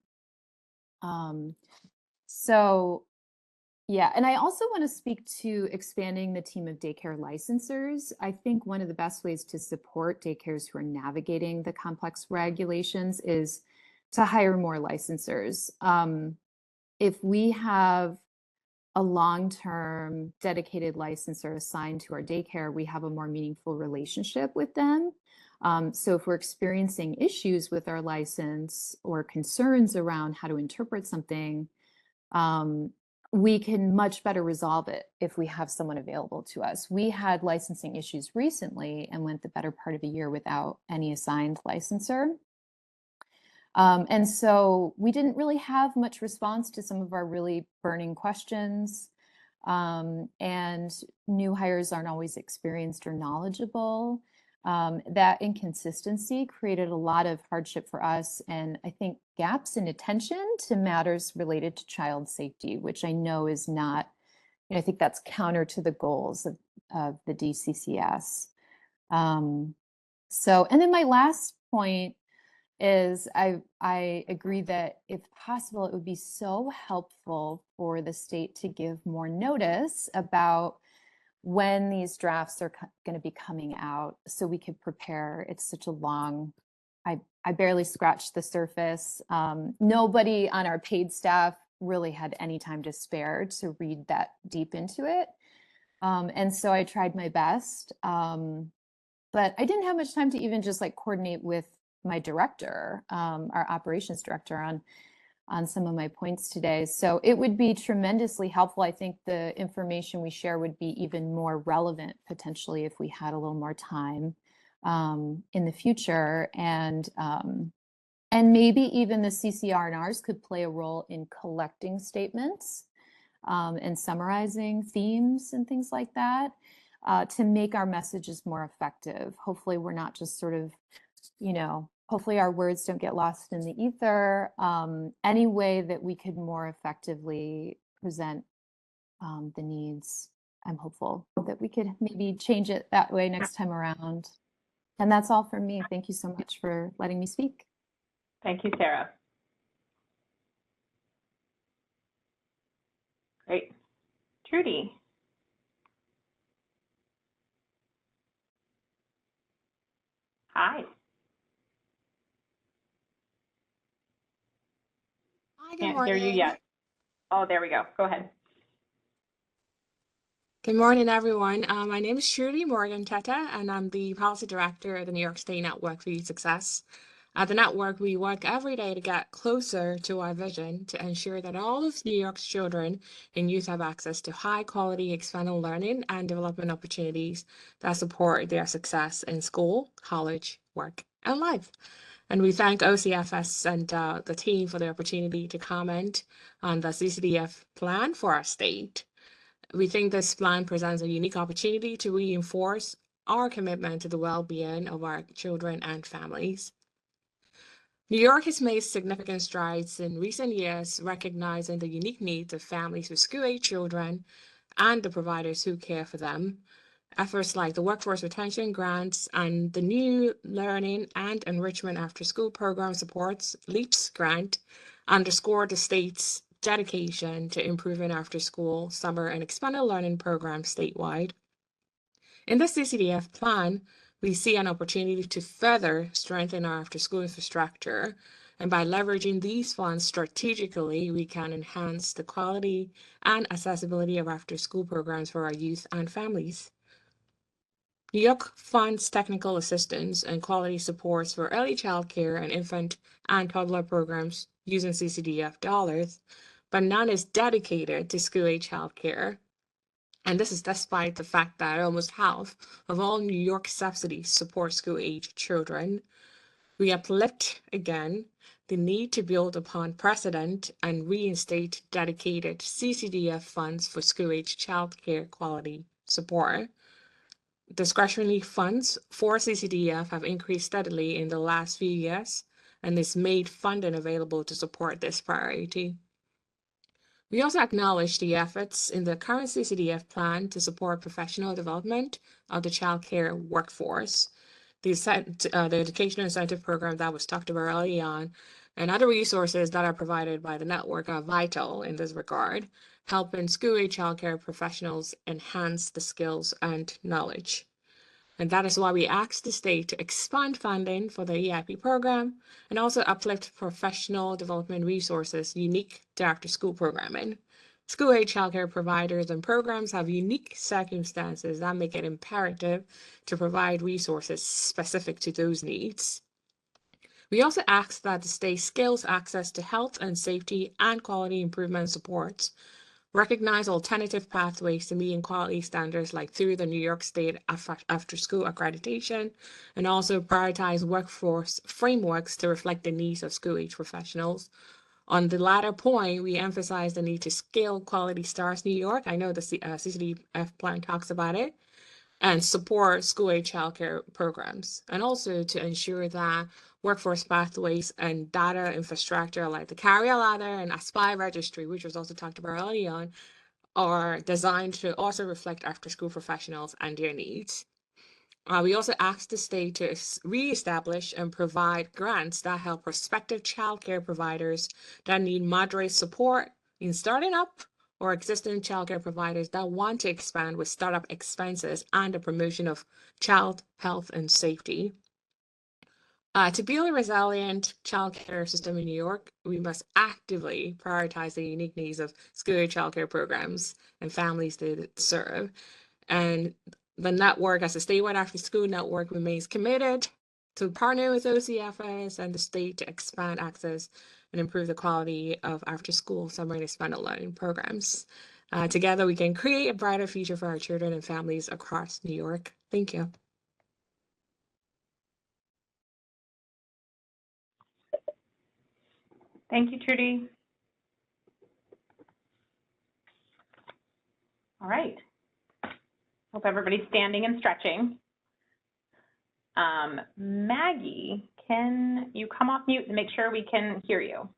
Yeah, and I also want to speak to expanding the team of daycare licensors. I think one of the best ways to support daycares who are navigating the complex regulations is to hire more licensors. If we have a long-term dedicated licensor assigned to our daycare, we have a more meaningful relationship with them. So if we're experiencing issues with our license or concerns around how to interpret something, we can much better resolve it if we have someone available to us. We had licensing issues recently and went the better part of a year without any assigned licensor. And so we didn't really have much response to some of our really burning questions. And new hires aren't always experienced or knowledgeable. That inconsistency created a lot of hardship for us, and I think gaps in attention to matters related to child safety, which I know is not, I think that's counter to the goals of the DCCS. And then my last point is I agree that if possible, it would be so helpful for the state to give more notice about when these drafts are going to be coming out so we could prepare. It's such a long, I barely scratched the surface. Nobody on our paid staff really had any time to spare to read that deep into it. And so I tried my best, but I didn't have much time to even just like coordinate with my director, our operations director, on some of my points today. So it would be tremendously helpful. I think the information we share would be even more relevant potentially if we had a little more time in the future. And maybe even the CCR&Rs could play a role in collecting statements and summarizing themes and things like that to make our messages more effective. Hopefully we're not just sort of, hopefully our words don't get lost in the ether. Any way that we could more effectively present the needs, I'm hopeful that we could maybe change it that way next time around. And that's all for me. Thank you so much for letting me speak. Thank you, Sarah. Great. Trudy. Hi. Hi, good Can't hear you morning. yet. Oh, there we go. Go ahead. Good morning, everyone. My name is Shirley Morgan Teta, and I'm the Policy Director of the New York State Network for Youth Success. At the network, we work every day to get closer to our vision to ensure that all of New York's children and youth have access to high-quality expanded learning and development opportunities that support their success in school, college, work, and life. And we thank OCFS and the team for the opportunity to comment on the CCDF plan for our state. We think this plan presents a unique opportunity to reinforce our commitment to the well-being of our children and families. New York has made significant strides in recent years, recognizing the unique needs of families with school-age children and the providers who care for them. Efforts like the Workforce Retention Grants and the new Learning and Enrichment After School Program Supports LEAPS grant underscore the state's dedication to improving after-school, summer, and expanded learning programs statewide. In the CCDF plan, we see an opportunity to further strengthen our after-school infrastructure, and by leveraging these funds strategically, we can enhance the quality and accessibility of after-school programs for our youth and families. New York funds technical assistance and quality supports for early childcare and infant and toddler programs using CCDF dollars, but none is dedicated to school-age childcare. And this is despite the fact that almost half of all New York subsidies support school-age children. We uplift again the need to build upon precedent and reinstate dedicated CCDF funds for school-age childcare quality support. Discretionary funds for CCDF have increased steadily in the last few years, and this made funding available to support this priority. We also acknowledge the efforts in the current CCDF plan to support professional development of the child care workforce. The Educational Incentive Program that was talked about early on, and other resources that are provided by the network are vital in this regard, helping school-age childcare professionals enhance the skills and knowledge. And that is why we asked the state to expand funding for the EIP program and also uplift professional development resources unique to after-school programming. School-age childcare providers and programs have unique circumstances that make it imperative to provide resources specific to those needs. We also ask that the state scales access to health and safety and quality improvement supports recognize alternative pathways to meeting quality standards like through the New York State after school accreditation, and also prioritize workforce frameworks to reflect the needs of school age professionals. On the latter point, we emphasize the need to scale Quality Stars New York. I know the CCDF plan talks about it, and support school-age childcare programs, and also to ensure that workforce pathways and data infrastructure like the Career Ladder and Aspire Registry, which was also talked about early on, are designed to also reflect after-school professionals and their needs. We also asked the state to reestablish and provide grants that help prospective childcare providers that need moderate support in starting up, or existing childcare providers that want to expand with startup expenses and the promotion of child health and safety. To build a resilient childcare system in New York, we must actively prioritize the unique needs of school-age childcare programs and families they serve. And the network, as a statewide after-school network, remains committed to partner with OCFS and the state to expand access and improve the quality of after-school summer and expanded learning programs. Together, we can create a brighter future for our children and families across New York. Thank you. Thank you, Trudy. All right. Hope everybody's standing and stretching. Maggie, can you come off mute and make sure we can hear you?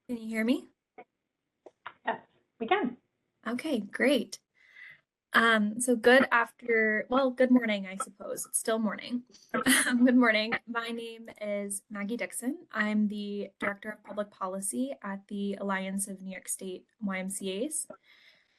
Can you hear me? Yes, we can. Okay, great. So good morning, I suppose. It's still morning. Good morning. My name is Maggie Dixon. I'm the Director of Public Policy at the Alliance of New York State YMCAs.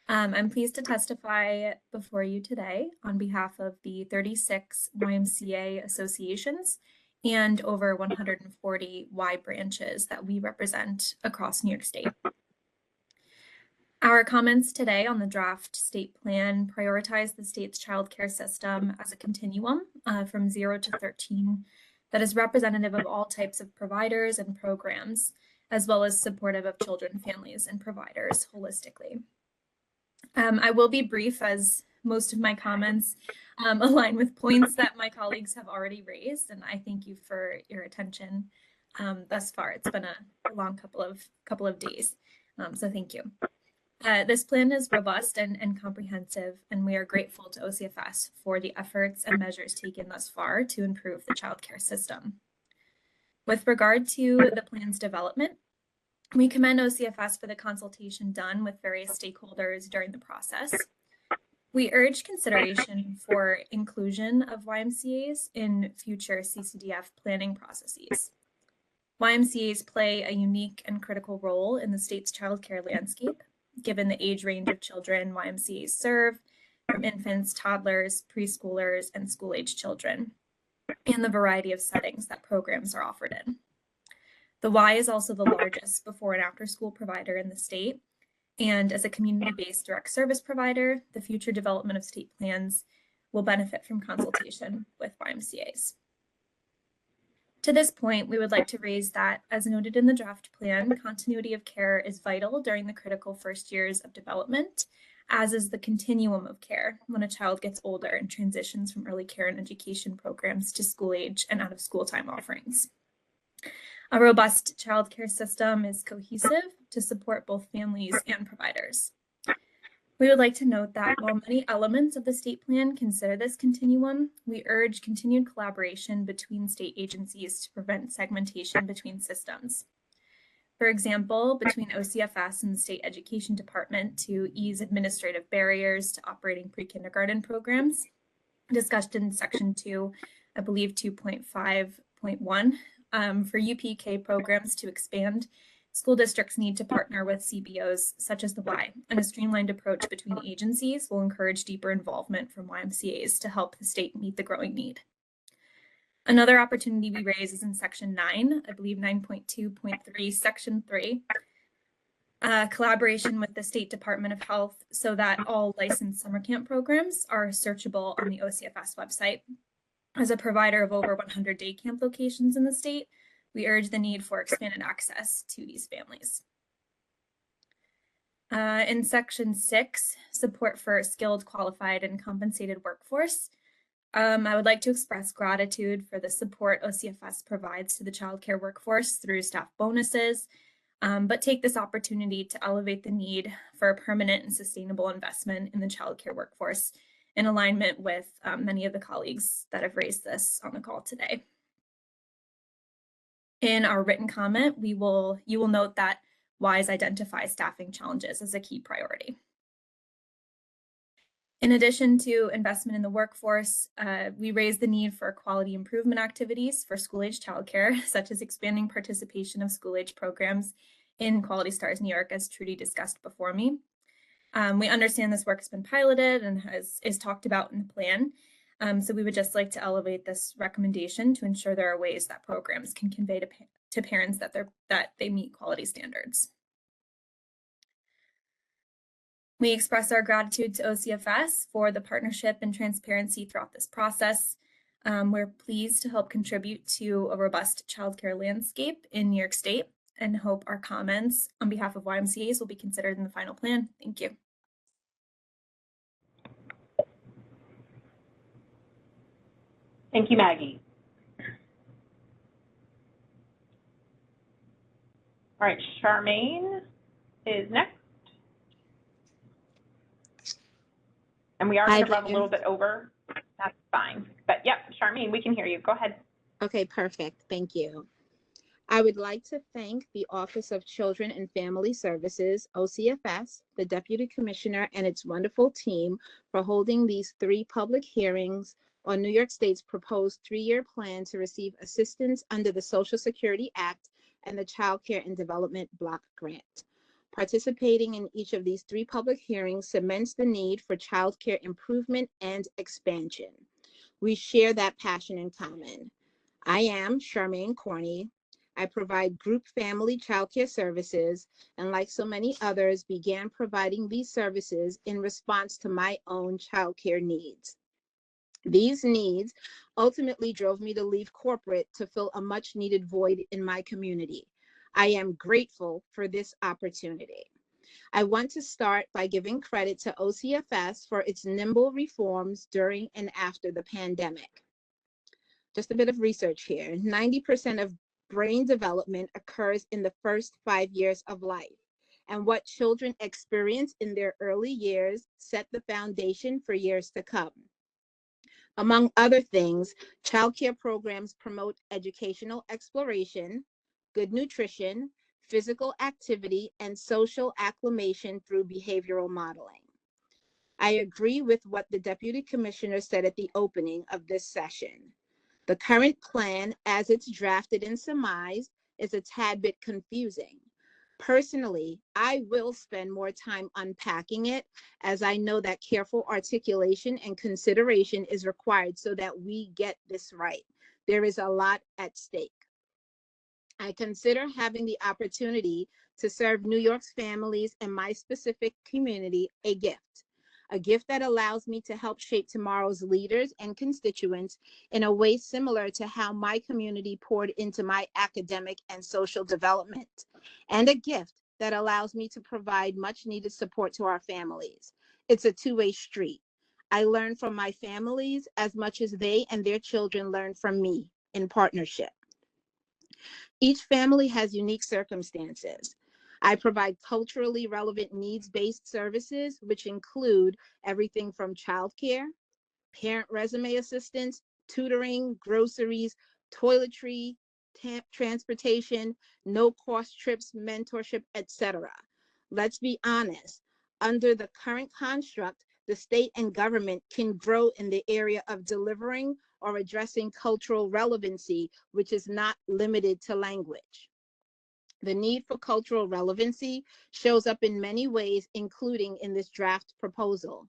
I'm pleased to testify before you today on behalf of the 36 YMCA associations and over 140 Y branches that we represent across New York State. Our comments today on the draft state plan prioritize the state's childcare system as a continuum from 0 to 13 that is representative of all types of providers and programs, as well as supportive of children, families, and providers holistically. I will be brief, as most of my comments align with points that my colleagues have already raised, and I thank you for your attention thus far. It's been a long couple of days, so thank you. This plan is robust and comprehensive, and we are grateful to OCFS for the efforts and measures taken thus far to improve the childcare system. With regard to the plan's development, we commend OCFS for the consultation done with various stakeholders during the process. We urge consideration for inclusion of YMCAs in future CCDF planning processes. YMCAs play a unique and critical role in the state's childcare landscape, given the age range of children YMCAs serve, from infants, toddlers, preschoolers, and school-age children, and the variety of settings that programs are offered in. The Y is also the largest before and after school provider in the state, and as a community-based direct service provider, the future development of state plans will benefit from consultation with YMCAs. To this point, we would like to raise that, as noted in the draft plan, continuity of care is vital during the critical first years of development, as is the continuum of care when a child gets older and transitions from early care and education programs to school age and out of school time offerings. A robust childcare system is cohesive to support both families and providers. We would like to note that while many elements of the state plan consider this continuum, we urge continued collaboration between state agencies to prevent segmentation between systems. For example, between OCFS and the State Education Department to ease administrative barriers to operating pre-kindergarten programs, discussed in Section 2, I believe 2.5.1, for UPK programs to expand, school districts need to partner with CBOs such as the Y, and a streamlined approach between agencies will encourage deeper involvement from YMCAs to help the state meet the growing need. Another opportunity we raise is in Section 9, I believe 9.2.3, Section 3, collaboration with the State Department of Health so that all licensed summer camp programs are searchable on the OCFS website. As a provider of over 100 day camp locations in the state, we urge the need for expanded access to these families. In section 6, support for skilled, qualified, and compensated workforce, I would like to express gratitude for the support OCFS provides to the childcare workforce through staff bonuses, but take this opportunity to elevate the need for a permanent and sustainable investment in the childcare workforce in alignment with many of the colleagues that have raised this on the call today. In our written comment, you will note that WISE identifies staffing challenges as a key priority. In addition to investment in the workforce, we raise the need for quality improvement activities for school-age childcare, such as expanding participation of school-age programs in Quality Stars New York, as Trudy discussed before me. We understand this work has been piloted and is talked about in the plan. So we would just like to elevate this recommendation to ensure there are ways that programs can convey to parents that they meet quality standards. We express our gratitude to OCFS for the partnership and transparency throughout this process. We're pleased to help contribute to a robust childcare landscape in New York State and hope our comments on behalf of YMCAs will be considered in the final plan. Thank you. Thank you, Maggie. All right, Charmaine is next. And we are going to run a little bit over. That's fine. But yep, Charmaine, we can hear you. Go ahead. Okay, perfect. Thank you. I would like to thank the Office of Children and Family Services, OCFS, the Deputy Commissioner, and its wonderful team for holding these 3 public hearings on New York State's proposed 3-year plan to receive assistance under the Social Security Act and the Child Care and Development Block Grant. Participating in each of these 3 public hearings cements the need for child care improvement and expansion. We share that passion in common. I am Charmaine Corney. I provide group family childcare services, and like so many others, began providing these services in response to my own childcare needs. These needs ultimately drove me to leave corporate to fill a much needed void in my community. I am grateful for this opportunity. I want to start by giving credit to OCFS for its nimble reforms during and after the pandemic. Just a bit of research here. 90% of brain development occurs in the first 5 years of life. And what children experience in their early years set the foundation for years to come. Among other things, childcare programs promote educational exploration, good nutrition, physical activity, and social acclimation through behavioral modeling. I agree with what the Deputy Commissioner said at the opening of this session. The current plan, as it's drafted and surmised, is a tad bit confusing. Personally, I will spend more time unpacking it, as I know that careful articulation and consideration is required so that we get this right. There is a lot at stake. I consider having the opportunity to serve New York's families and my specific community a gift that allows me to help shape tomorrow's leaders and constituents in a way similar to how my community poured into my academic and social development, and a gift that allows me to provide much needed support to our families. It's a two-way street. I learn from my families as much as they and their children learn from me in partnership. Each family has unique circumstances. I provide culturally relevant needs-based services, which include everything from childcare, parent resume assistance, tutoring, groceries, toiletry, transportation, no-cost trips, mentorship, etc. Let's be honest, under the current construct, the state and government can grow in the area of delivering or addressing cultural relevancy, which is not limited to language. The need for cultural relevancy shows up in many ways, including in this draft proposal.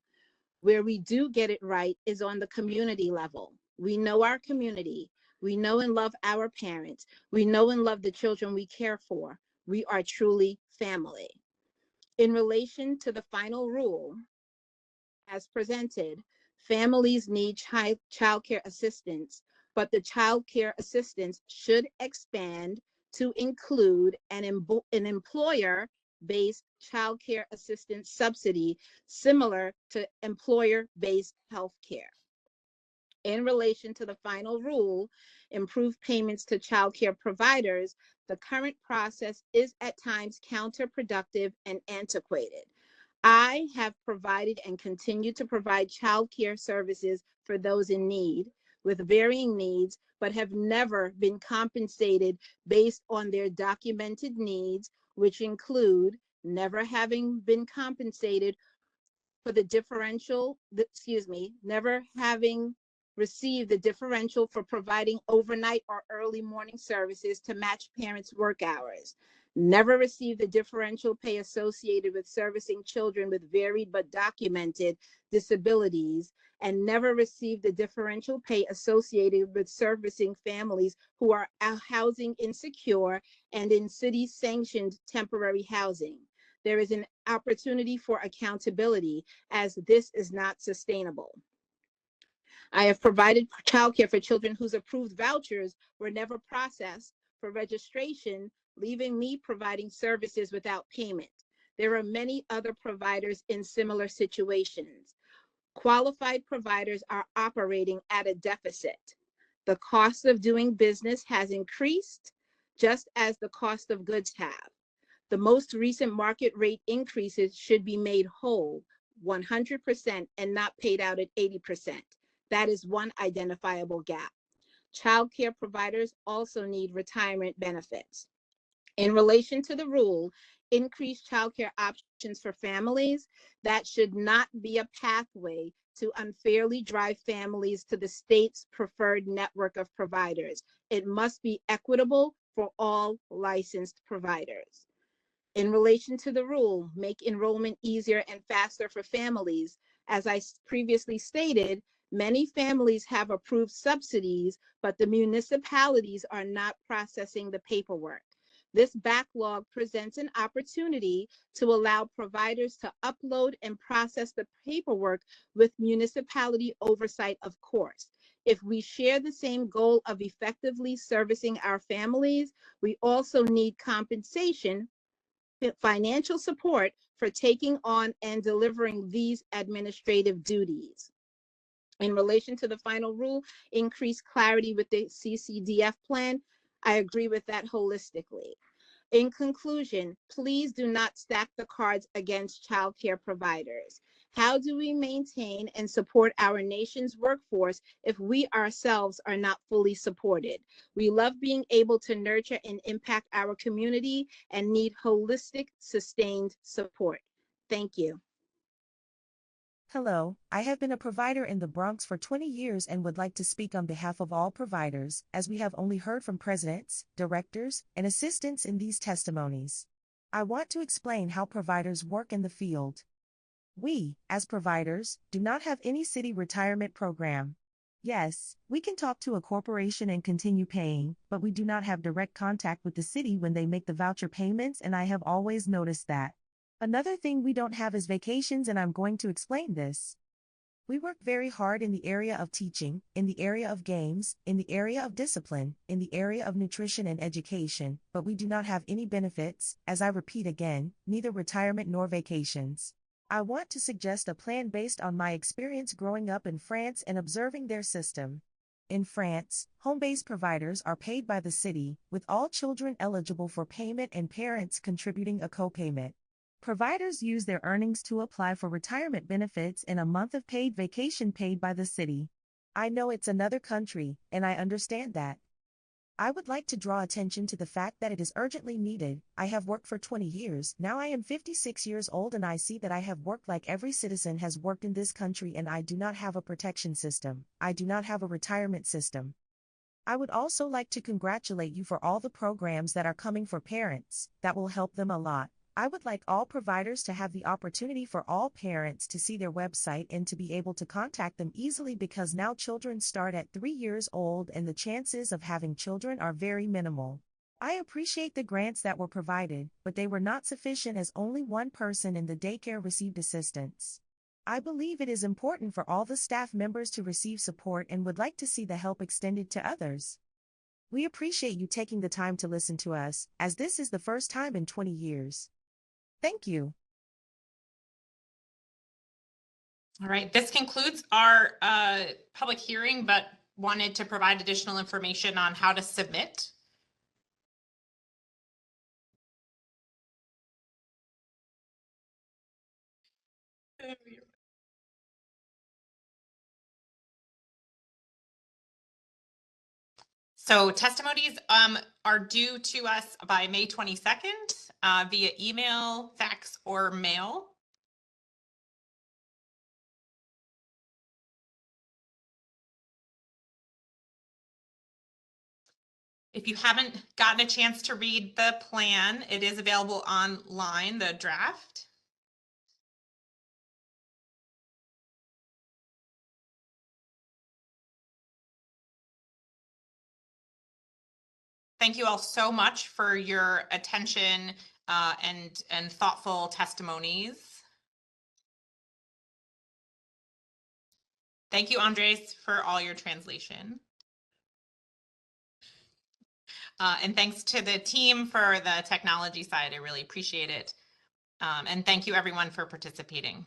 Where we do get it right is on the community level. We know our community. We know and love our parents. We know and love the children we care for. We are truly family. In relation to the final rule, as presented, families need child care assistance, but the child care assistance should expand to include an employer-based child care assistance subsidy similar to employer-based health care. In relation to the final rule, improved payments to child care providers, the current process is at times counterproductive and antiquated. I have provided and continue to provide child care services for those in need with varying needs, but have never been compensated based on their documented needs, which include never having been compensated for the differential, never having received the differential for providing overnight or early morning services to match parents' work hours, never received the differential pay associated with servicing children with varied but documented disabilities, and never received the differential pay associated with servicing families who are housing insecure and in city-sanctioned temporary housing. There is an opportunity for accountability, as this is not sustainable. I have provided childcare for children whose approved vouchers were never processed for registration, leaving me providing services without payment. There are many other providers in similar situations. Qualified providers are operating at a deficit. The cost of doing business has increased, just as the cost of goods have. The most recent market rate increases should be made whole 100% and not paid out at 80%. That is one identifiable gap. Child care providers also need retirement benefits. In relation to the rule, increased child care options for families, that should not be a pathway to unfairly drive families to the state's preferred network of providers. It must be equitable for all licensed providers. In relation to the rule, make enrollment easier and faster for families. As I previously stated, many families have approved subsidies, but the municipalities are not processing the paperwork. This backlog presents an opportunity to allow providers to upload and process the paperwork with municipality oversight, of course. If we share the same goal of effectively servicing our families, we also need compensation, financial support for taking on and delivering these administrative duties. In relation to the final rule, increased clarity with the CCDF plan, I agree with that holistically. In conclusion, please do not stack the cards against childcare providers. How do we maintain and support our nation's workforce if we ourselves are not fully supported? We love being able to nurture and impact our community and need holistic, sustained support. Thank you. Hello, I have been a provider in the Bronx for 20 years and would like to speak on behalf of all providers, as we have only heard from presidents, directors, and assistants in these testimonies. I want to explain how providers work in the field. We, as providers, do not have any city retirement program. Yes, we can talk to a corporation and continue paying, but we do not have direct contact with the city when they make the voucher payments, and I have always noticed that. Another thing we don't have is vacations, and I'm going to explain this. We work very hard in the area of teaching, in the area of games, in the area of discipline, in the area of nutrition and education, but we do not have any benefits, as I repeat again, neither retirement nor vacations. I want to suggest a plan based on my experience growing up in France and observing their system. In France, home-based providers are paid by the city, with all children eligible for payment and parents contributing a co-payment. Providers use their earnings to apply for retirement benefits and a month of paid vacation paid by the city. I know it's another country, and I understand that. I would like to draw attention to the fact that it is urgently needed. I have worked for 20 years. Now I am 56 years old and I see that I have worked like every citizen has worked in this country, and I do not have a protection system. I do not have a retirement system. I would also like to congratulate you for all the programs that are coming for parents. That will help them a lot. I would like all providers to have the opportunity for all parents to see their website and to be able to contact them easily, because now children start at 3 years old and the chances of having children are very minimal. I appreciate the grants that were provided, but they were not sufficient, as only one person in the daycare received assistance. I believe it is important for all the staff members to receive support and would like to see the help extended to others. We appreciate you taking the time to listen to us, as this is the first time in 20 years. Thank you. All right, this concludes our public hearing, but wanted to provide additional information on how to submit. So testimonies are due to us by May 22nd via email, fax, or mail. If you haven't gotten a chance to read the plan, it is available online, the draft. Thank you all so much for your attention and thoughtful testimonies. Thank you, Andres, for all your translation. And thanks to the team for the technology side. I really appreciate it. And thank you everyone for participating.